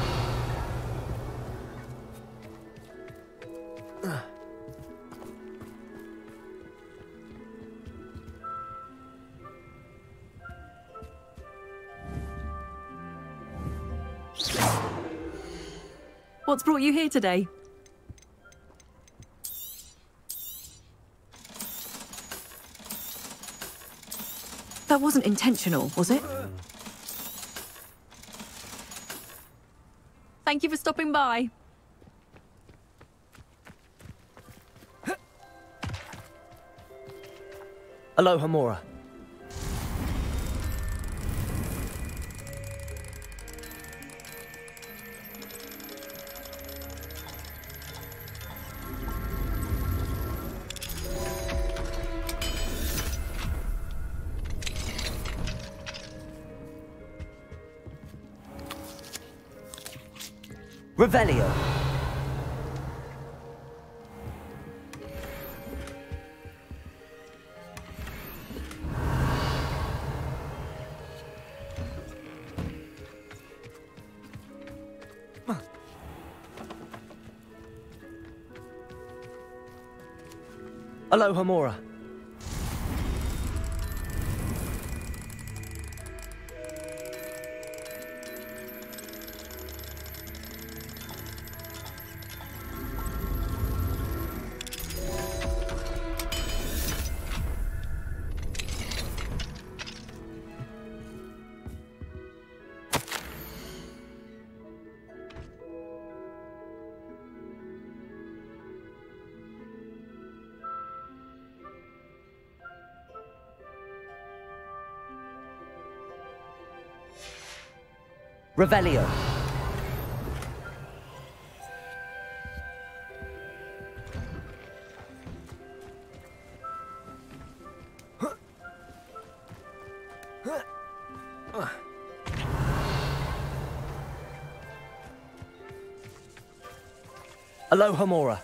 What's brought you here today? That wasn't intentional, was it? Thank you for stopping by. Aloha Mora. Revelio. Aloha Mora. Revelio. Aloha Mora.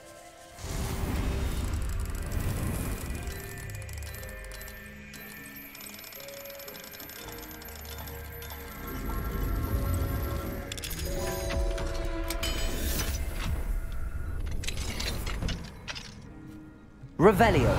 Revelio.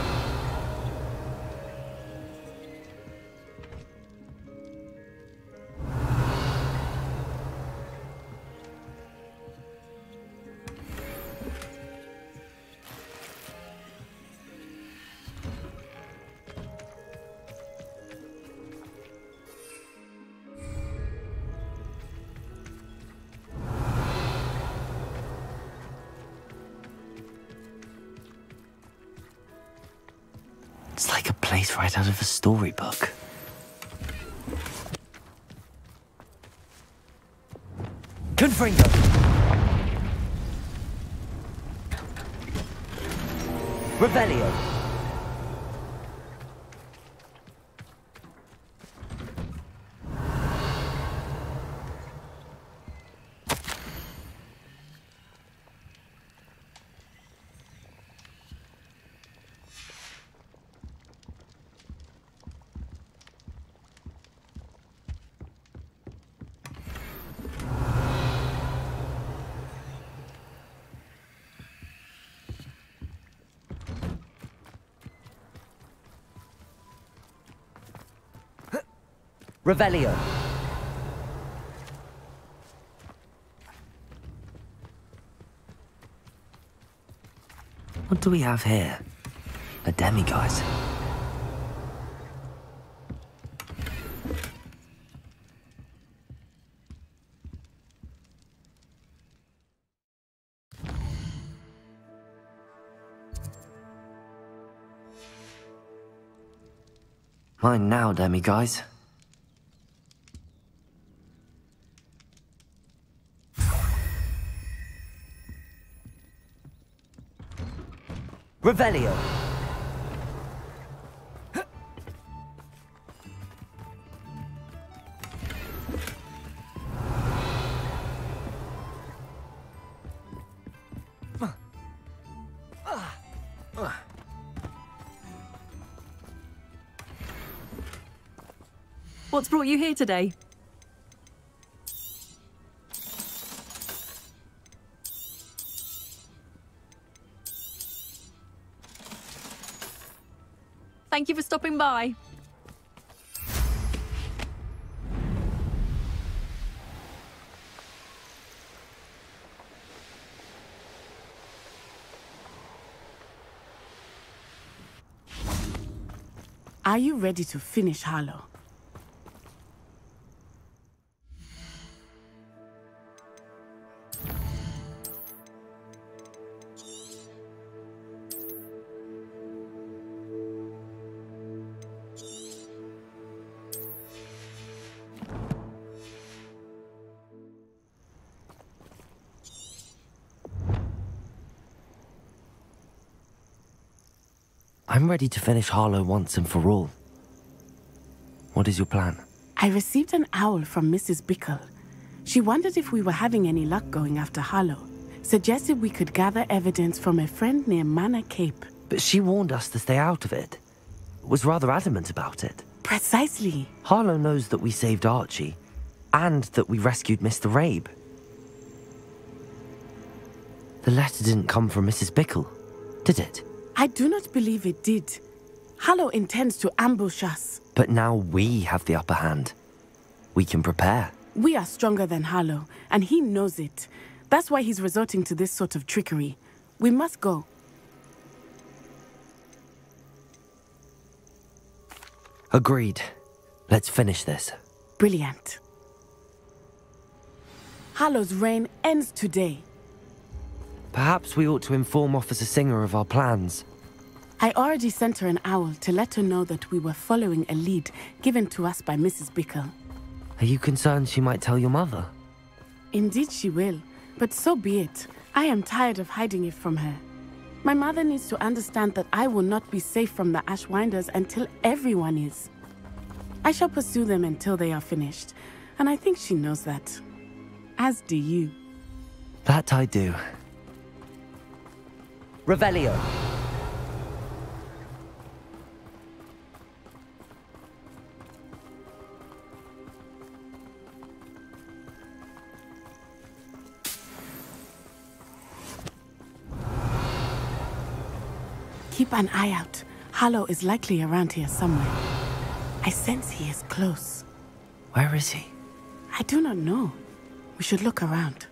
It's like a place right out of a storybook. Confringo. Revelio. Revelio. What do we have here? A demiguise. Mine now, demiguise. Revelio. What's brought you here today? Thank you for stopping by. Are you ready to finish Harlow? I'm ready to finish Harlow once and for all. What is your plan? I received an owl from Mrs. Bickle. She wondered if we were having any luck going after Harlow. Suggested we could gather evidence from a friend near Manor Cape. But she warned us to stay out of it. Was rather adamant about it. Precisely. Harlow knows that we saved Archie, and that we rescued Mr. Rabe. The letter didn't come from Mrs. Bickle, did it? I do not believe it did. Harlow intends to ambush us. But now we have the upper hand. We can prepare. We are stronger than Harlow, and he knows it. That's why he's resorting to this sort of trickery. We must go. Agreed. Let's finish this. Brilliant. Harlow's reign ends today. Perhaps we ought to inform Officer Singer of our plans. I already sent her an owl to let her know that we were following a lead given to us by Mrs. Bickle. Are you concerned she might tell your mother? Indeed she will, but so be it. I am tired of hiding it from her. My mother needs to understand that I will not be safe from the Ashwinders until everyone is. I shall pursue them until they are finished, and I think she knows that. As do you. That I do. Revelio. Keep an eye out. Harlow is likely around here somewhere. I sense he is close. Where is he? I do not know. We should look around.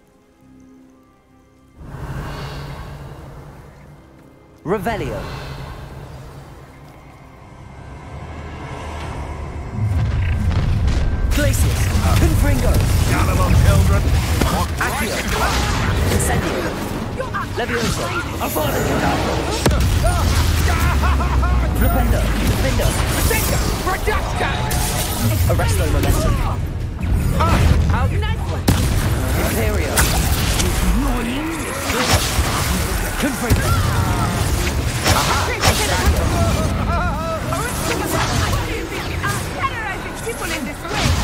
Revelio. Glacius. Confringo. Gallivant children. Accio. Incendio. Levioso. Avada. Flipendo. Defendo. Arresto momentum. Nice one. Imperio. Confringo.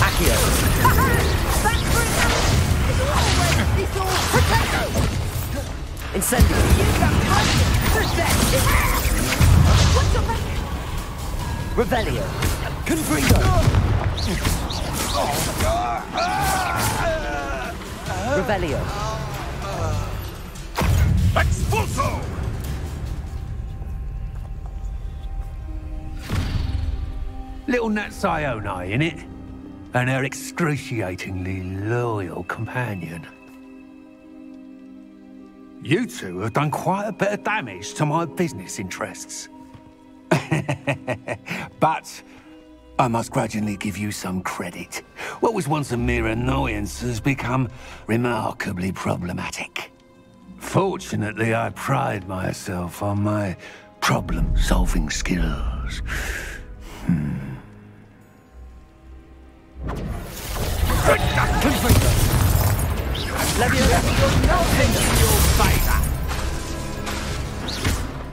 Accio. Incendio. Revelio. Confringo. Revelio. Expulso! Little Nat Sione, innit? And her excruciatingly loyal companion. You two have done quite a bit of damage to my business interests. But I must grudgingly give you some credit. What was once a mere annoyance has become remarkably problematic. Fortunately, I pride myself on my problem-solving skills.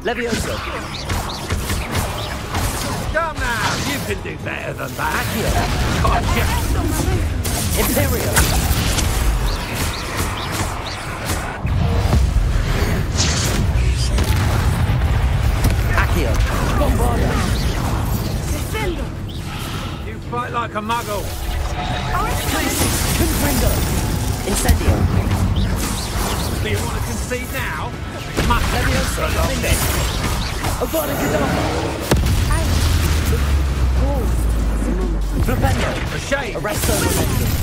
Levioso. Come now, you can do better than that. Gotcha. Imperio. Accio. Bombarda. Defendo. You fight like a muggle. Confringo. Incendio. Do you want to concede now? Levioso. Avada Kedavra. Flipendo! A shame! Arresto momentum!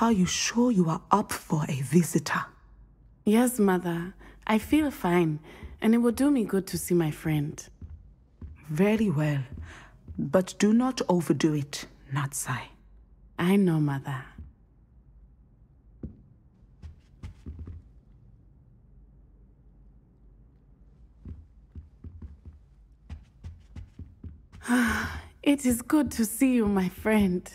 Are you sure you are up for a visitor? Yes, Mother. I feel fine, and it will do me good to see my friend. Very well. But do not overdo it, Natsai. I know, Mother. It is good to see you, my friend.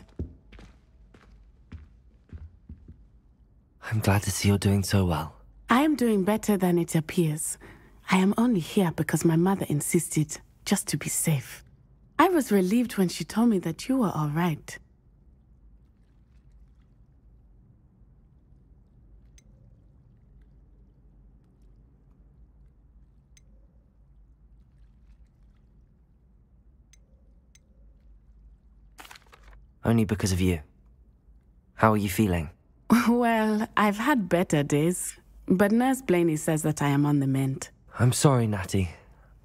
I'm glad to see you're doing so well. I am doing better than it appears. I am only here because my mother insisted, just to be safe. I was relieved when she told me that you were all right. Only because of you. How are you feeling? Well, I've had better days, but Nurse Blaney says that I am on the mend. I'm sorry, Natty.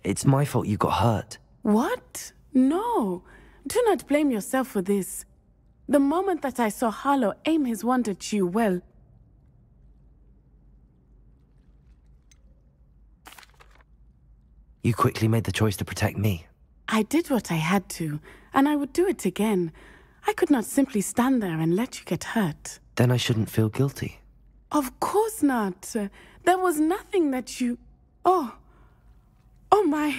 It's my fault you got hurt. What? No. Do not blame yourself for this. The moment that I saw Harlow aim his wand at you, well... You quickly made the choice to protect me. I did what I had to, and I would do it again. I could not simply stand there and let you get hurt. Then I shouldn't feel guilty. Of course not. There was nothing that you... Oh my...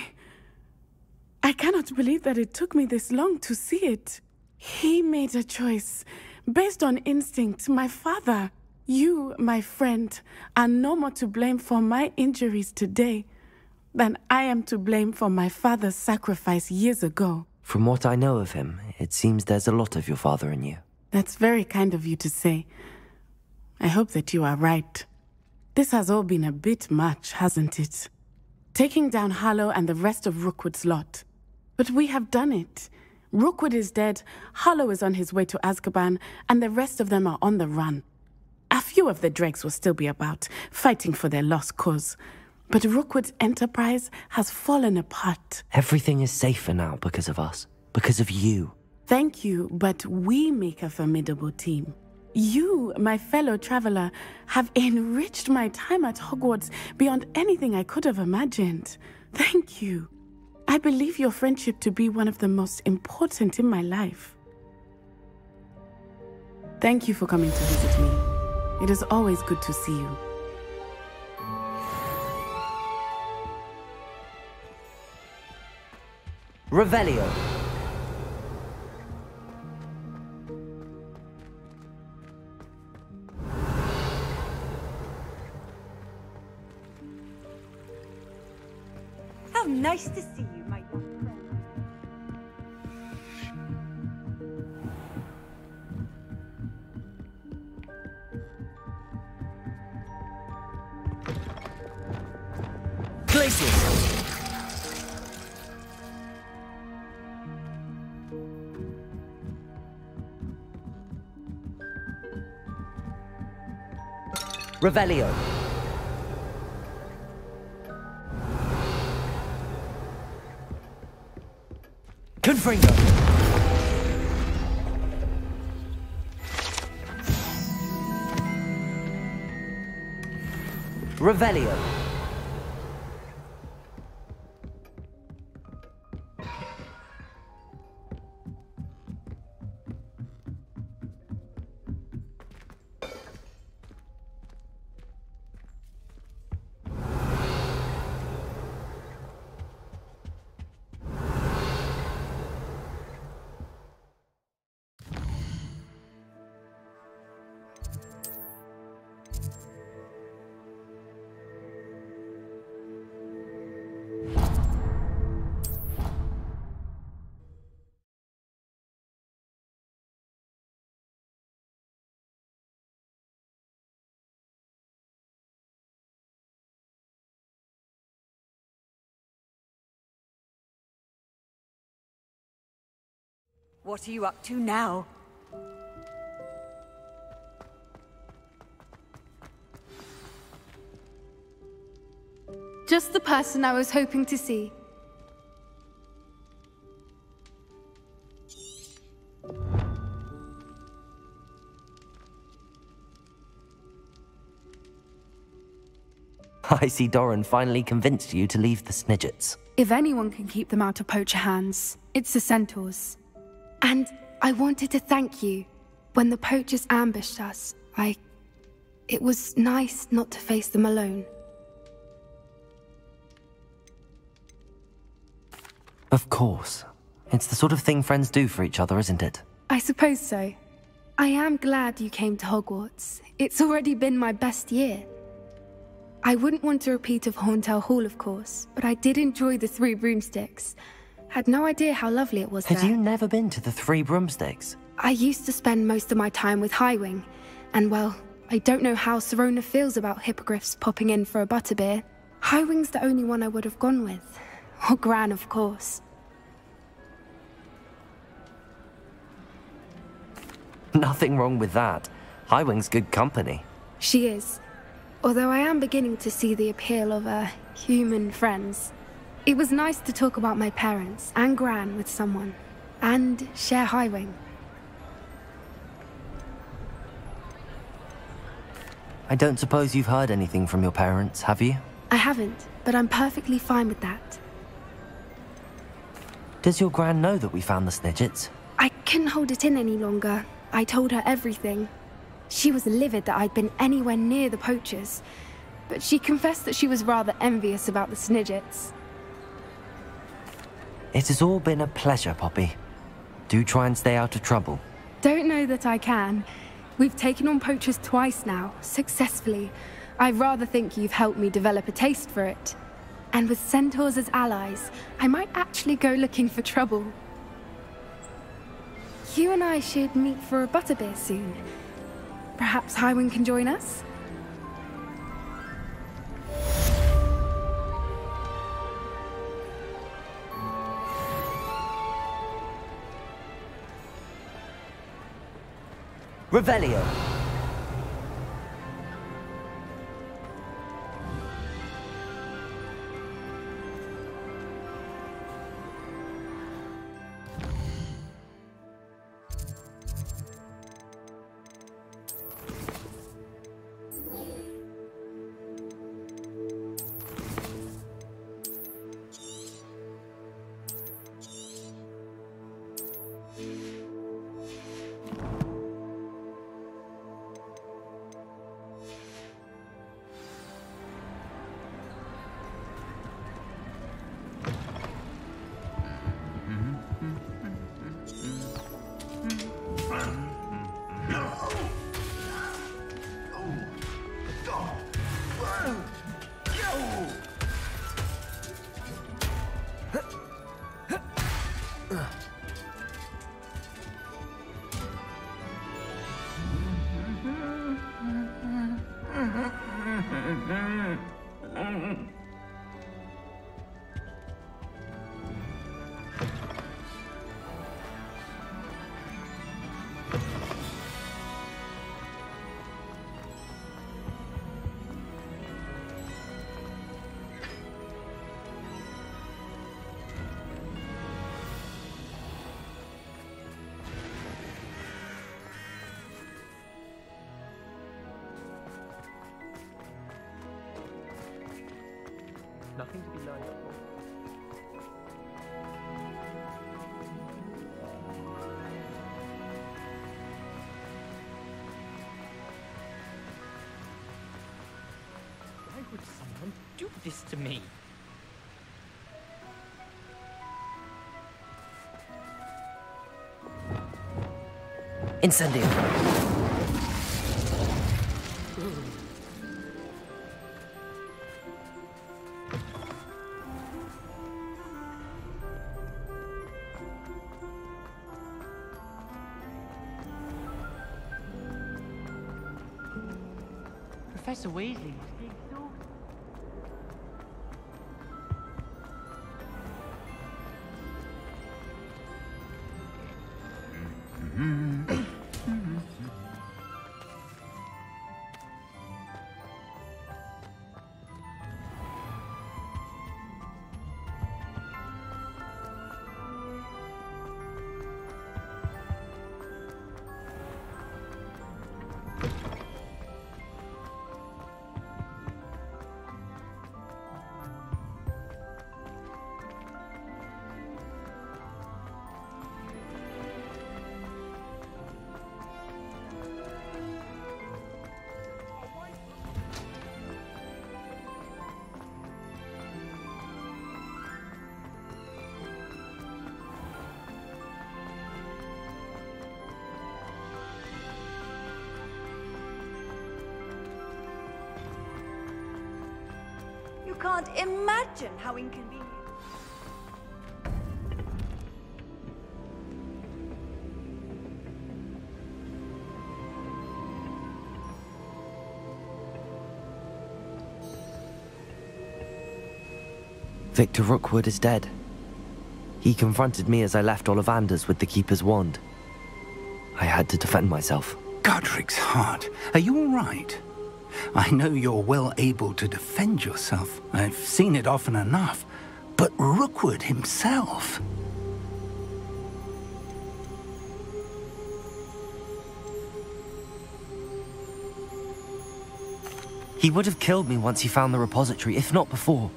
I cannot believe that it took me this long to see it. He made a choice. Based on instinct, my father, you, my friend, are no more to blame for my injuries today than I am to blame for my father's sacrifice years ago. From what I know of him, it seems there's a lot of your father in you. That's very kind of you to say. I hope that you are right. This has all been a bit much, hasn't it? Taking down Harlow and the rest of Rookwood's lot. But we have done it. Rookwood is dead, Harlow is on his way to Azkaban, and the rest of them are on the run. A few of the dregs will still be about, fighting for their lost cause. But Rookwood's enterprise has fallen apart. Everything is safer now because of us. Because of you. Thank you, but we make a formidable team. You, my fellow traveler, have enriched my time at Hogwarts beyond anything I could have imagined. Thank you. I believe your friendship to be one of the most important in my life. Thank you for coming to visit me. It is always good to see you. Revelio. How nice to see you, my young friend. Glacius! Revelio. Confringo. Revelio. What are you up to now? Just the person I was hoping to see. I see Doran finally convinced you to leave the Snidgets. If anyone can keep them out of poacher hands, it's the Centaurs. And I wanted to thank you. When the poachers ambushed us, it was nice not to face them alone. Of course. It's the sort of thing friends do for each other, isn't it? I suppose so. I am glad you came to Hogwarts. It's already been my best year. I wouldn't want a repeat of Horntail Hall, of course, but I did enjoy the Three Broomsticks. Had no idea how lovely it was there. Had you never been to the Three Broomsticks? I used to spend most of my time with Highwing, and well, I don't know how Serona feels about hippogriffs popping in for a butterbeer. Highwing's the only one I would have gone with. Or Gran, of course. Nothing wrong with that. Highwing's good company. She is. Although I am beginning to see the appeal of, human friends. It was nice to talk about my parents and Gran with someone. And share Highwing. I don't suppose you've heard anything from your parents, have you? I haven't, but I'm perfectly fine with that. Does your Gran know that we found the Snidgets? I couldn't hold it in any longer. I told her everything. She was livid that I'd been anywhere near the poachers, but she confessed that she was rather envious about the Snidgets. It has all been a pleasure, Poppy. Do try and stay out of trouble. Don't know that I can. We've taken on poachers twice now, successfully. I rather think you've helped me develop a taste for it. And with centaurs as allies, I might actually go looking for trouble. You and I should meet for a butterbeer soon. Perhaps Highwing can join us? Revelio. Nothing to be lined up for. Why would someone do this to me? Incendio. Professor Weasley. You can't imagine how inconvenient. Victor Rookwood is dead. He confronted me as I left Ollivander's with the Keeper's wand. I had to defend myself. Godric's heart, are you all right? I know you're well able to defend yourself. I've seen it often enough. But Rookwood himself... He would have killed me once he found the repository, if not before.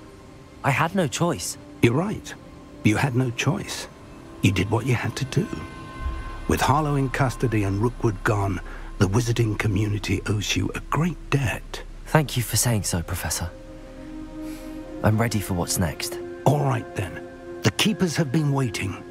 I had no choice. You're right. You had no choice. You did what you had to do. With Harlow in custody and Rookwood gone, the wizarding community owes you a great debt. Thank you for saying so, Professor. I'm ready for what's next. All right, then. The Keepers have been waiting.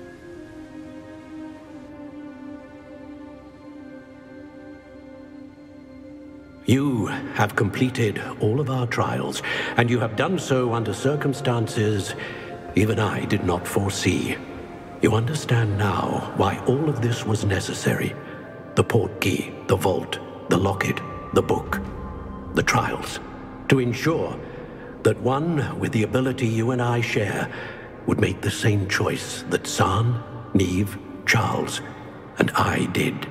You have completed all of our trials, and you have done so under circumstances even I did not foresee. You understand now why all of this was necessary. The portkey, the vault, the locket, the book, the trials. To ensure that one with the ability you and I share would make the same choice that San, Neve, Charles, and I did.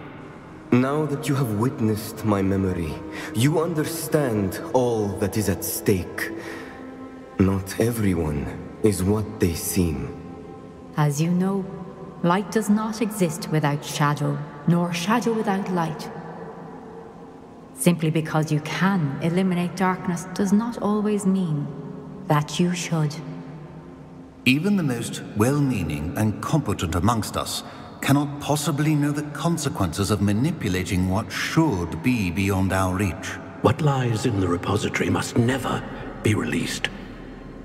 Now that you have witnessed my memory, you understand all that is at stake. Not everyone is what they seem. As you know, light does not exist without shadow, nor shadow without light. Simply because you can eliminate darkness does not always mean that you should. Even the most well-meaning and competent amongst us cannot possibly know the consequences of manipulating what should be beyond our reach. What lies in the repository must never be released.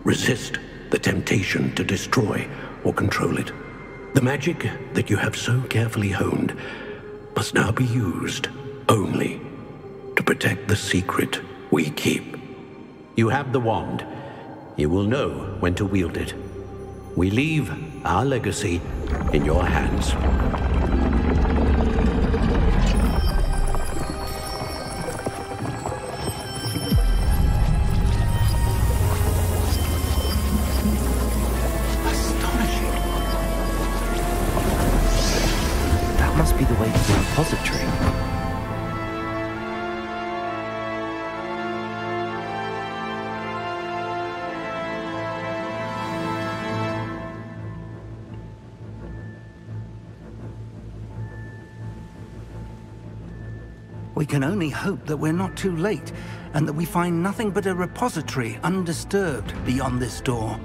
Resist the temptation to destroy or control it. The magic that you have so carefully honed must now be used only to protect the secret we keep. You have the wand. You will know when to wield it. We leave our legacy in your hands. Astonishing. That must be the way to the repository. We can only hope that we're not too late, and that we find nothing but a repository undisturbed beyond this door.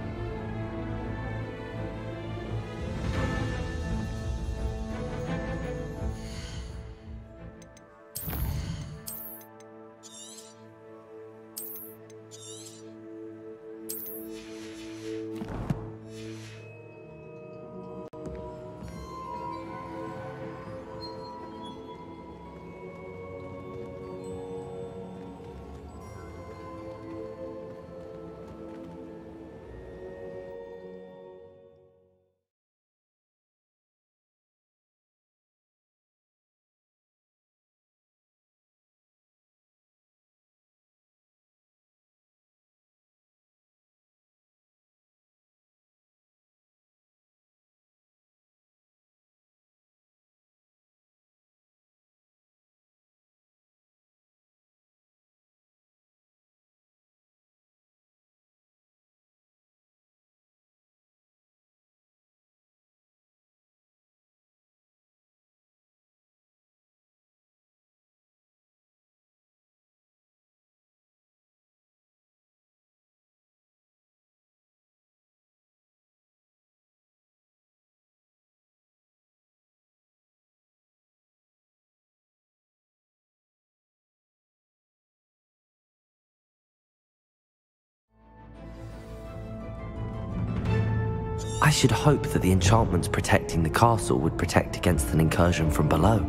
I should hope that the enchantments protecting the castle would protect against an incursion from below.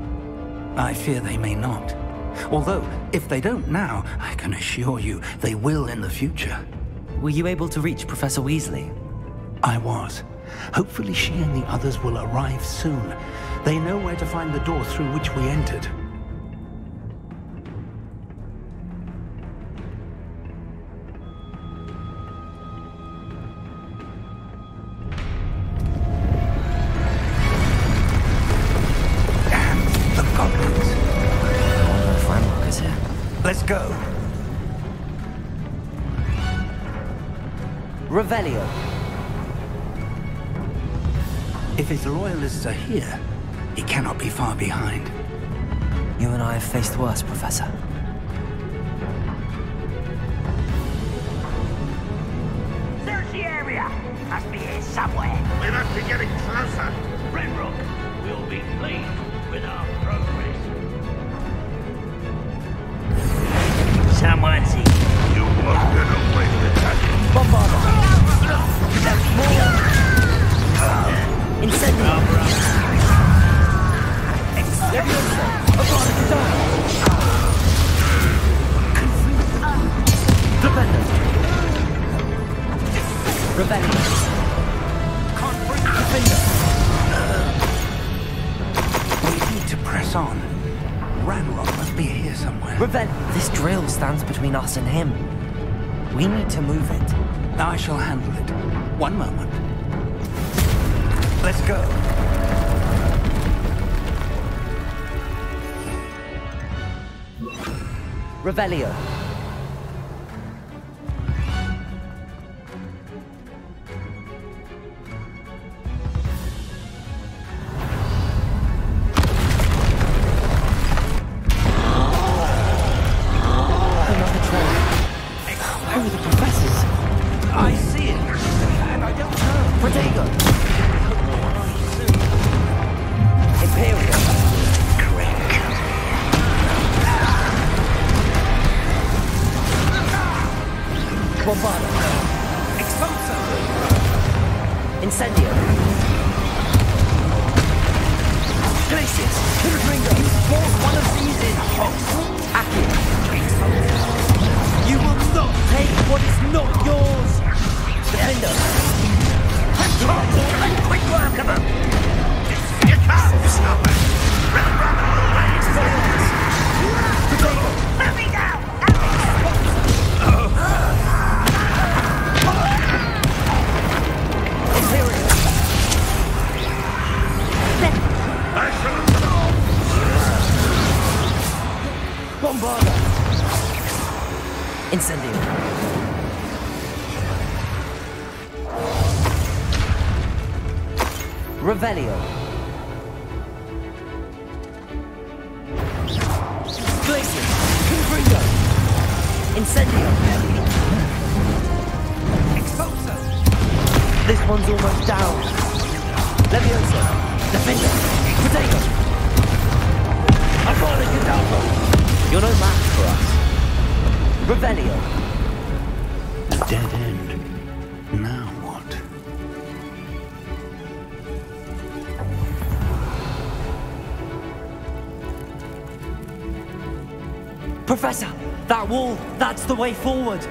I fear they may not. Although, if they don't now, I can assure you they will in the future. Were you able to reach Professor Weasley? I was. Hopefully she and the others will arrive soon. They know where to find the door through which we entered. Let's go. Revelio. If his loyalists are here, he cannot be far behind. You and I have faced worse, Professor. Search the area. Must be here somewhere. We must be getting closer. Renrock will be pleased with our progress. Someone's here. You won't get away with that. Bombarda. Incendio. Leviosa. Defender. Rebellion. Defender. We need to press on. Ranrock must be here somewhere. This drill stands between us and him. We need to move it. I shall handle it. One moment. Let's go. Revelio. Revelio. Glacier. Confringo. Incendio. Expulso. This one's almost down. Levioso. Defender. Potato. I'm falling you down. You're no match for us. Revelio. Dead end. Now what? Professor, that wall, that's the way forward.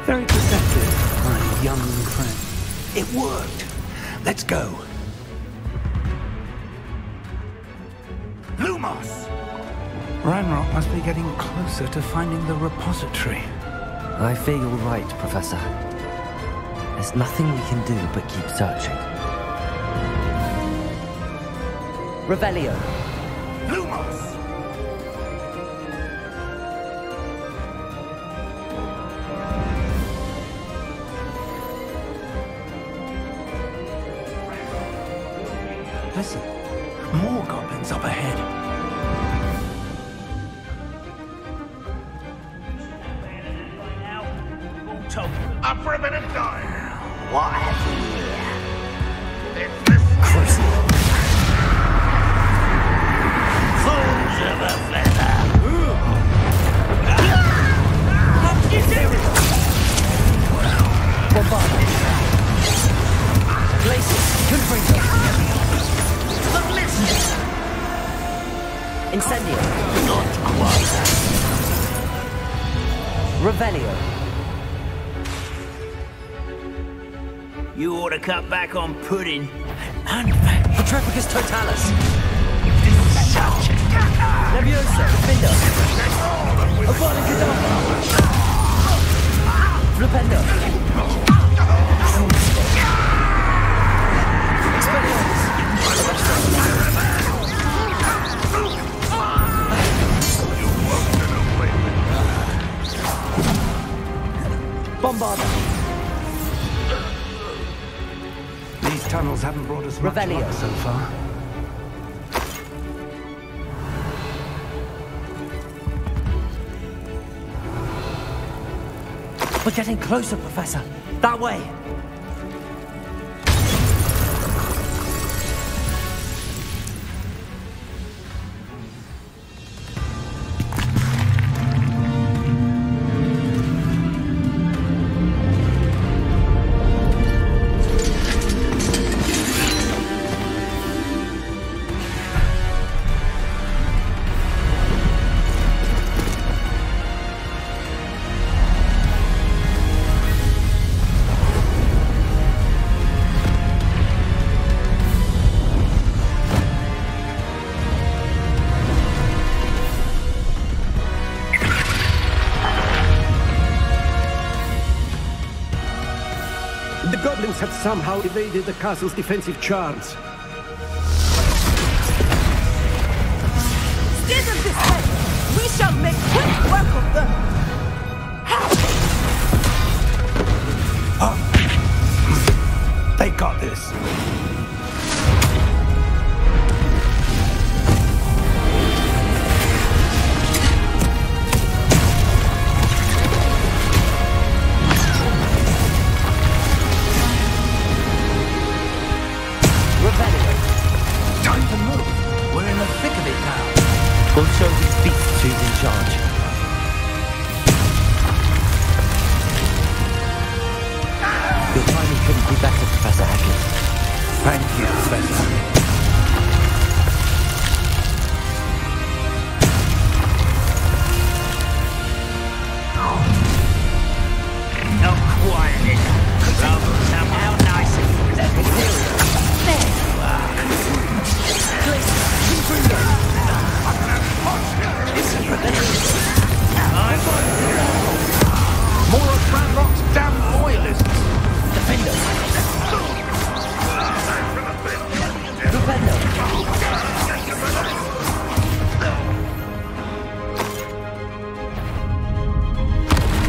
Very perceptive, my young friend. It worked. Let's go. Lumos! Ranrock must be getting closer to finding the repository. I fear you're right, Professor. There's nothing we can do but keep searching. Revelio. Lumos! Listen, more goblins up ahead. Up for a bit of time. What happened here? It's this crazy. Fools of a feather. Bombard. Glacier. Confringo. Incendio. Not quite. Revelio. You ought to cut back on pudding. Petrificus totalis. Leviosa. Defender. Avada Kedavra. Flipendo. Expelliarmus. Bombarda. These tunnels haven't brought us much luck so far. We're getting closer, Professor. That way. The goblins have somehow evaded the castle's defensive charms. Stand of this way! We shall make quick work! back of them! They got this. Time to move. We're in the thick of it now. We'll show these beasts who's in charge. Your timing couldn't be better, Professor Hackett. Thank you, Professor. Not quiet enough. Somehow nice and there you are. More of Ranrock's damn loyalists! Defender!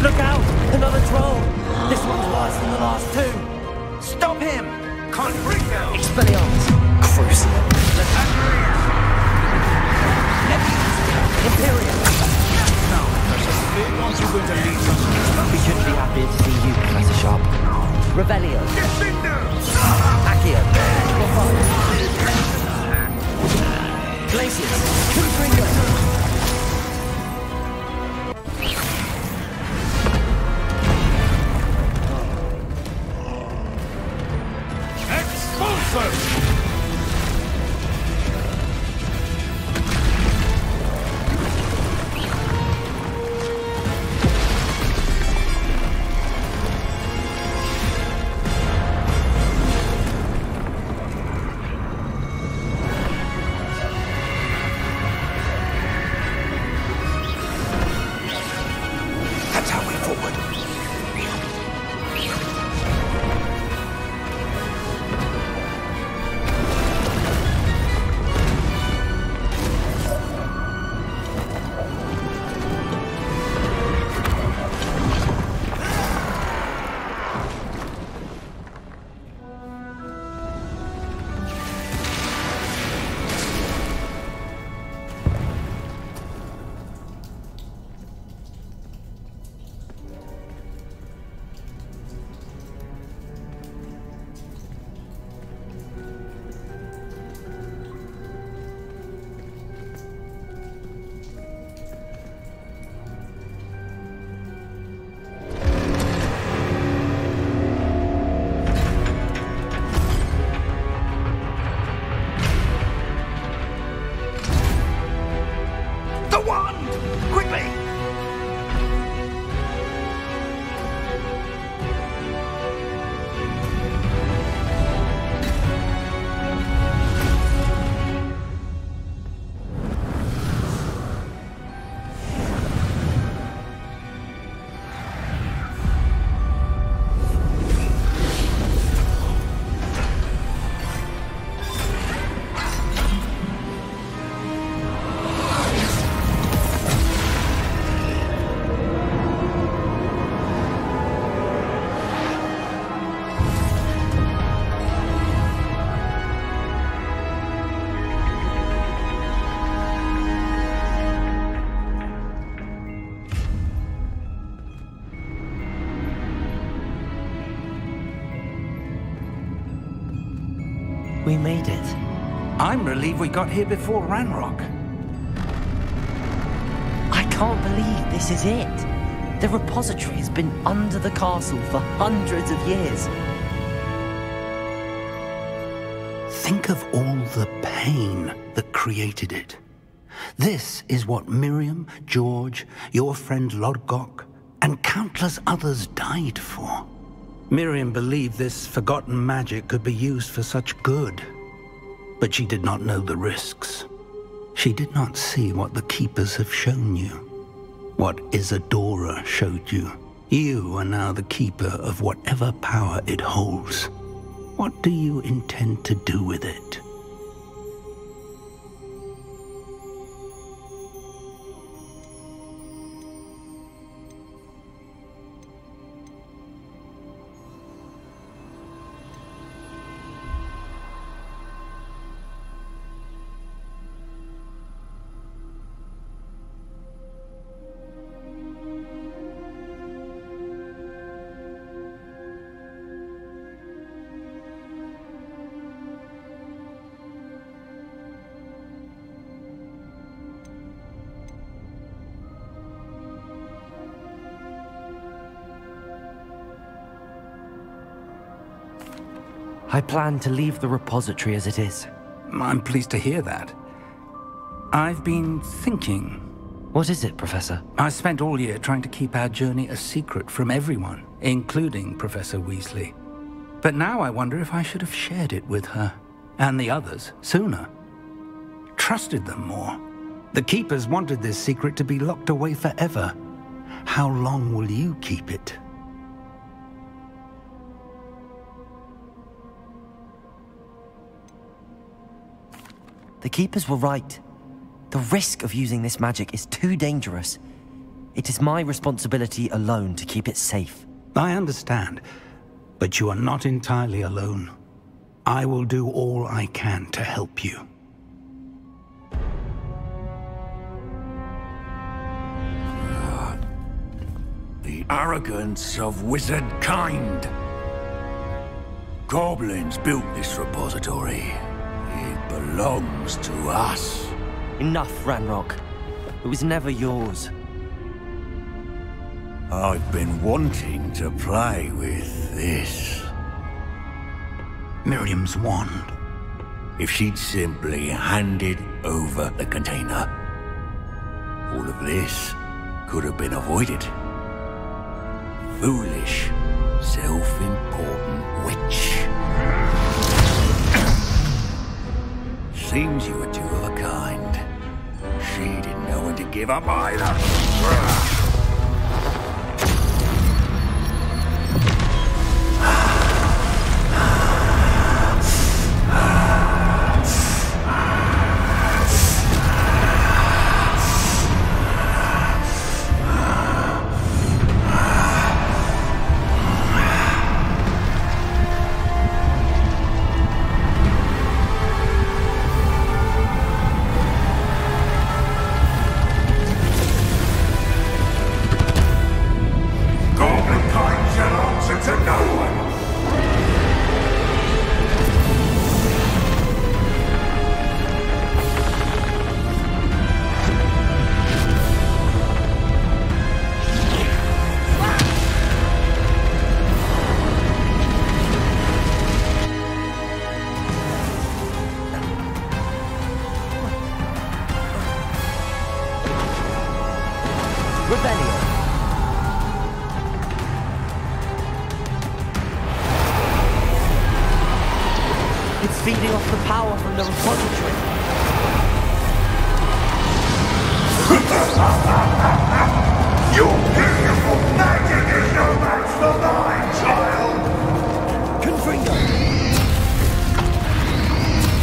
Look out! Another troll! This one's worse than the last two! Stop him! Confringo! Expelliarmus! Crucible! Imperium! Now, Professor, aren't you going to lead us? We shouldn't be happy to see you, Professor Sharp. Revelio! Accio! Glacius! Confringo! That's our way forward. The wand! Quickly! We made it. I'm relieved we got here before Ranrock. I can't believe this is it. The repository has been under the castle for hundreds of years. Think of all the pain that created it. This is what Miriam, George, your friend Lodgok, and countless others died for. Miriam believed this forgotten magic could be used for such good, but she did not know the risks. She did not see what the Keepers have shown you, what Isadora showed you. You are now the Keeper of whatever power it holds. What do you intend to do with it? I plan to leave the repository as it is. I'm pleased to hear that. I've been thinking. What is it, Professor? I spent all year trying to keep our journey a secret from everyone, including Professor Weasley. But now I wonder if I should have shared it with her, and the others, sooner. Trusted them more. The Keepers wanted this secret to be locked away forever. How long will you keep it? The Keepers were right. The risk of using this magic is too dangerous. It is my responsibility alone to keep it safe. I understand, but you are not entirely alone. I will do all I can to help you. The arrogance of wizard kind. Goblins built this repository. It belongs to us. Enough, Ranrock. It was never yours. I've been wanting to play with this. Miriam's wand. If she'd simply handed over the container, all of this could have been avoided. Foolish, self-important witch. Seems you were two of a kind. She didn't know when to give up either. Feeding off the power from the repository. Your beautiful magic is no match for mine, child! Confringo!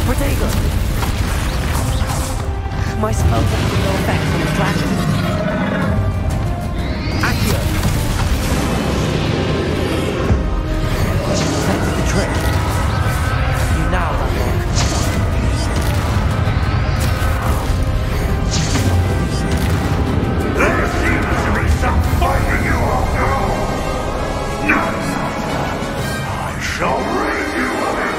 Protego! My spells have no effect on the dragon. Accio! That did the trick. Now, Ranrock. There seems to be some fighting you after all. No, I shall rid you of it.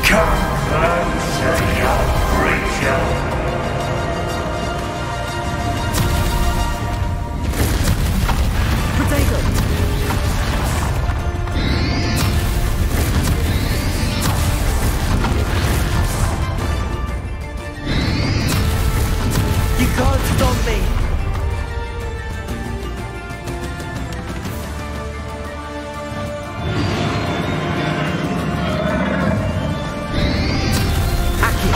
Come closer, young creature. Potato! You can't stop me! Accio!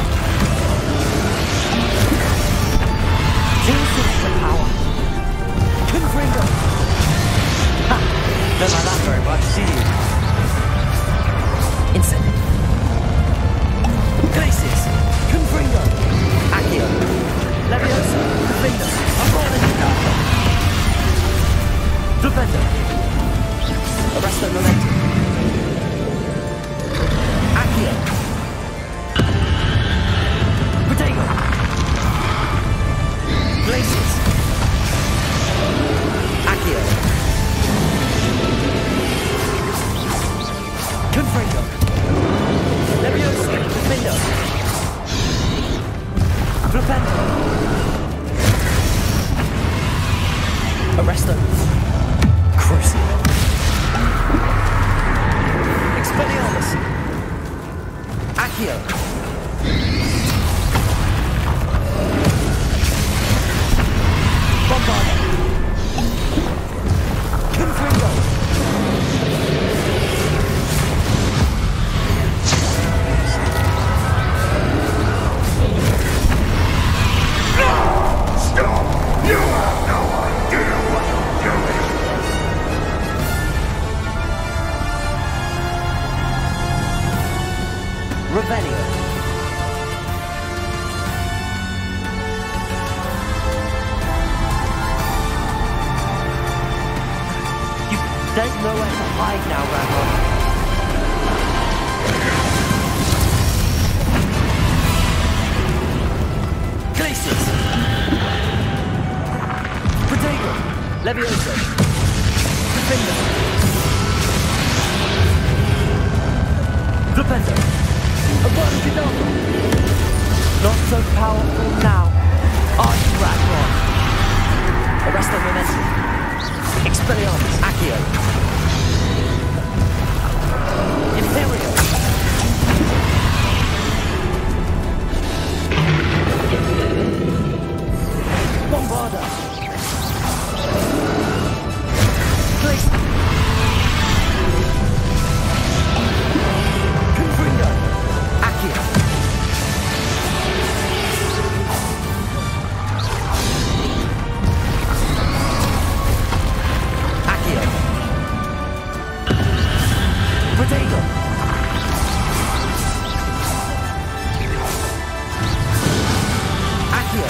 Jesus for power! Confringo! Ha! Don't like that very much, do you? Instant. Glacis! Confringo! Accio! Leviosa, Defender, Amonica! Defender! Arresto Momentum! Accio! Protego! Glacis! Accio! Confringo! Leviosa, Defender! Flipendo! Arresto. Crucible. Expelliarmus! Accio! Bombarda! Confringo! Stop! You have no idea what you're doing! Revelio. There's nowhere to hide now, Ramon. Glacius. Protego. Levioso. Defender. Flipendo. Not so powerful now. Are you, Ragnar? Arresto momentum. Expelliarmus. Accio. Imperial. Bombarda. Glacier. Confringo. Accio. Protego. Accio.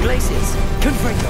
Glacius. Confringo.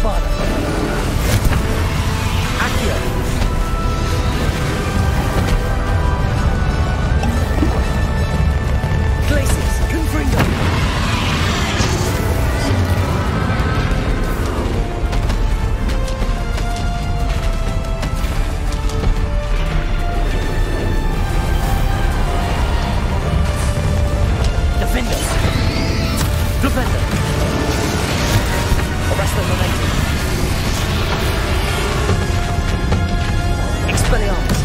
Bombarda. Accio. Glacius, Confringo. Defender. Defender. Arrest the momentum. Expelliarmus.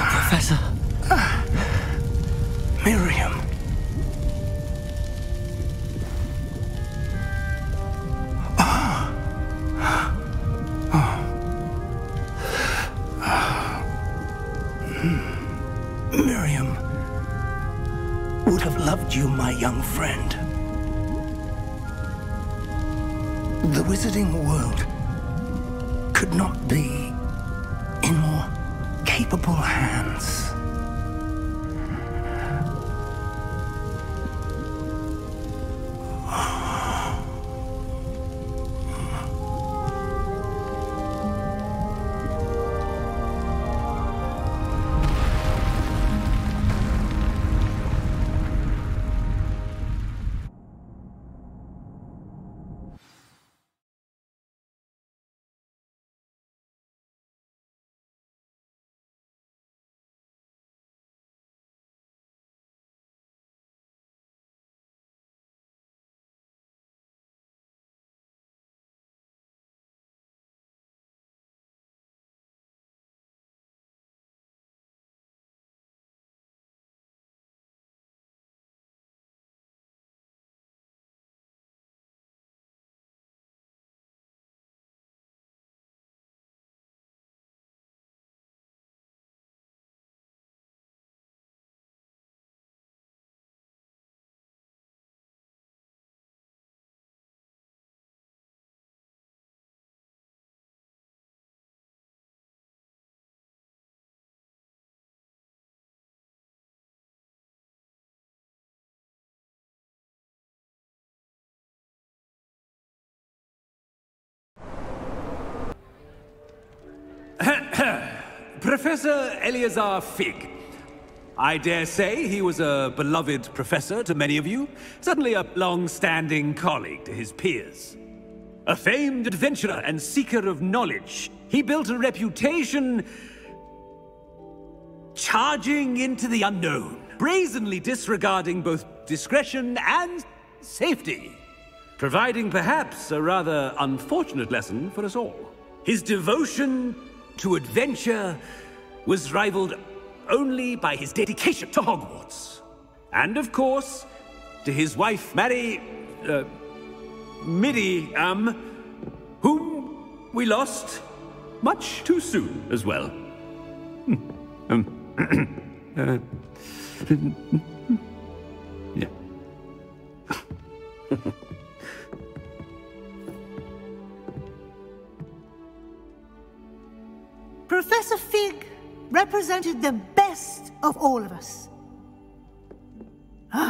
Professor. Miriam. Miriam would have loved you, my young friend. The wizarding world could not be in more capable hands. Professor Eleazar Fig. I dare say he was a beloved professor to many of you, certainly a long-standing colleague to his peers. A famed adventurer and seeker of knowledge, he built a reputation charging into the unknown. brazenly disregarding both discretion and safety, providing perhaps a rather unfortunate lesson for us all. His devotion to adventure was rivaled only by his dedication to Hogwarts. And of course, to his wife, Miriam, whom we lost much too soon as well. Yeah. Professor Fig represented the best of all of us.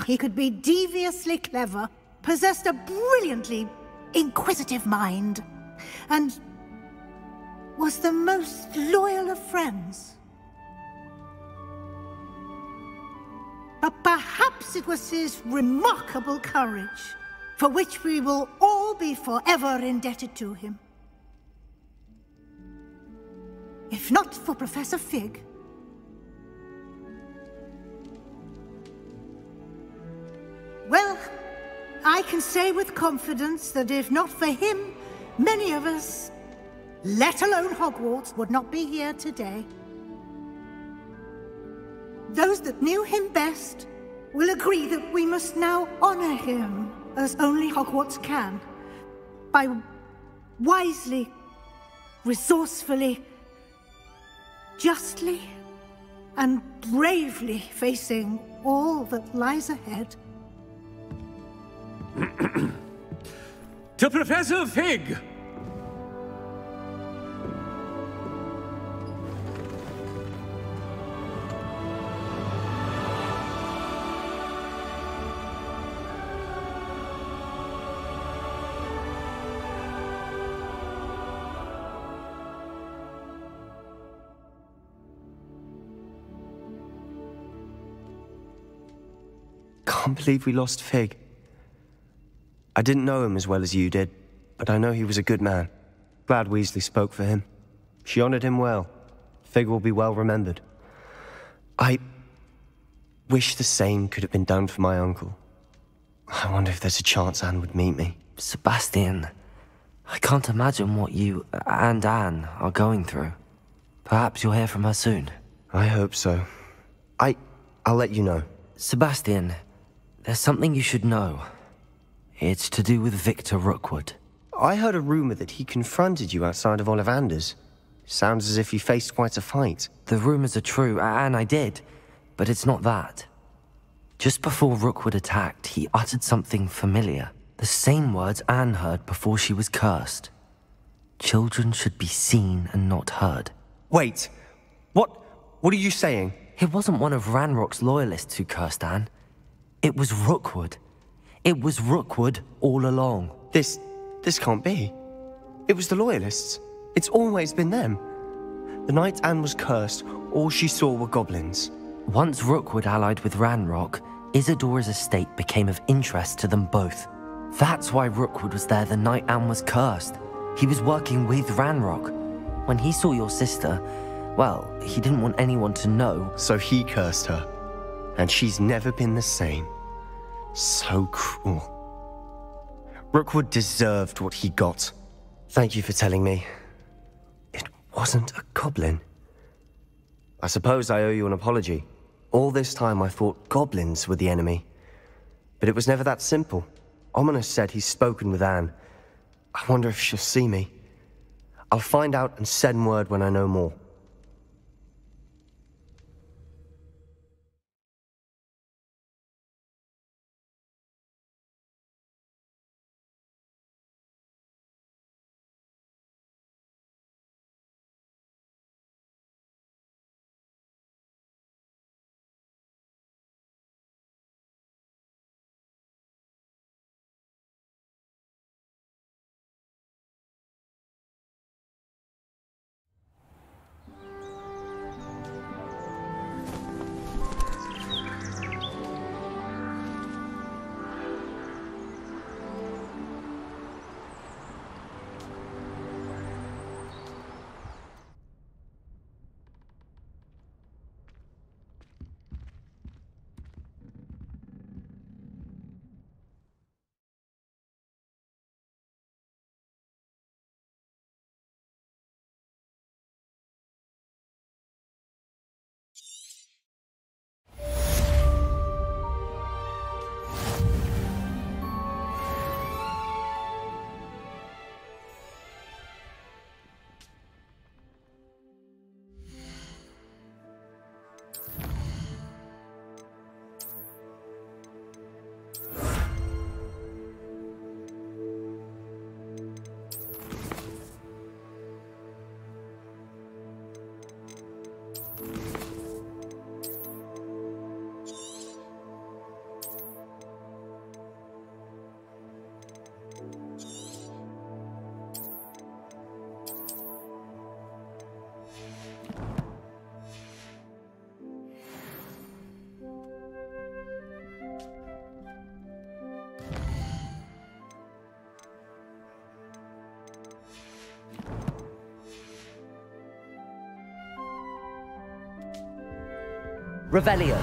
He could be deviously clever, possessed a brilliantly inquisitive mind, and was the most loyal of friends. But perhaps it was his remarkable courage, for which we will all be forever indebted to him. If not for Professor Fig, well, I can say with confidence that if not for him, many of us, let alone Hogwarts, would not be here today. Those that knew him best will agree that we must now honor him as only Hogwarts can, by wisely, resourcefully, justly, and bravely facing all that lies ahead. To Professor Fig! Can't believe we lost Fig. I didn't know him as well as you did, but I know he was a good man. Glad Weasley spoke for him. She honored him well. Fig will be well remembered. I wish the same could have been done for my uncle. I wonder if there's a chance Anne would meet me. Sebastian, I can't imagine what you and Anne are going through. Perhaps you'll hear from her soon. I hope so. I'll let you know. Sebastian, there's something you should know. It's to do with Victor Rookwood. I heard a rumor that he confronted you outside of Ollivander's. Sounds as if you faced quite a fight. The rumors are true, and I did, but it's not that. Just before Rookwood attacked, he uttered something familiar. The same words Anne heard before she was cursed. Children should be seen and not heard. Wait, what are you saying? It wasn't one of Ranrock's loyalists who cursed Anne. It was Rookwood. It was Rookwood all along. This can't be. It was the Loyalists. It's always been them. The night Anne was cursed, all she saw were goblins. Once Rookwood allied with Ranrock, Isadora's estate became of interest to them both. That's why Rookwood was there the night Anne was cursed. He was working with Ranrock. When he saw your sister, well, he didn't want anyone to know. So he cursed her. And she's never been the same. So cruel. Rookwood deserved what he got. Thank you for telling me. It wasn't a goblin. I suppose I owe you an apology. All this time I thought goblins were the enemy. But it was never that simple. Ominous said he's spoken with Anne. I wonder if she'll see me. I'll find out and send word when I know more. Revelio.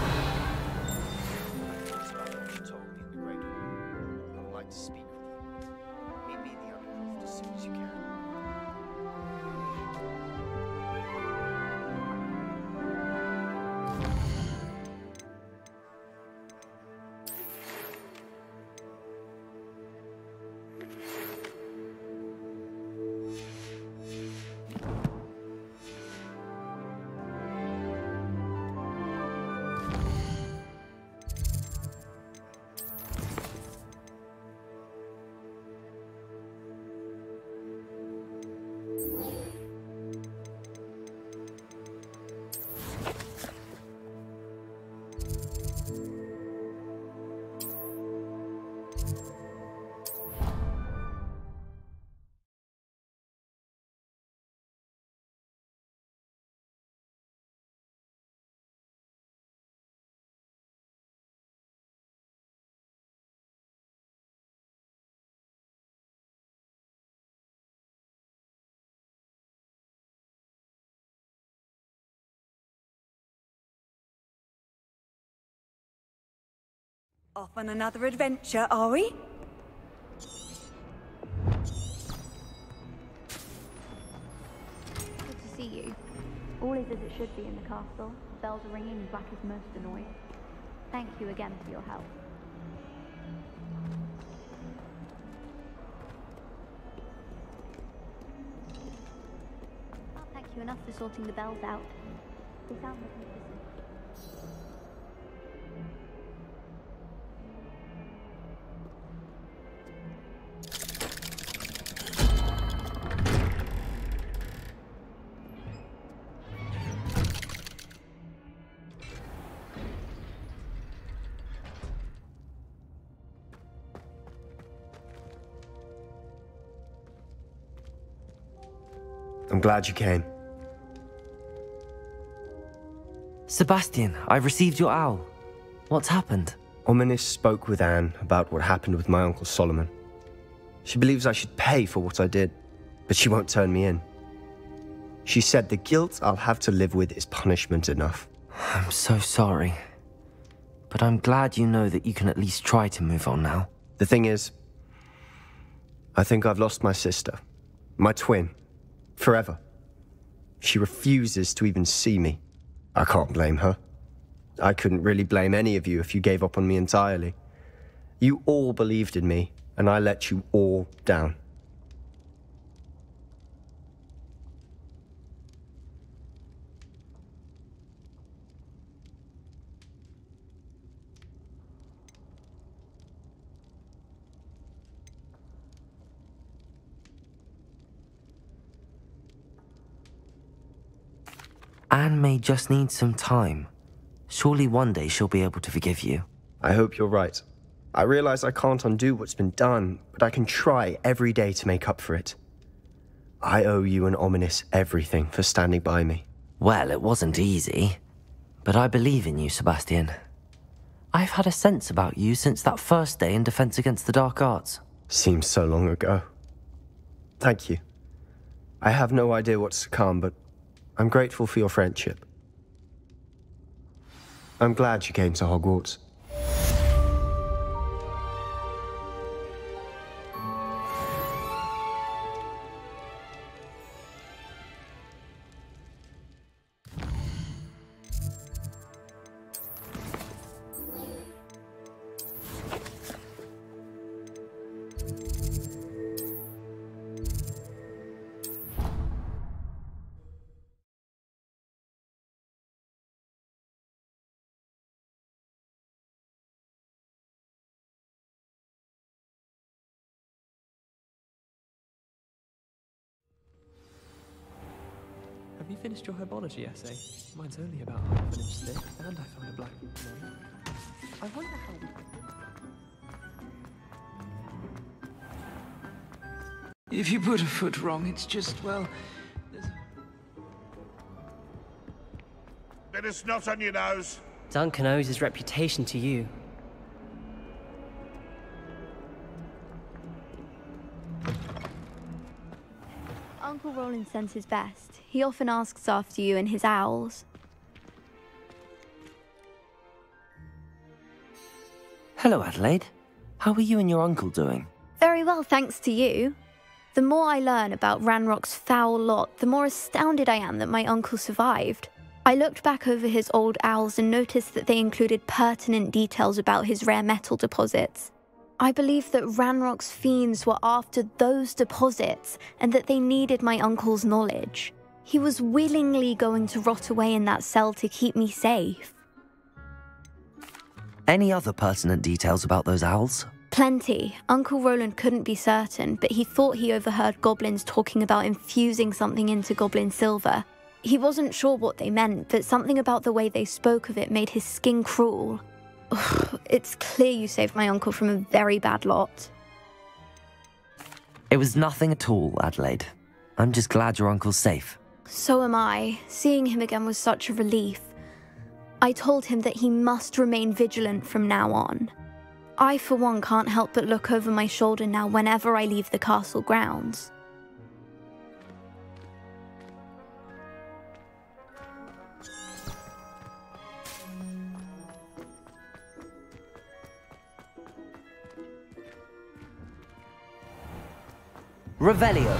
Off on another adventure, are we? Good to see you. All is as it should be in the castle. Bells are ringing and Black is most annoyed. Thank you again for your help. Can't thank you enough for sorting the bells out. They sound magnificent. I'm glad you came. Sebastian, I received your owl. What's happened? Ominis spoke with Anne about what happened with my Uncle Solomon. She believes I should pay for what I did, but she won't turn me in. She said the guilt I'll have to live with is punishment enough. I'm so sorry. But I'm glad you know that you can at least try to move on now. The thing is, I think I've lost my sister, my twin, forever. She refuses to even see me. I can't blame her. I couldn't really blame any of you if you gave up on me entirely. You all believed in me, and I let you all down. Anne may just need some time. Surely one day she'll be able to forgive you. I hope you're right. I realize I can't undo what's been done, but I can try every day to make up for it. I owe you and Ominis everything for standing by me. Well, it wasn't easy. But I believe in you, Sebastian. I've had a sense about you since that first day in Defense Against the Dark Arts. Seems so long ago. Thank you. I have no idea what's to come, but I'm grateful for your friendship. I'm glad you came to Hogwarts. Have you finished your herbology essay? Mine's only about half an inch thick, and I found a black one. I wonder how we... If you put a foot wrong, it's just, well... Bit of snot on your nose. Duncan owes his reputation to you. Uncle Roland sends his best. He often asks after you and his owls. Hello, Adelaide. How are you and your uncle doing? Very well, thanks to you. The more I learn about Ranrock's foul lot, the more astounded I am that my uncle survived. I looked back over his old owls and noticed that they included pertinent details about his rare metal deposits. I believe that Ranrock's fiends were after those deposits and that they needed my uncle's knowledge. He was willingly going to rot away in that cell to keep me safe. Any other pertinent details about those owls? Plenty. Uncle Roland couldn't be certain, but he thought he overheard goblins talking about infusing something into goblin silver. He wasn't sure what they meant, but something about the way they spoke of it made his skin crawl. It's clear you saved my uncle from a very bad lot. It was nothing at all, Adelaide. I'm just glad your uncle's safe. So am I. Seeing him again was such a relief. I told him that he must remain vigilant from now on. I, for one, can't help but look over my shoulder now whenever I leave the castle grounds. Revelio.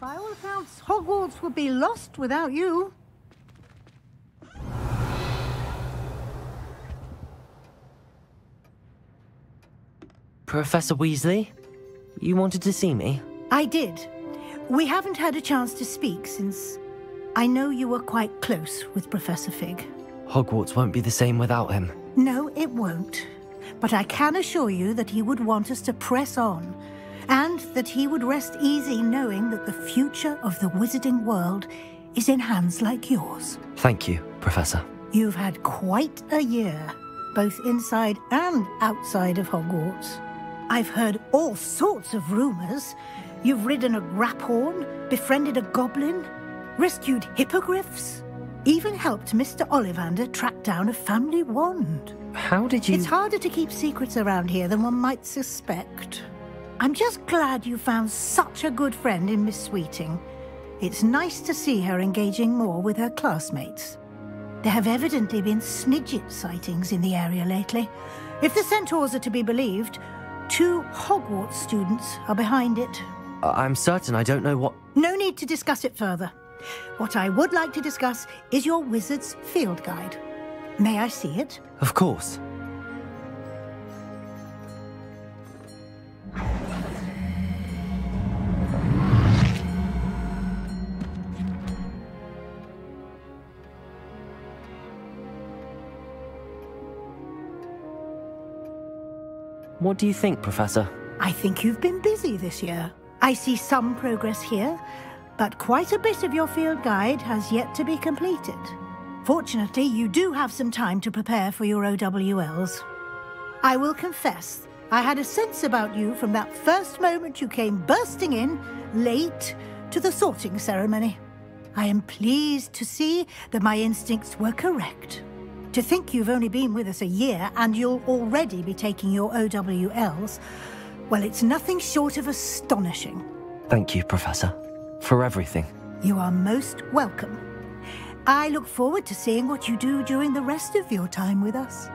By all accounts, Hogwarts would be lost without you. Professor Weasley, you wanted to see me? I did. We haven't had a chance to speak since I know you were quite close with Professor Fig. Hogwarts won't be the same without him. No, it won't. But I can assure you that he would want us to press on, and that he would rest easy knowing that the future of the wizarding world is in hands like yours. Thank you, Professor. You've had quite a year, both inside and outside of Hogwarts. I've heard all sorts of rumors. You've ridden a graphorn, befriended a goblin, rescued hippogriffs, even helped Mr. Ollivander track down a family wand. How did you... It's harder to keep secrets around here than one might suspect. I'm just glad you found such a good friend in Miss Sweeting. It's nice to see her engaging more with her classmates. There have evidently been Snidget sightings in the area lately. If the centaurs are to be believed, 2 Hogwarts students are behind it. I'm certain I don't know what... No need to discuss it further. What I would like to discuss is your wizard's field guide. May I see it? Of course. What do you think, Professor? I think you've been busy this year. I see some progress here, but quite a bit of your field guide has yet to be completed. Fortunately, you do have some time to prepare for your OWLs. I will confess, I had a sense about you from that first moment you came bursting in, late, to the sorting ceremony. I am pleased to see that my instincts were correct. To think you've only been with us a year and you'll already be taking your OWLs, well, it's nothing short of astonishing. Thank you, Professor, for everything. You are most welcome. I look forward to seeing what you do during the rest of your time with us.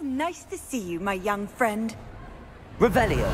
nice to see you, my young friend. Revelio.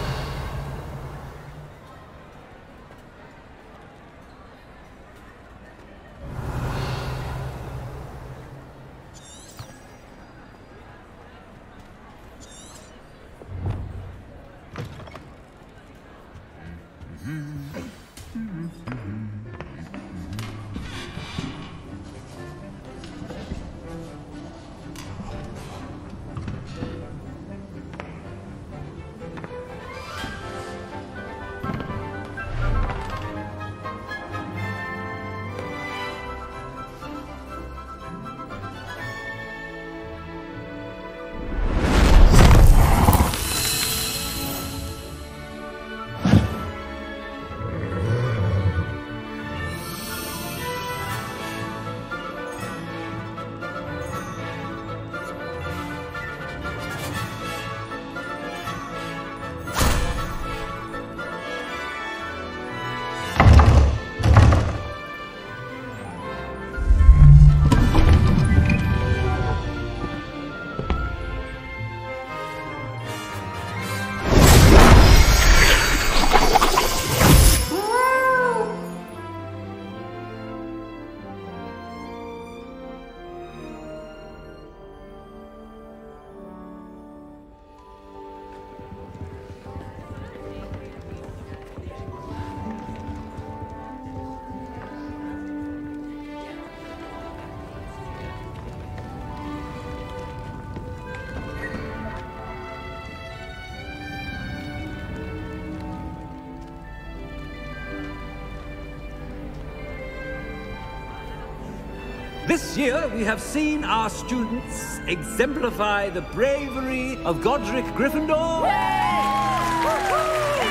This year, we have seen our students exemplify the bravery of Godric Gryffindor.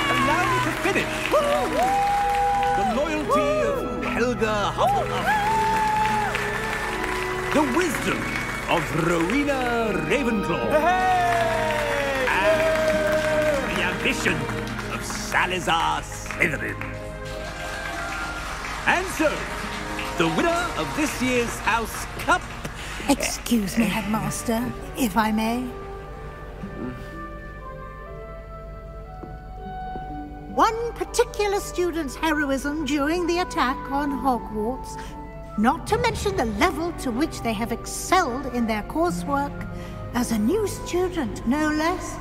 Allow me to finish. The loyalty of Helga Hufflepuff. The wisdom of Rowena Ravenclaw. And the ambition of Salazar Slytherin. And so, the winner of this year's House Cup... Excuse me, Headmaster, if I may. One particular student's heroism during the attack on Hogwarts, not to mention the level to which they have excelled in their coursework, as a new student, no less.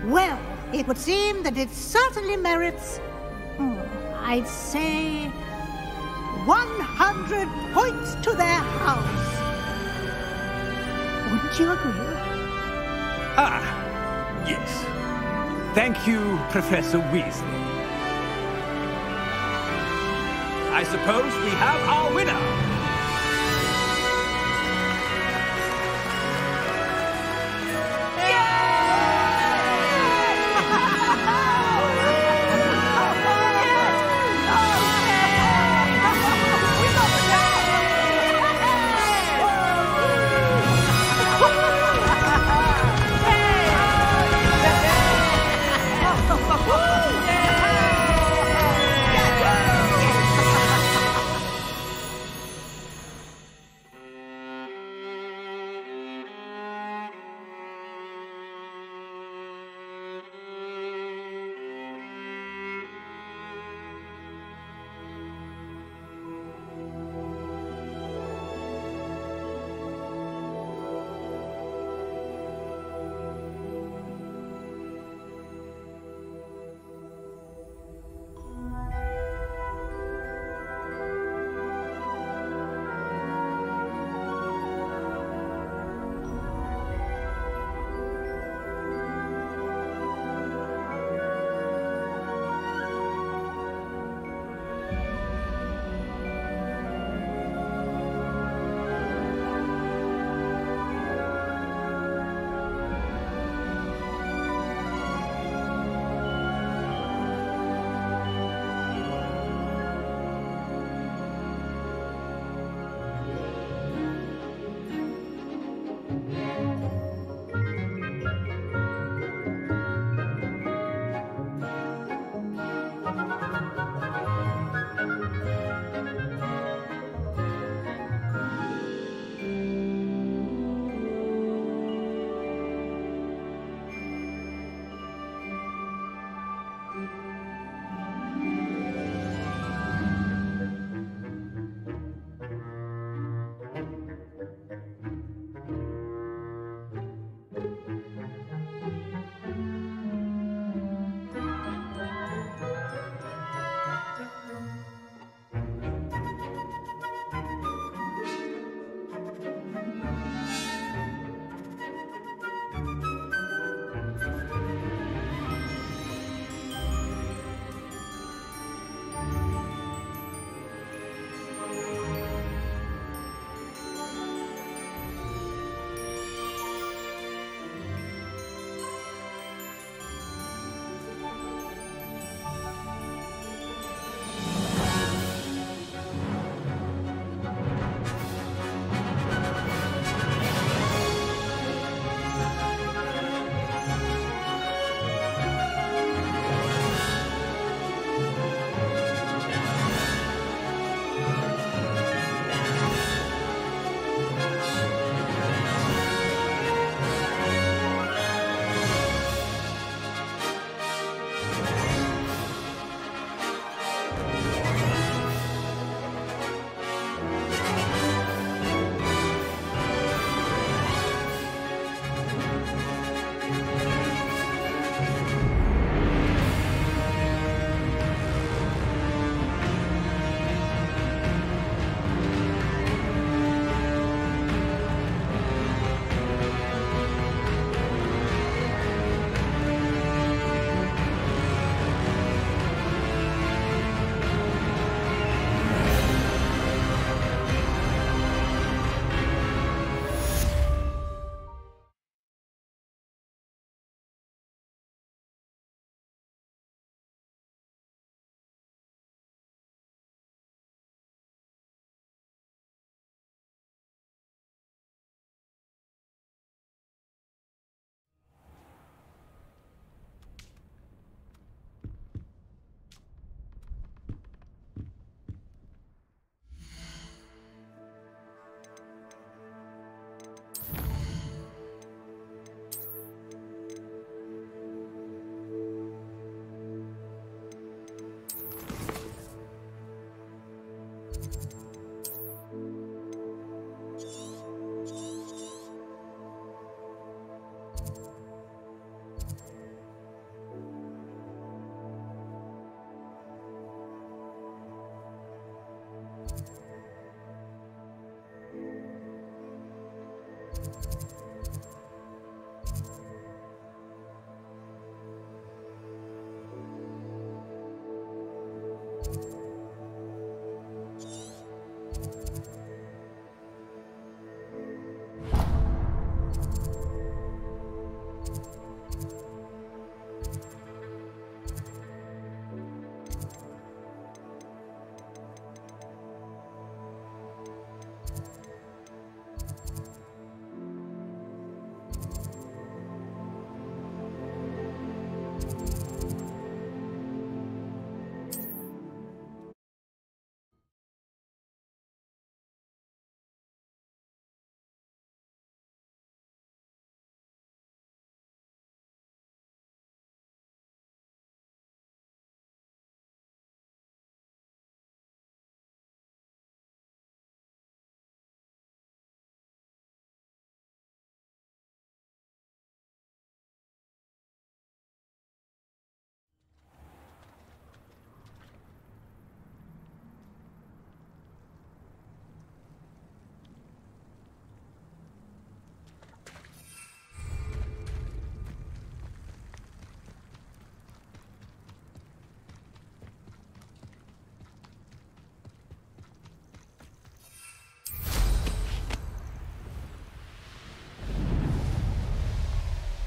Well, it would seem that it certainly merits... I'd say 100 points to their house. Wouldn't you agree? Ah, yes. Thank you, Professor Weasley. I suppose we have our winner.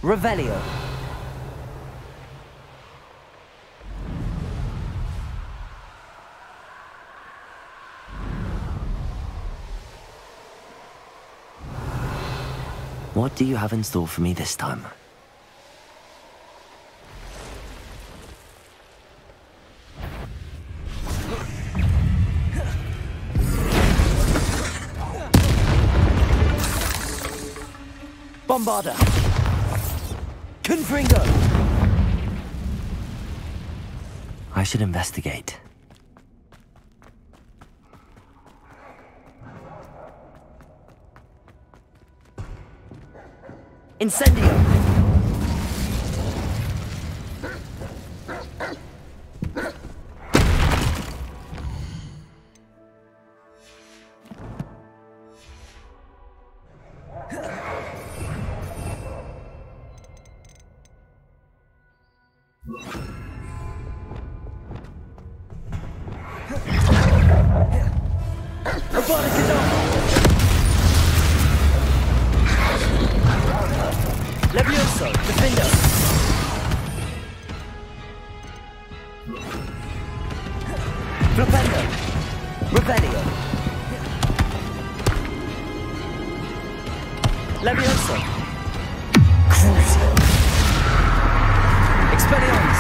Revelio. What do you have in store for me this time? Bombarder! Confringo! I should investigate. Incendio! Levioso, Defender. Flopendo. Revelio. Levioso. Crucio. Expelliarmus.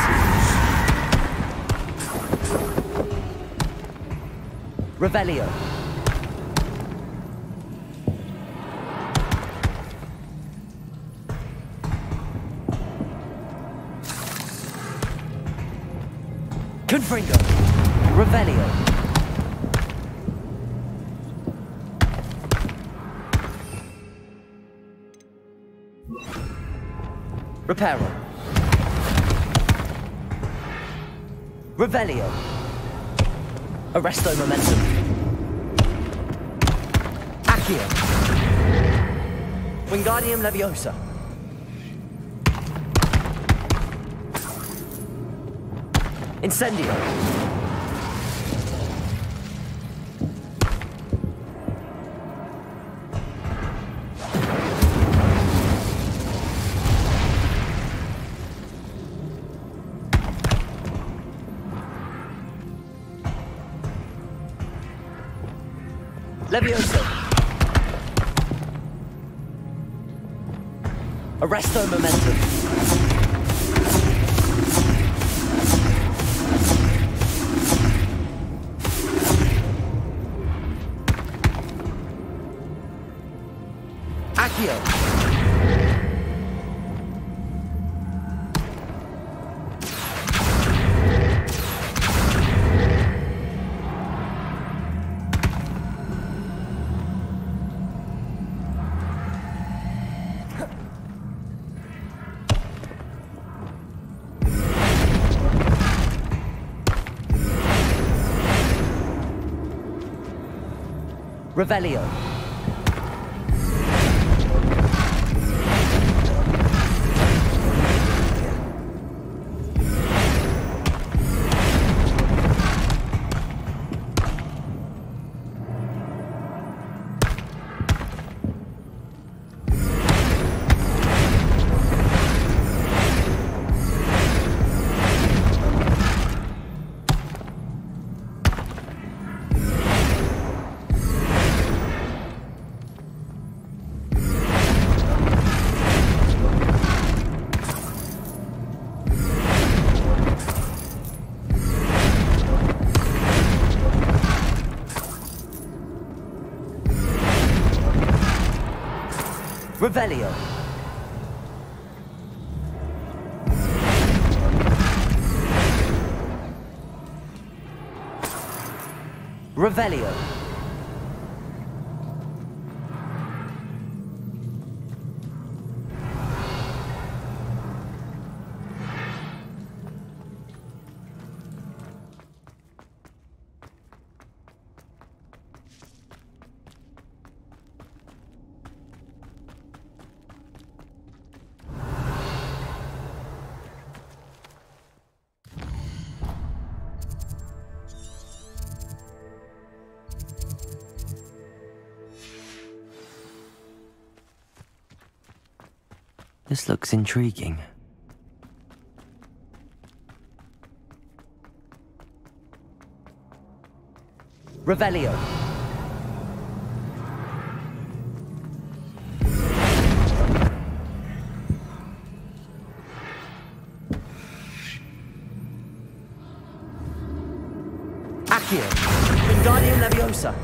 Revelio. Confringo. Revelio. Reparo. Revelio. Arresto Momentum. Accio. Wingardium Leviosa. Incendio. Levioso. Arresto Momentum. Accio. Revelio. Revelio. Revelio. This looks intriguing. Revelio. Accio. Wingardium Leviosa.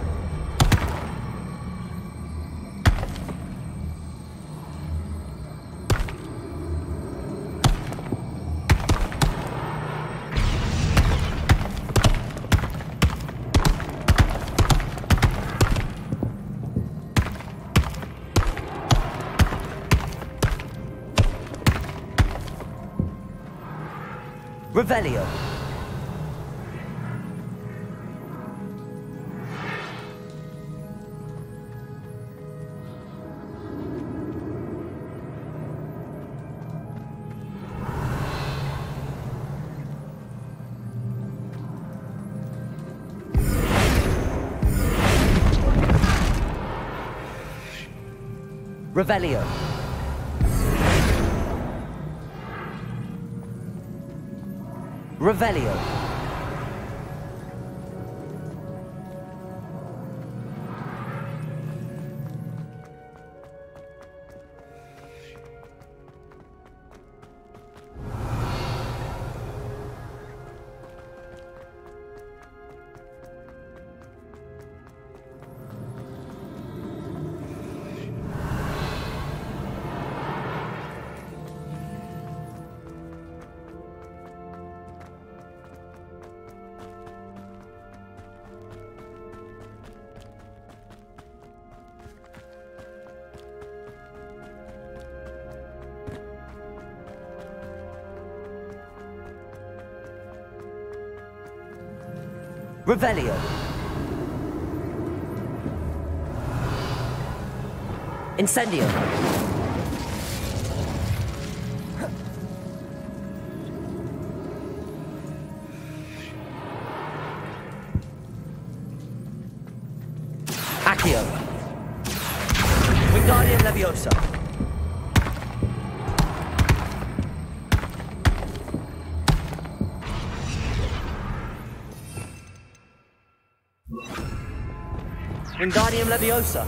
Revelio. Revelio. Revelio. Revelio. Incendio. Accio. Wingardium Leviosa. Wingardium Leviosa.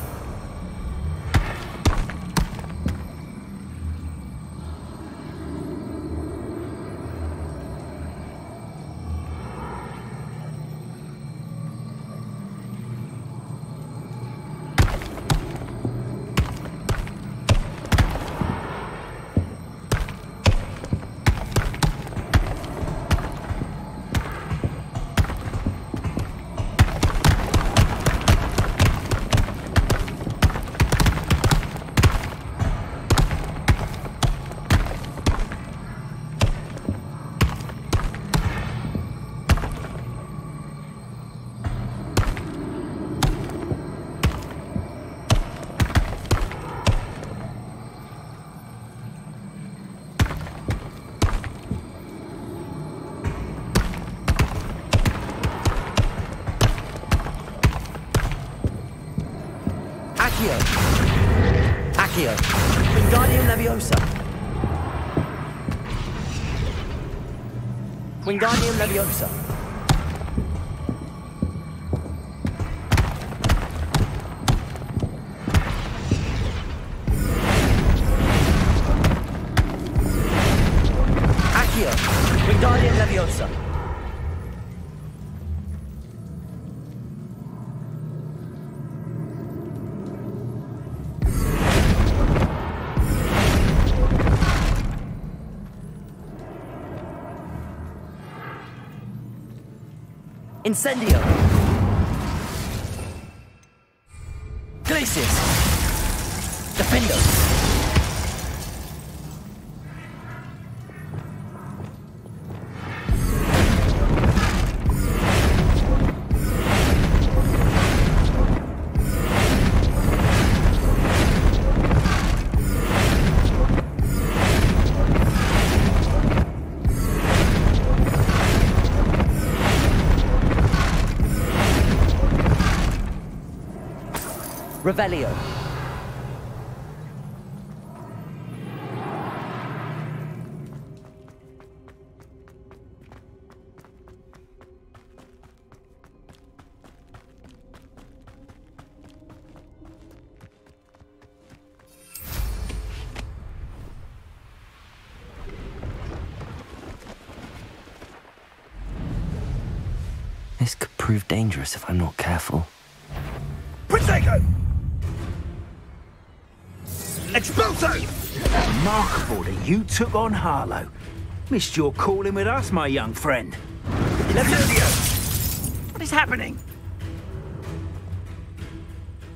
Accio. Wingardium Leviosa. Wingardium Leviosa. Accio. Wingardium Leviosa. Incendio! Glacius! Defendo! Revelio. This could prove dangerous if I'm not careful. Prosecco! Expulso! Remarkable that you took on Harlow. Missed your calling with us, my young friend. Levio! What is happening?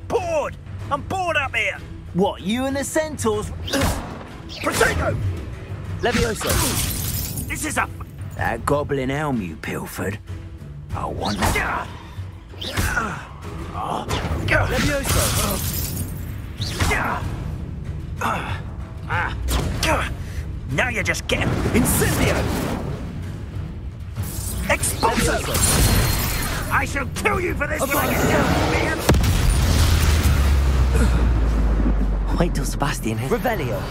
Bored! I'm bored up here! What, you and the centaurs? Prosecco! Levioso! This is a... That goblin elm you pilfered. I want... Levioso! Now you're just getting... Incendio! Expulso! I shall kill you for this, man! Wait till Sebastian hits... Revelio!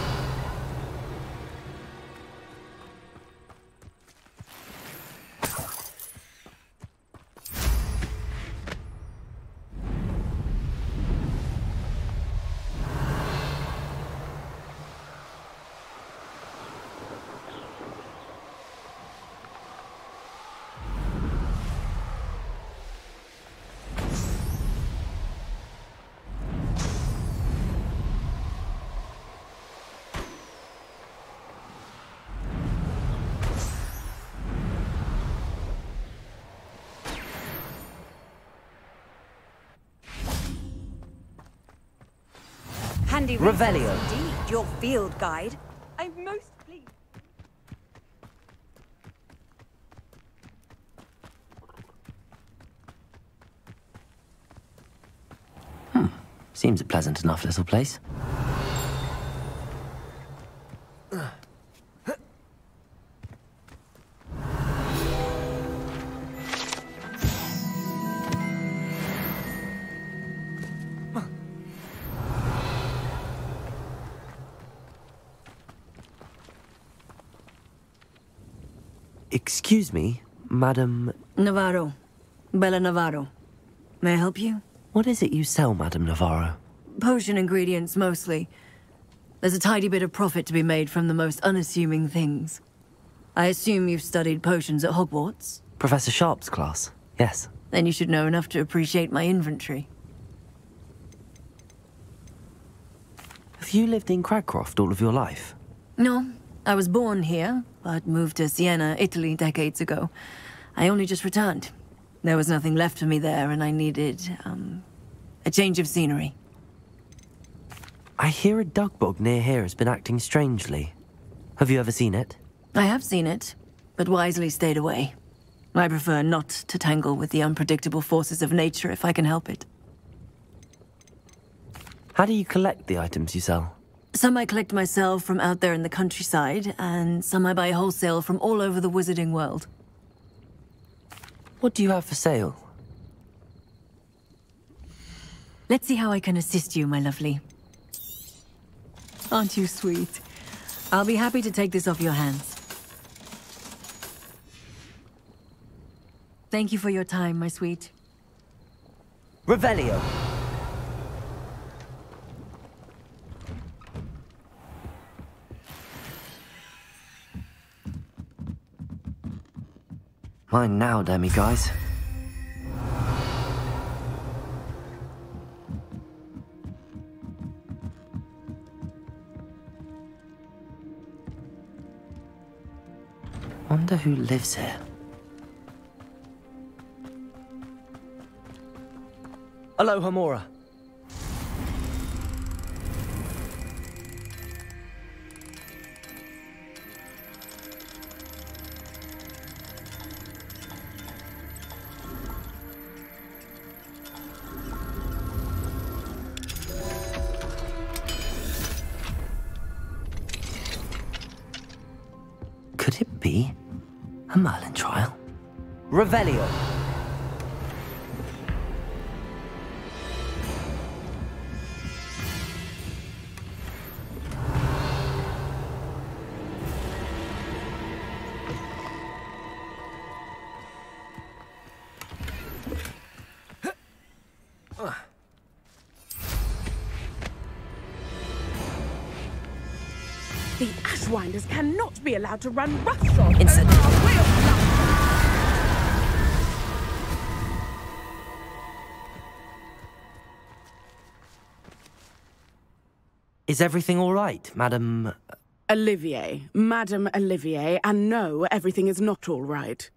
Handy Revelio. Indeed, your field guide. I'm most pleased. Seems a pleasant enough little place. Excuse me, Madam... Navarro. Bella Navarro. May I help you? What is it you sell, Madam Navarro? Potion ingredients, mostly. There's a tidy bit of profit to be made from the most unassuming things. I assume you've studied potions at Hogwarts? Professor Sharp's class, yes. Then you should know enough to appreciate my inventory. Have you lived in Cragcroft all of your life? No. I was born here, but moved to Siena, Italy, decades ago. I only just returned. There was nothing left for me there, and I needed, a change of scenery. I hear a dugbog near here has been acting strangely. Have you ever seen it? I have seen it, but wisely stayed away. I prefer not to tangle with the unpredictable forces of nature if I can help it. How do you collect the items you sell? Some I collect myself from out there in the countryside, and some I buy wholesale from all over the wizarding world. What do you have for sale? Let's see how I can assist you, my lovely. Aren't you sweet? I'll be happy to take this off your hands. Thank you for your time, my sweet. Revelio. Mine now, demi-guys. Wonder who lives here. Aloha Mora. Could it be a Merlin trial? Revelio. The Ashwinders cannot be allowed to run roughshod Instant. over our way of life. Is everything all right, Madam... Olivier, Madame Olivier, and no, everything is not all right.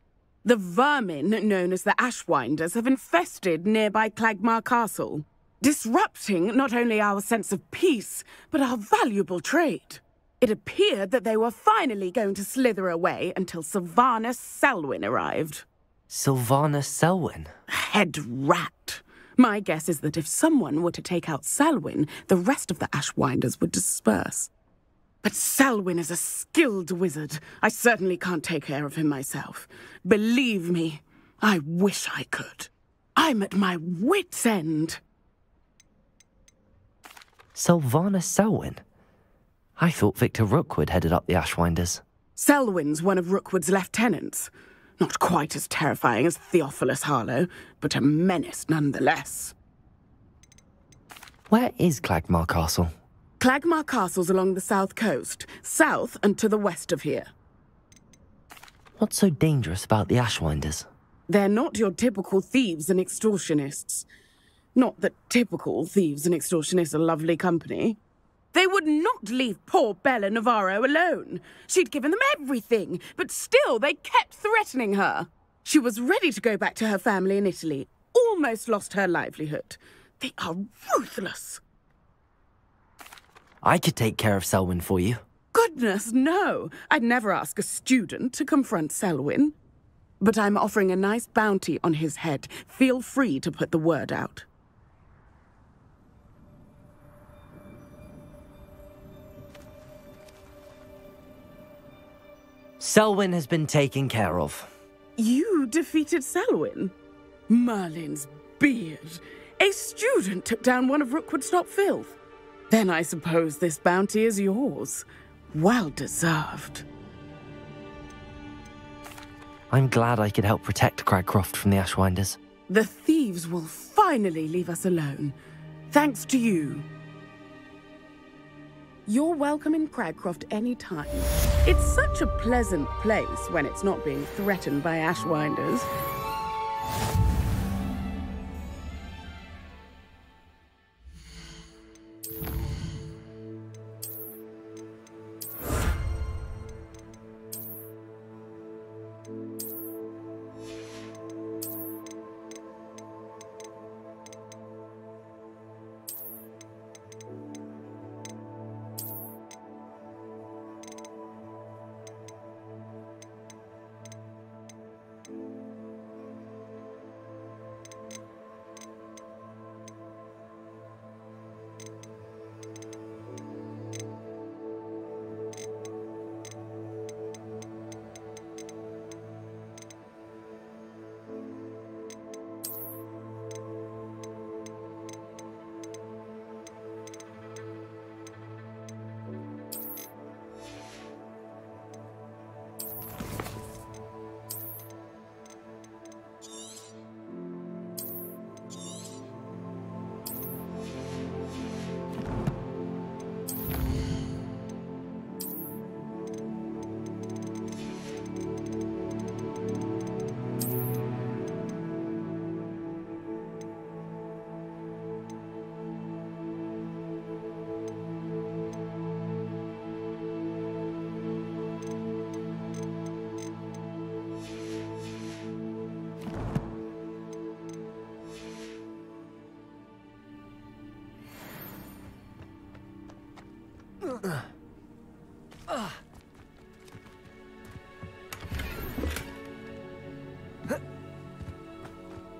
The vermin known as the Ashwinders have infested nearby Clagmar Castle, disrupting not only our sense of peace, but our valuable trade. It appeared that they were finally going to slither away until Sylvanus Selwyn arrived. Sylvanus Selwyn? Head rat. My guess is that if someone were to take out Selwyn, the rest of the Ashwinders would disperse. But Selwyn is a skilled wizard. I certainly can't take care of him myself. Believe me, I wish I could. I'm at my wit's end. Sylvanus Selwyn? I thought Victor Rookwood headed up the Ashwinders. Selwyn's one of Rookwood's lieutenants. Not quite as terrifying as Theophilus Harlow, but a menace nonetheless. Where is Clagmar Castle? Clagmar Castle's along the south coast, south and to the west of here. What's so dangerous about the Ashwinders? They're not your typical thieves and extortionists. Not that typical thieves and extortionists are lovely company. They would not leave poor Bella Navarro alone. She'd given them everything, but still they kept threatening her. She was ready to go back to her family in Italy, almost lost her livelihood. They are ruthless. I could take care of Selwyn for you. Goodness, no. I'd never ask a student to confront Selwyn. But I'm offering a nice bounty on his head. Feel free to put the word out. Selwyn has been taken care of. You defeated Selwyn? Merlin's beard. A student took down one of Rookwood's top filth. Then I suppose this bounty is yours. Well deserved. I'm glad I could help protect Cragcroft from the Ashwinders. The thieves will finally leave us alone. Thanks to you. You're welcome in Cragcroft anytime. It's such a pleasant place when it's not being threatened by Ashwinders.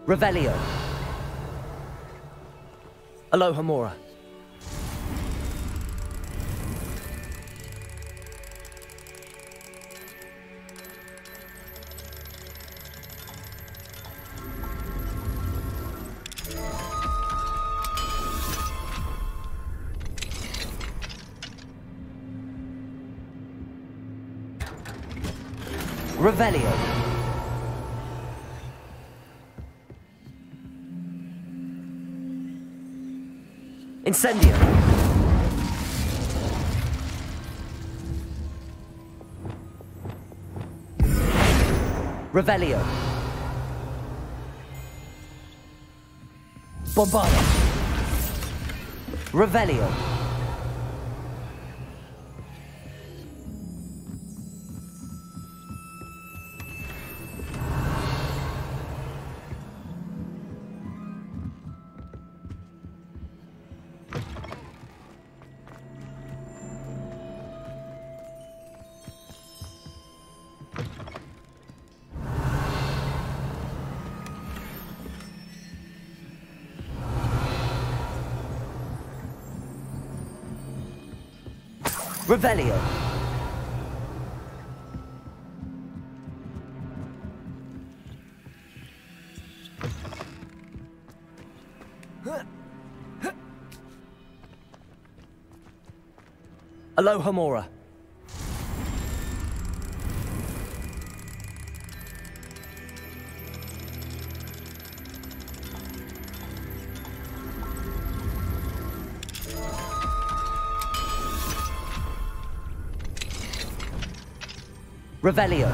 Revelio. Aloha Mora. Revelio. Incendio. Revelio. Bombarda. Revelio. Revelio. Aloha Mora. Revelio.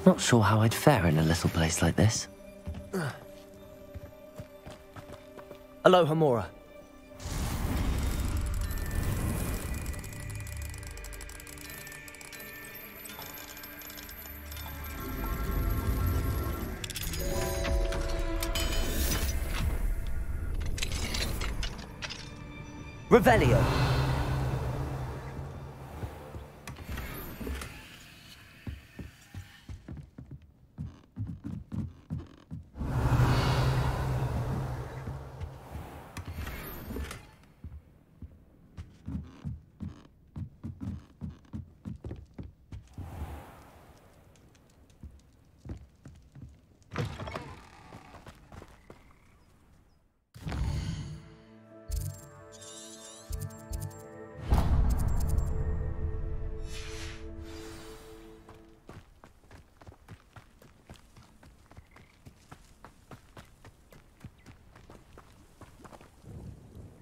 Not sure how I'd fare in a little place like this. Aloha Mora. Revelio.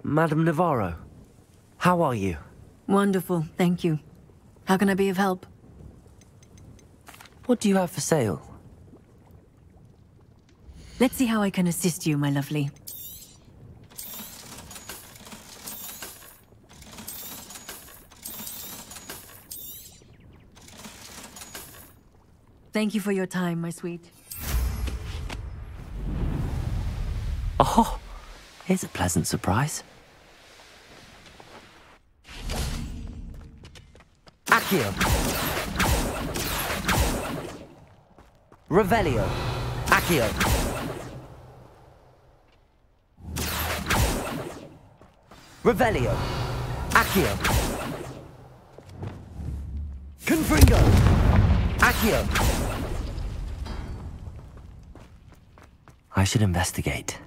Madam Navarro, how are you? Wonderful, thank you. How can I be of help? What do you have for sale? Let's see how I can assist you, my lovely. Thank you for your time, my sweet. Oh, here's a pleasant surprise. Accio. Revelio. Accio. Revelio. Accio. Confringo. Accio. I should investigate.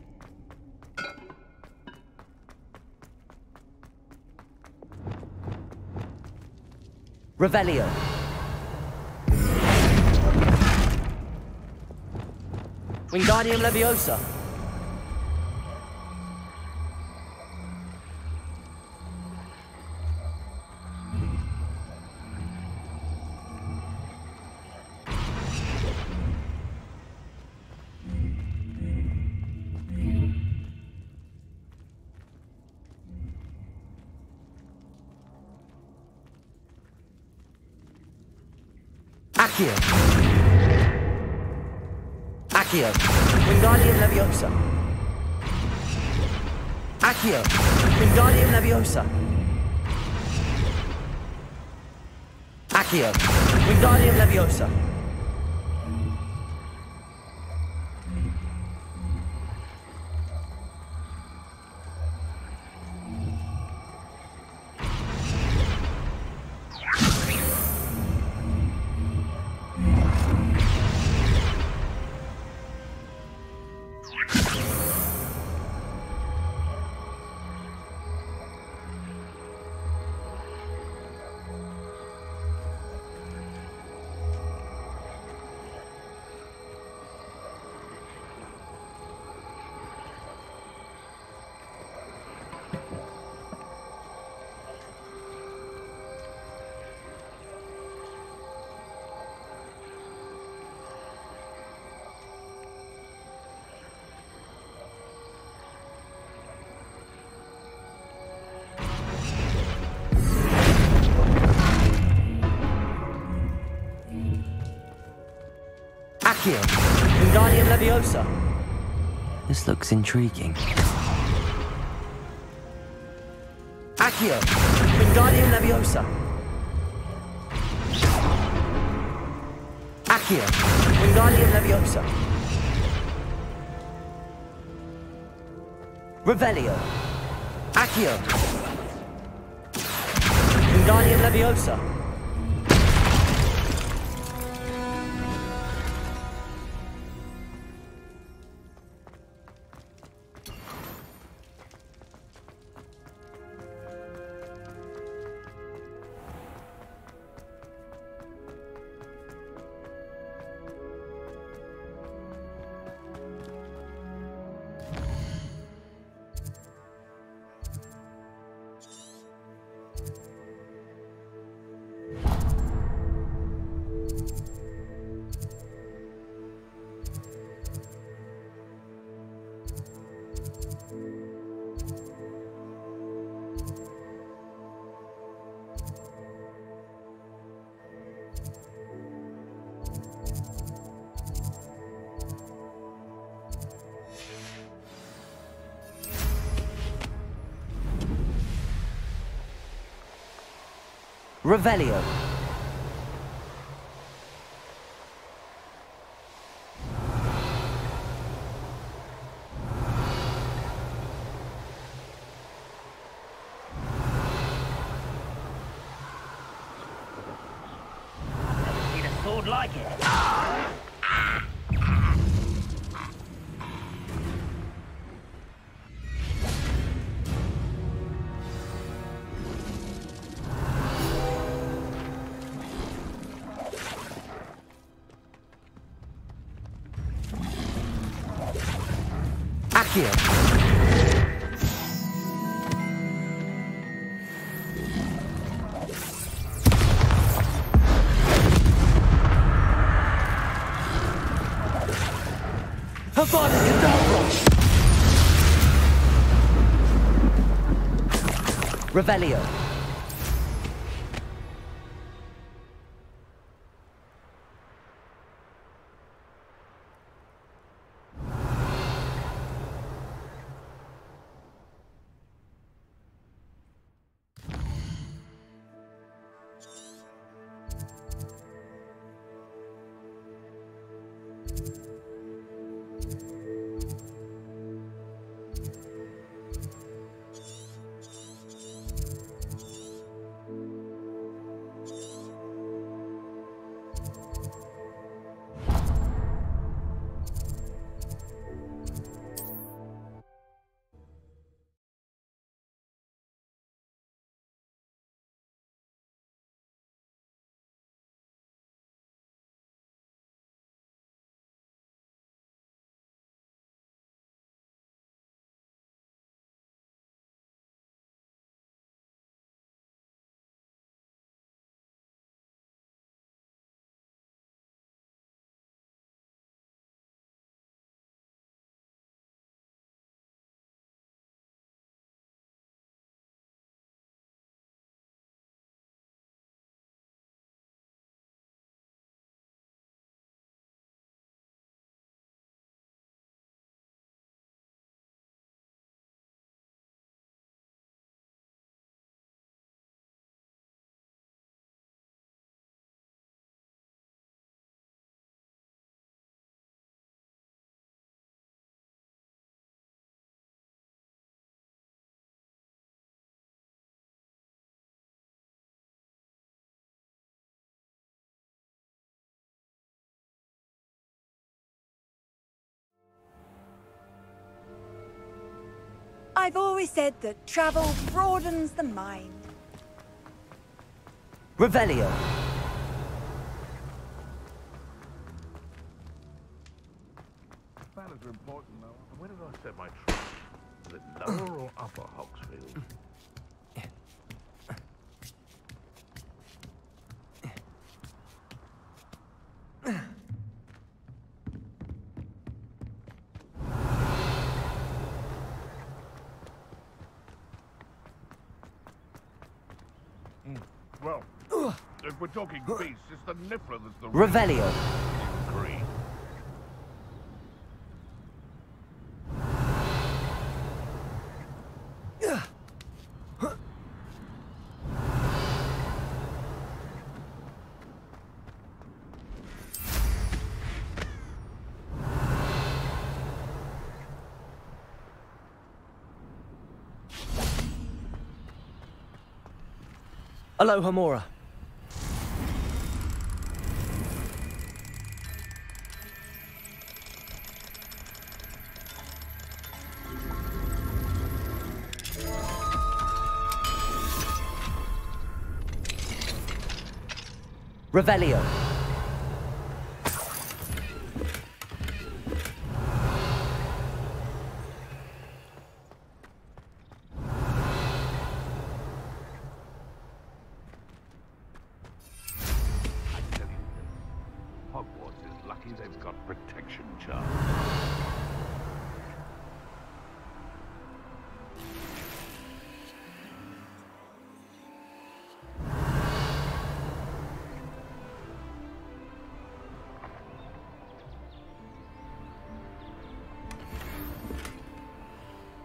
Revelio. Wingardium Leviosa. Accio. Accio. Wingardium Leviosa. Accio. Wingardium Leviosa. Accio. Wingardium Leviosa. Accio. Wingardium Leviosa. This looks intriguing. Accio. Wingardium Leviosa. Accio. Wingardium Leviosa. Revelio. Accio. Wingardium Leviosa. Revelio. Need a sword like it. Accio. Revelio. I've always said that travel broadens the mind. Revelio. Planners are important, though. Where did I set my trap? Is it lower or upper Hogsfield? Well, if we're talking beasts, it's the Niffler that's the Revelio. Agree. Aloha Mora. Revelio. Hogwarts is lucky they've got protection charms.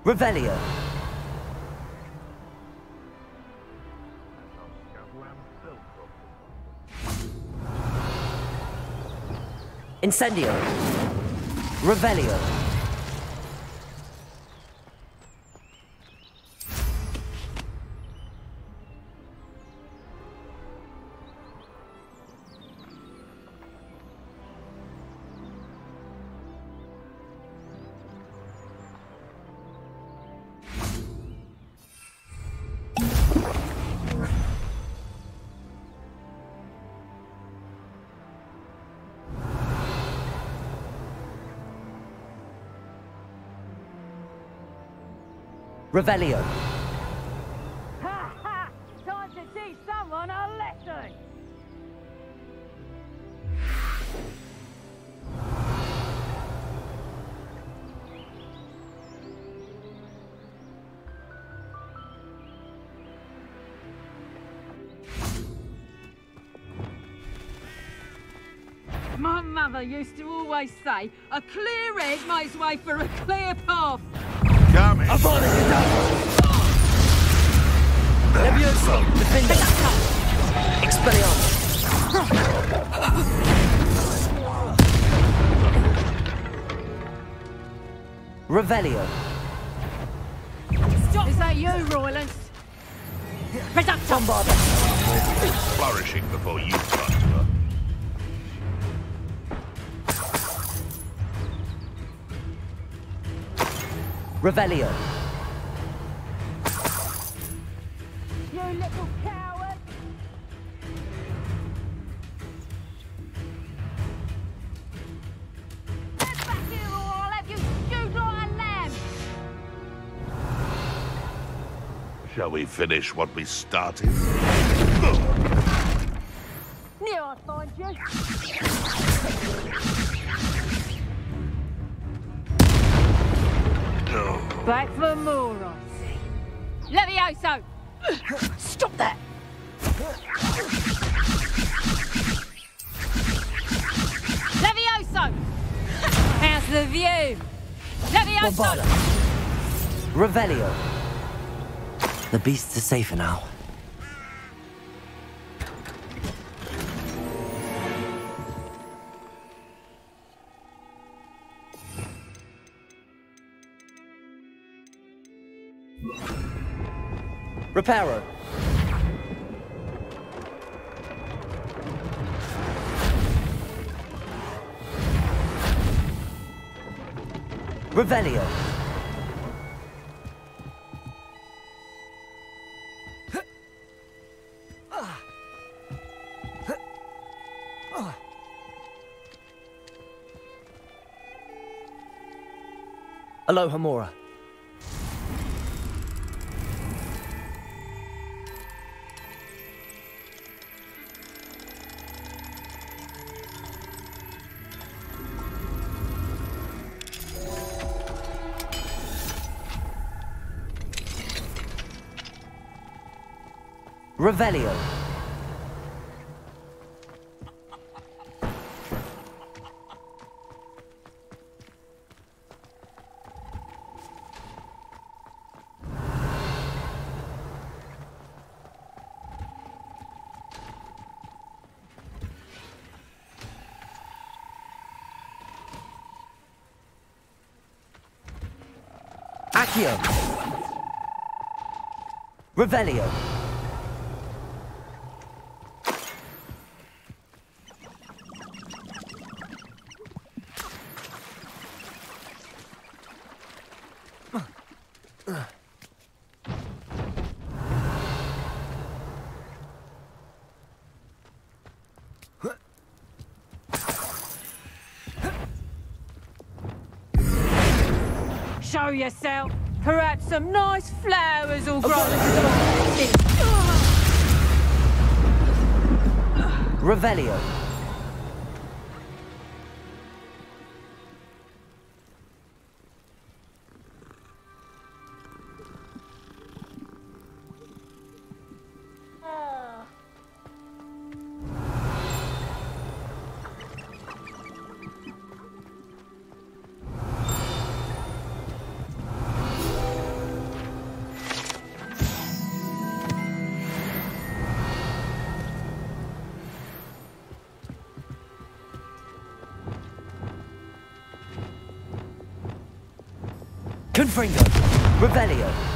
Revelio. Incendio. Revelio. Revelio. Ha ha! Time to teach someone a lesson! My mother used to always say, a clear head makes way for a clear path. Come in. Levioso. Defender. Expelliarmus. Revelio. Stop! Is that you, Royland? Bombarda. Flourishing before you got to her. Revelio. You little coward! Get back here or I'll have you stewed like a lamb! Shall we finish what we started? Knew I'd find you! Back for more, I see. Levioso! Stop that! Levioso! How's the view? Levioso! Revelio. The beasts are safer now. Reparo. Revelio. Aloha Mora. Revelio. Accio. Revelio. Show yourself. Perhaps some nice flowers will grow. Revelio. Confringo. Revelio.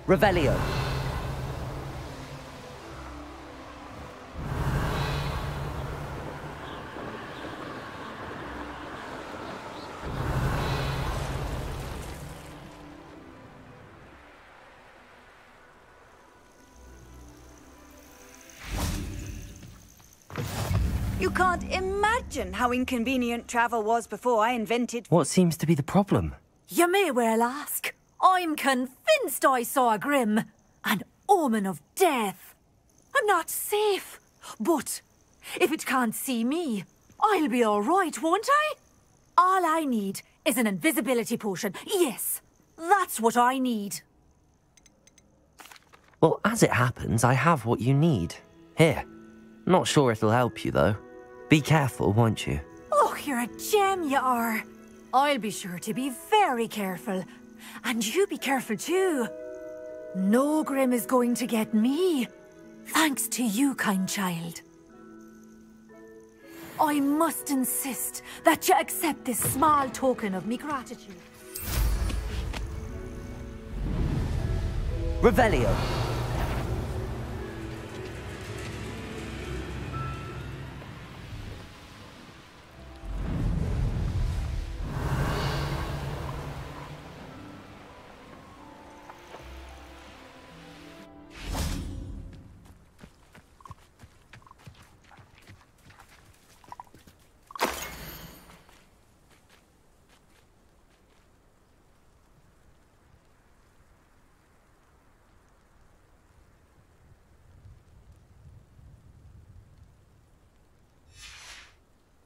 Revelio. You can't imagine how inconvenient travel was before I invented... What seems to be the problem? You may well ask. I'm convinced I saw a grim, an omen of death. I'm not safe, but if it can't see me, I'll be all right, won't I? All I need is an invisibility potion. Yes, that's what I need. Well, as it happens, I have what you need. Here. Not sure it'll help you, though. Be careful, won't you? Oh, you're a gem, you are. I'll be sure to be very careful. And you be careful too. No grim is going to get me. Thanks to you, kind child. I must insist that you accept this small token of me gratitude. Revelio.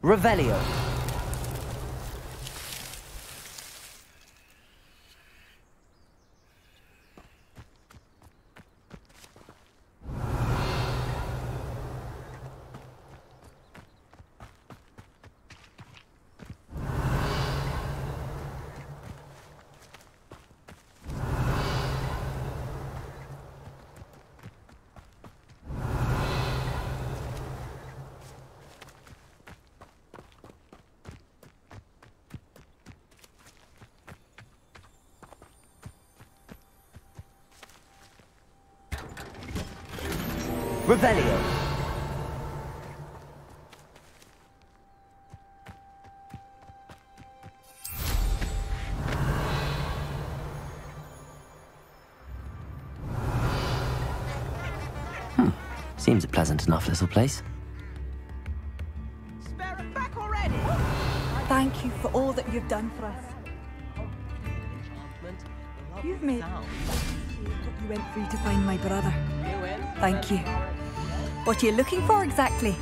Revelio. Revelio. Seems a pleasant enough little place. Thank you for all that you've done for us. You've made what you went through to find my brother. Thank you. What are you looking for exactly?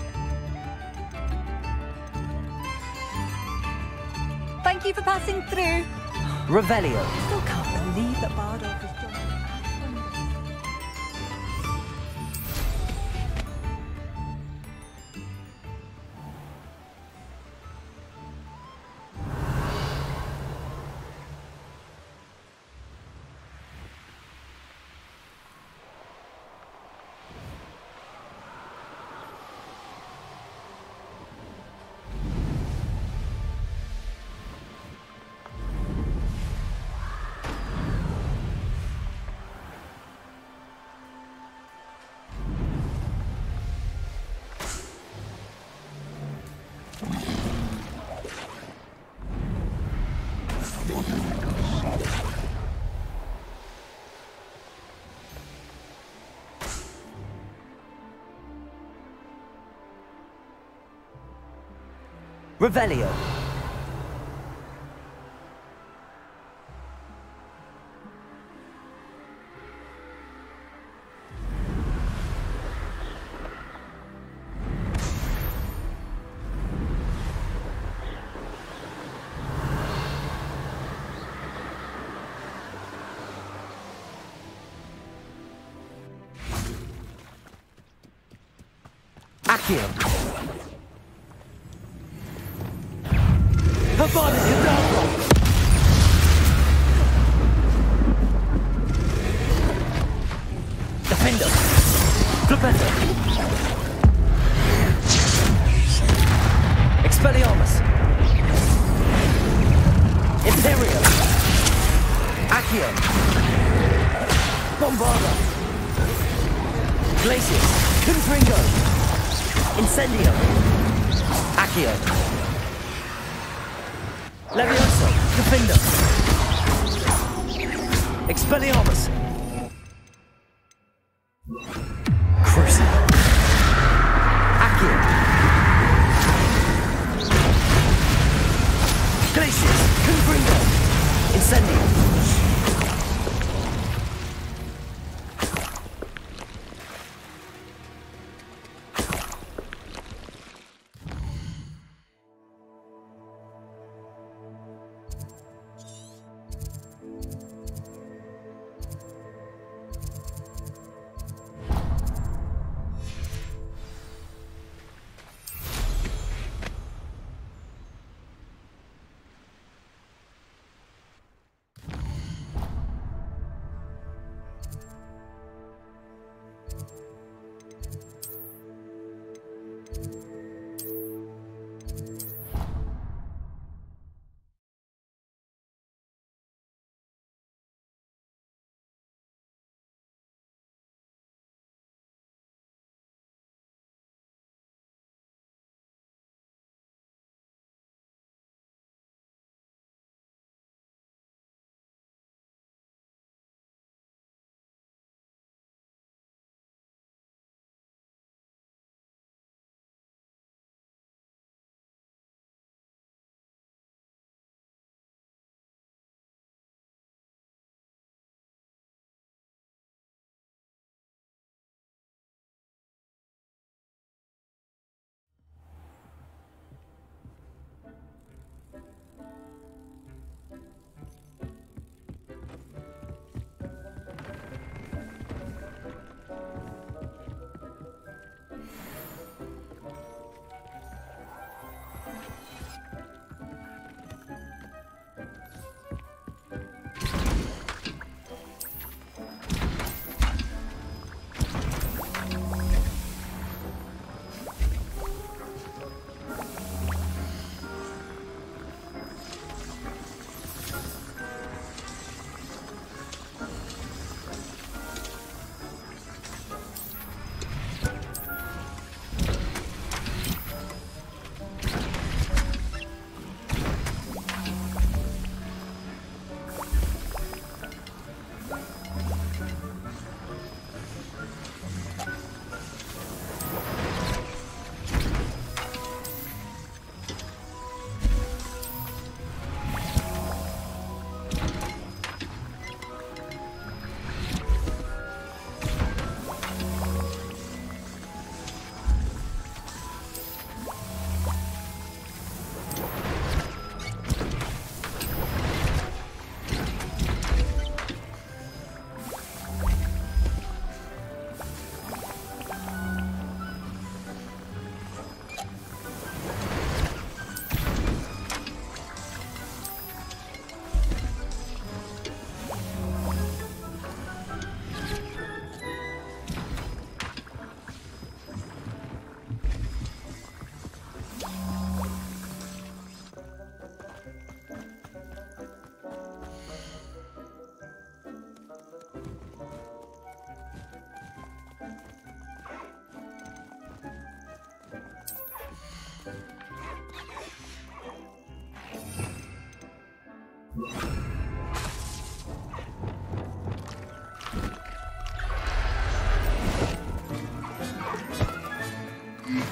Thank you for passing through. Revelio. I still can't believe that Bardolph has joined. Revelio. Accio. Her body is down. Defender. Flipendo. Expelliarmus. Imperium. Accio. Bombarda. Glacius. Confringo. Incendio. Accio. Levioso. Defender. Expelliarmus. Crucible. Accio. Glacius. Confringo. Incendio.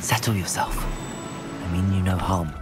Settle yourself. I mean you no harm.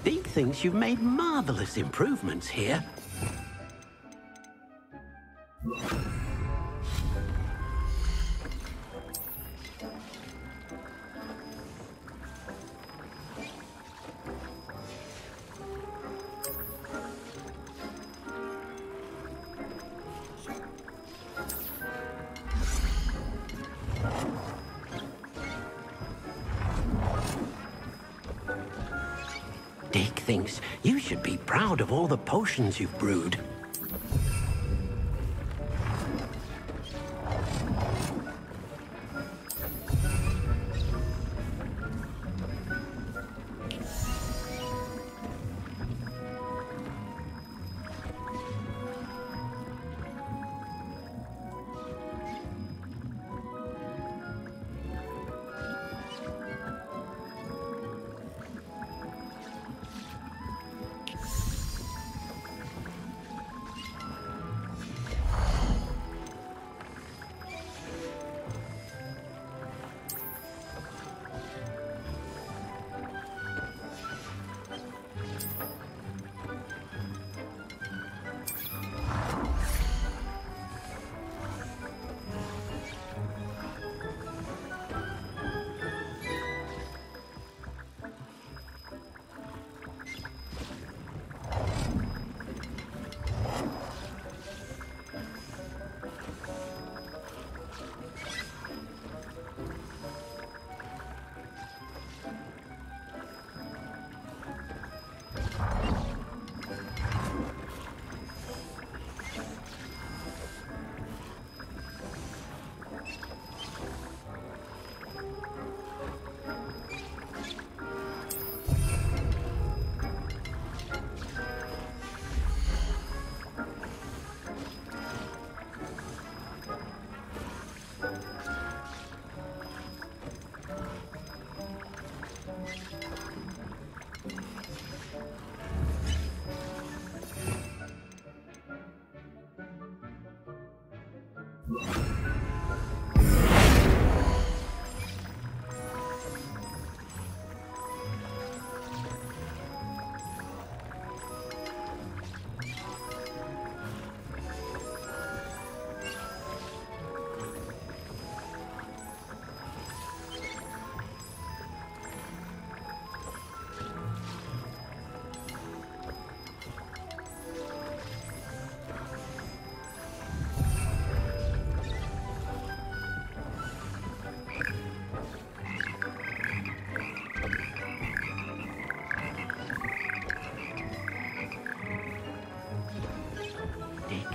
Deke thinks you've made marvelous improvements here. Deke thinks you should be proud of all the potions you've brewed.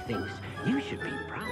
Thinks you should be proud.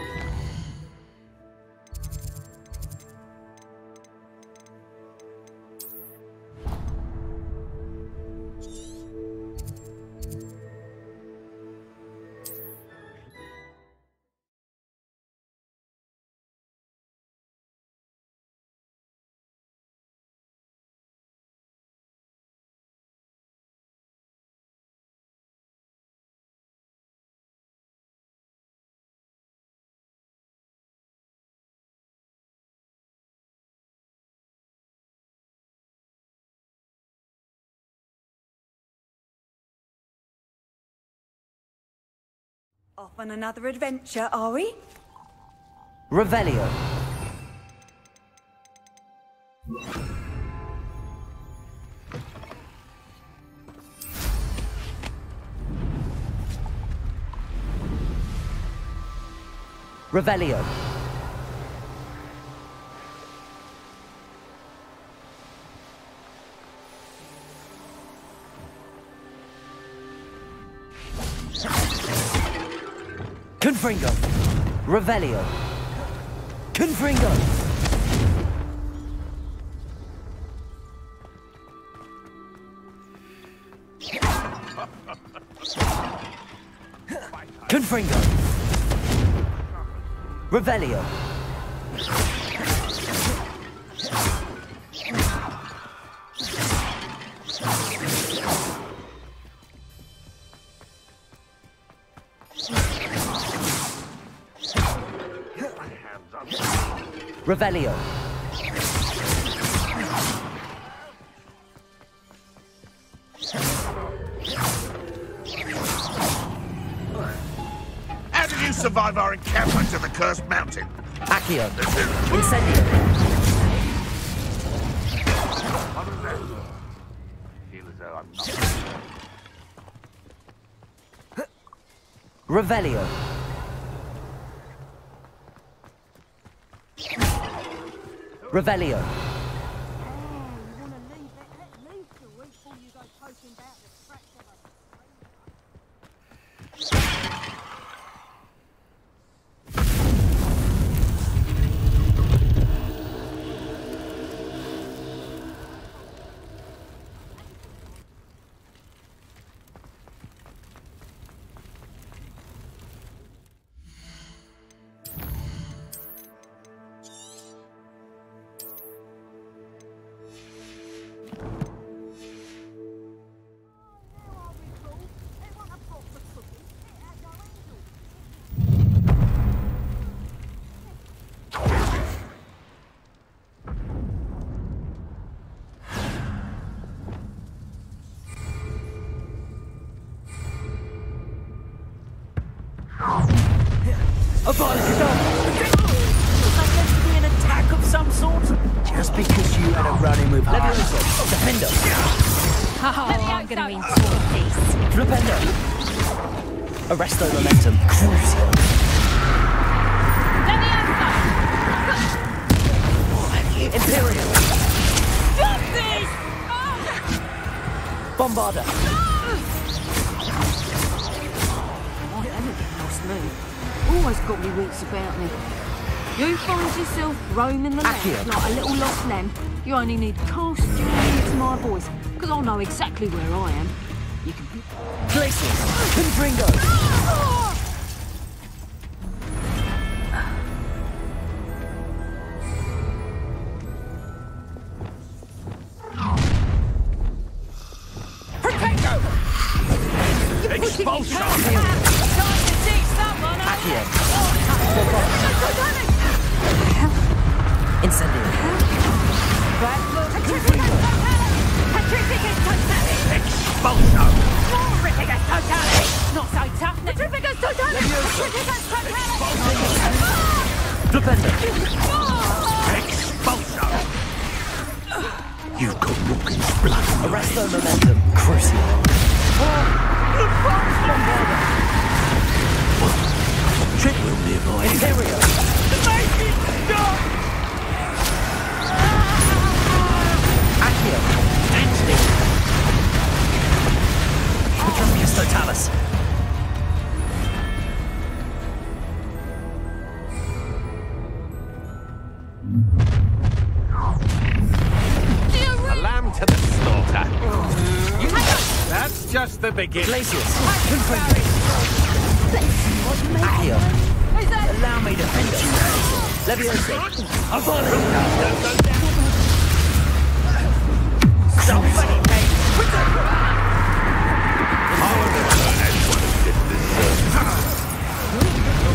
Off on another adventure, are we? Revelio. Revelio. Confringo. Revelio. Confringo. Confringo. Revelio. Revelio. How did you survive our encounter to the Cursed Mountain? Accio. Incendio. Revelio. Revelio. An attack of some sort? Just because you had a run-in with Levioso. Defendo. I'm gonna install this. Flipendo. Arresto momentum. Crucial. Imperial. Stop this! Bombarda. Always got me wits about me. You find yourself roaming the land like a little lost lamb. You only need to cast your ear to my voice, because I'll know exactly where I am. You can be... Places. Confringo. Expulsion! Time to teach someone, Incendio. Petrificus totalis! Expulsion! Petrificus totalis! Not so tough, Petrificus totalis! Petrificus totalis! Flipendo. Expulsion! You've got Rookie's blood. Arresto momentum. Crucial. Bombarda. Trip will nearby. Imperial. Make it stop! Accio. Antony. Petrificus totalis. A lamb to the slaughter. That's just the beginning. Glacius. Accio. Allow me to defend us. Levioso. Somebody make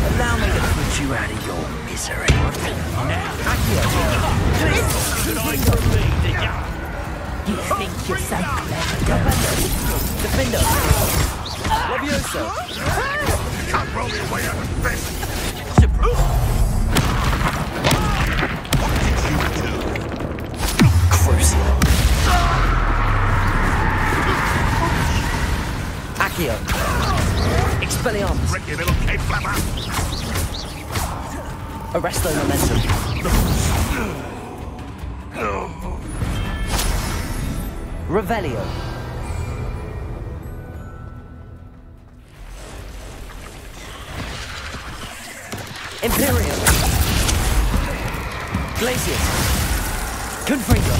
Allow me to put you out of your misery. Now, Accio. you think you're so clever? Defendo. Levioso. can't roll your way out of this! Crucial. Accio. Expelliarmus. Ricky little cave flapper! Arresto momentum. Revelio. Imperium. Glacius. Confringo.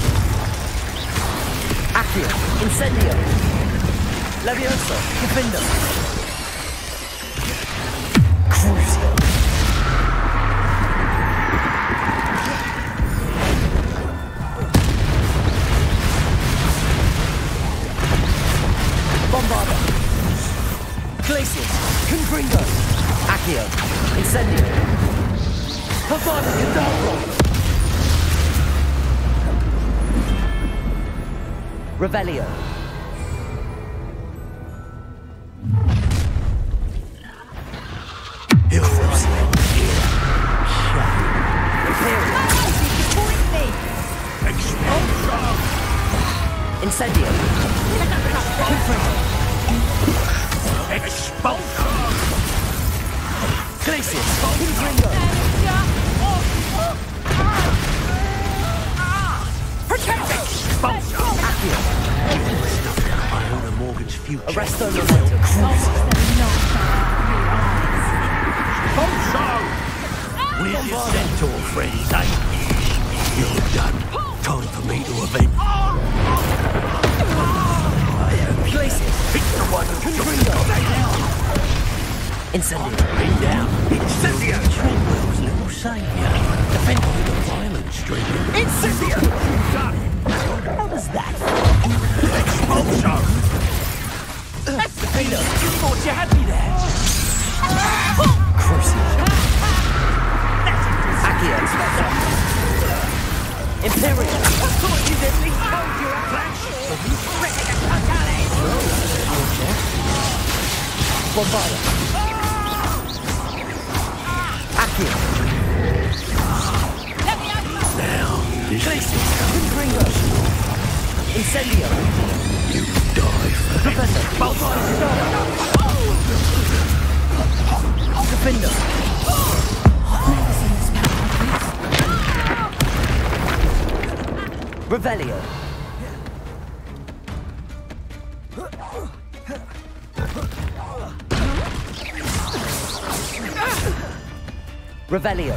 Accio. Incendio. Levioso. Defender. Crucio. Bombarda. Glacius. Confringo. Accio. Incendio. Bombarda Cadabra. Revelio. Incendio. Confringo. Expulsion! Glacius. Confringo. Protect! Expulsion! Accio. I own a mortgage future. Arresto momentum. Expulsion! Where's your centaur friends, eh? You're done. Time for me to avenge. Glacius. It's the one who Confringo. Incendio. Bring down. Incendio! Tranquil's little saviour. Defending the violent streak. Incendio. Done. How was that? Expulsion! That's the Peter, you thought you had me there. Crucial. Accio. Imperium. I thought you'd at least told your flash. Bombarda. Accio. Now, this Glacius. Confringo. Incendio. you die for Professor. Defender. Revelio. Revelio.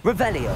Revelio.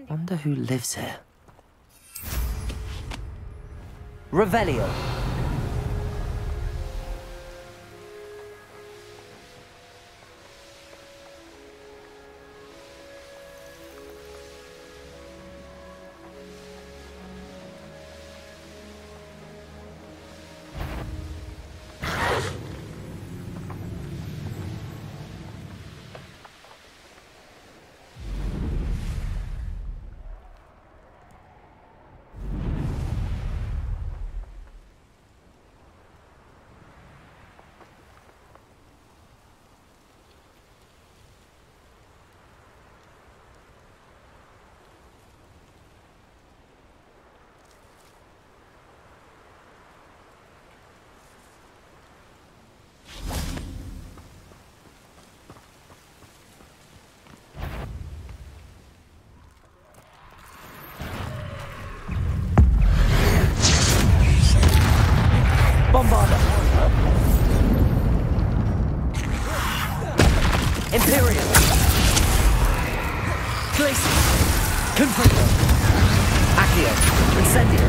Wonder who lives here. Revelio. Bombarda. Imperium. Glacius. Confringo. Accio. Incendio.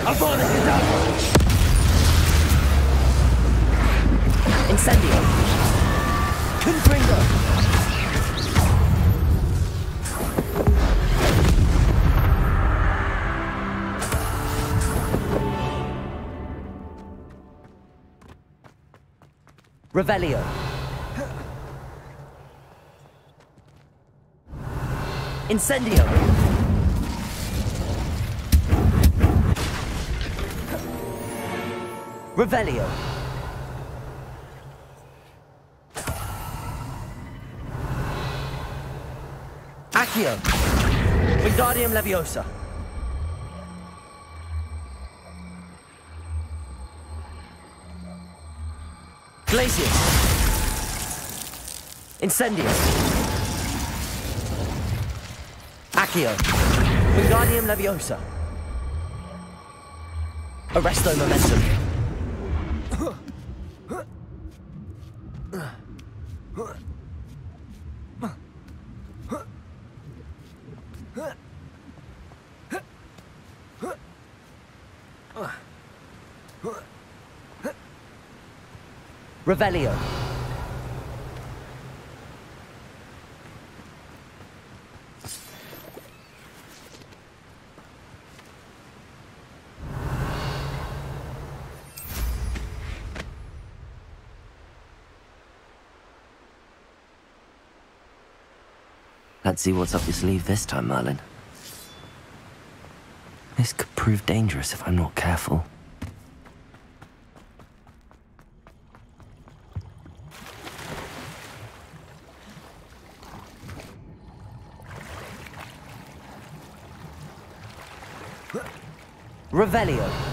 Avada Kedavra. Incendio. Confringo. Revelio. Incendio. Revelio. Accio. Wingardium Leviosa. Glacius. Incendius. Accio. Wingardium Leviosa. Arresto Momentum. Revelio. Let's see what's up your sleeve this time, Merlin. This could prove dangerous if I'm not careful. Revelio.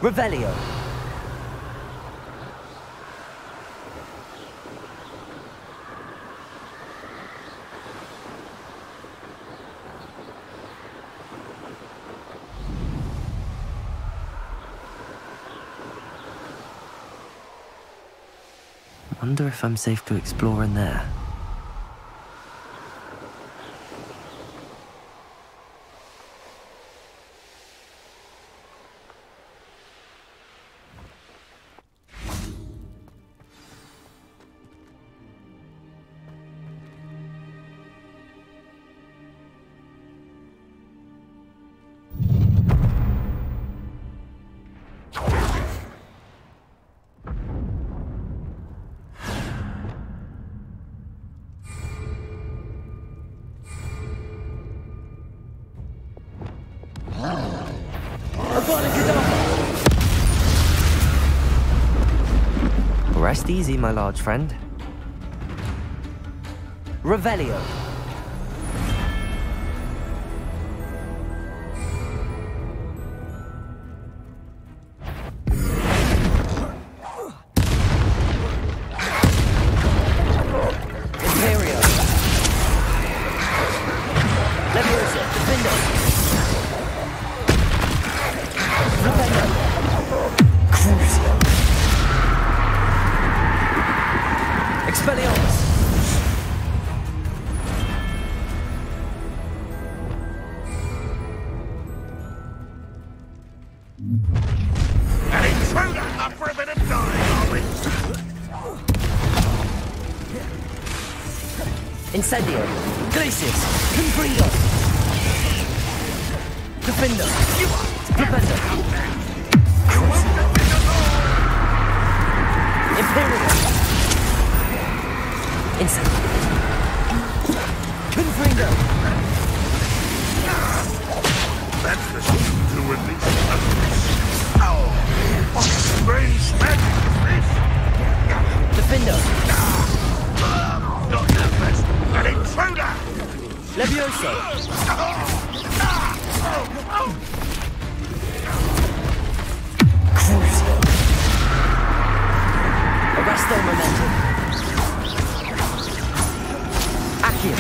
Revelio. Wonder if I'm safe to explore in there. Rest easy, my large friend. Revelio. Imperio. Leviosa, Defender. Revelio. Crucio. Expelliarmus! An intruder up for a bit of dying, are we? Incendio. Glacius. Confringo. Defender. Defender. Imperial. Incendio. Confringo. That's the thing to release the what strange magic is this? Defender. Not that best. An intruder! Levioso. Crucio. Arresto momentum. Accio.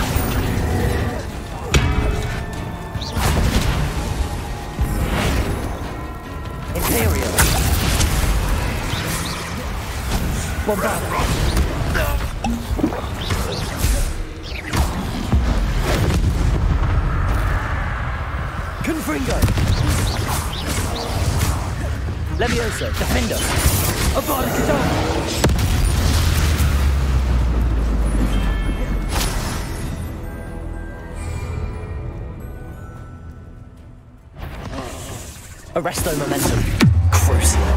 Imperial. Bombardo. Confringo. Leviosa, Defender. Avada Kedavra. Arresto momentum. Crucio.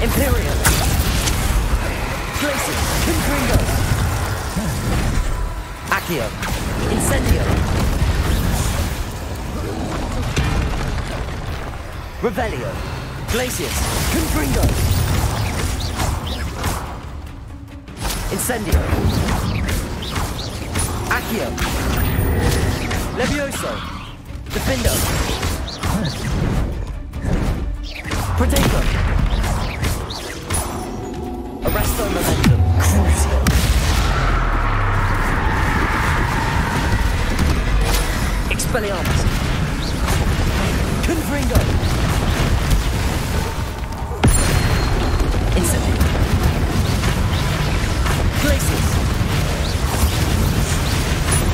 Imperial. Glacius. Confringo. Accio. Incendio. Revelio. Glacius. Confringo. Incendio. Accio. Levioso. Defendo. Protego. Arresto momentum. Crucio. Expelliarmus. Confringo. Incendio. Glacius.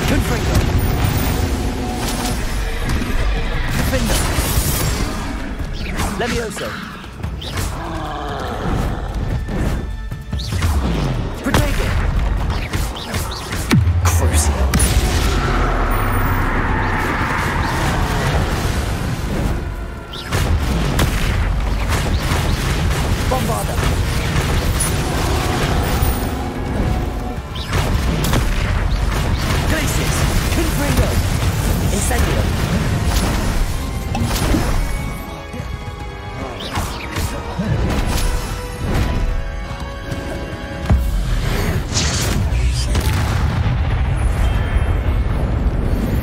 Confringo. Defender. Levioso. Protego. Crucio. Bombarda. Glacius. Confringo. Incendio.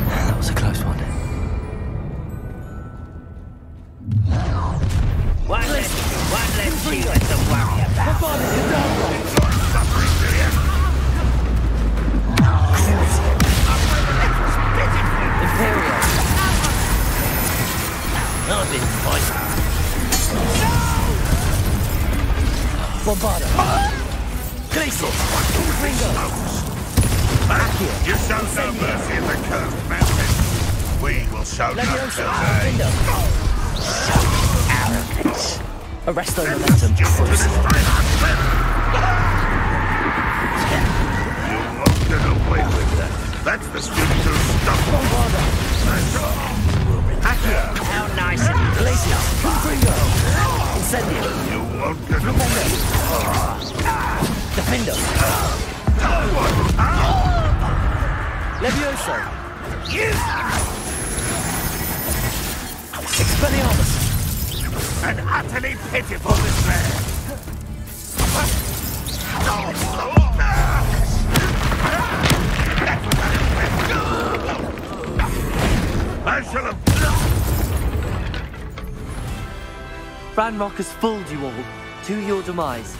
That was a close one. One less feeling to worry about. Imperial. I've been fighting. Bombarda. Glacius. Confringo. Accio. You show no mercy in the cursed mountain. We will show no Levioso. mercy. Arrogance. Arresto momentum. You won't get away with that. That's the spiritual stuff. Bombarda. Accio. How nice of you. Glacius. Confringo. Incendio. You won't get away. Defender. Levioso. Expelliarmus. And utterly pitiful this land. I shall have... Ranrock has fooled you all to your demise.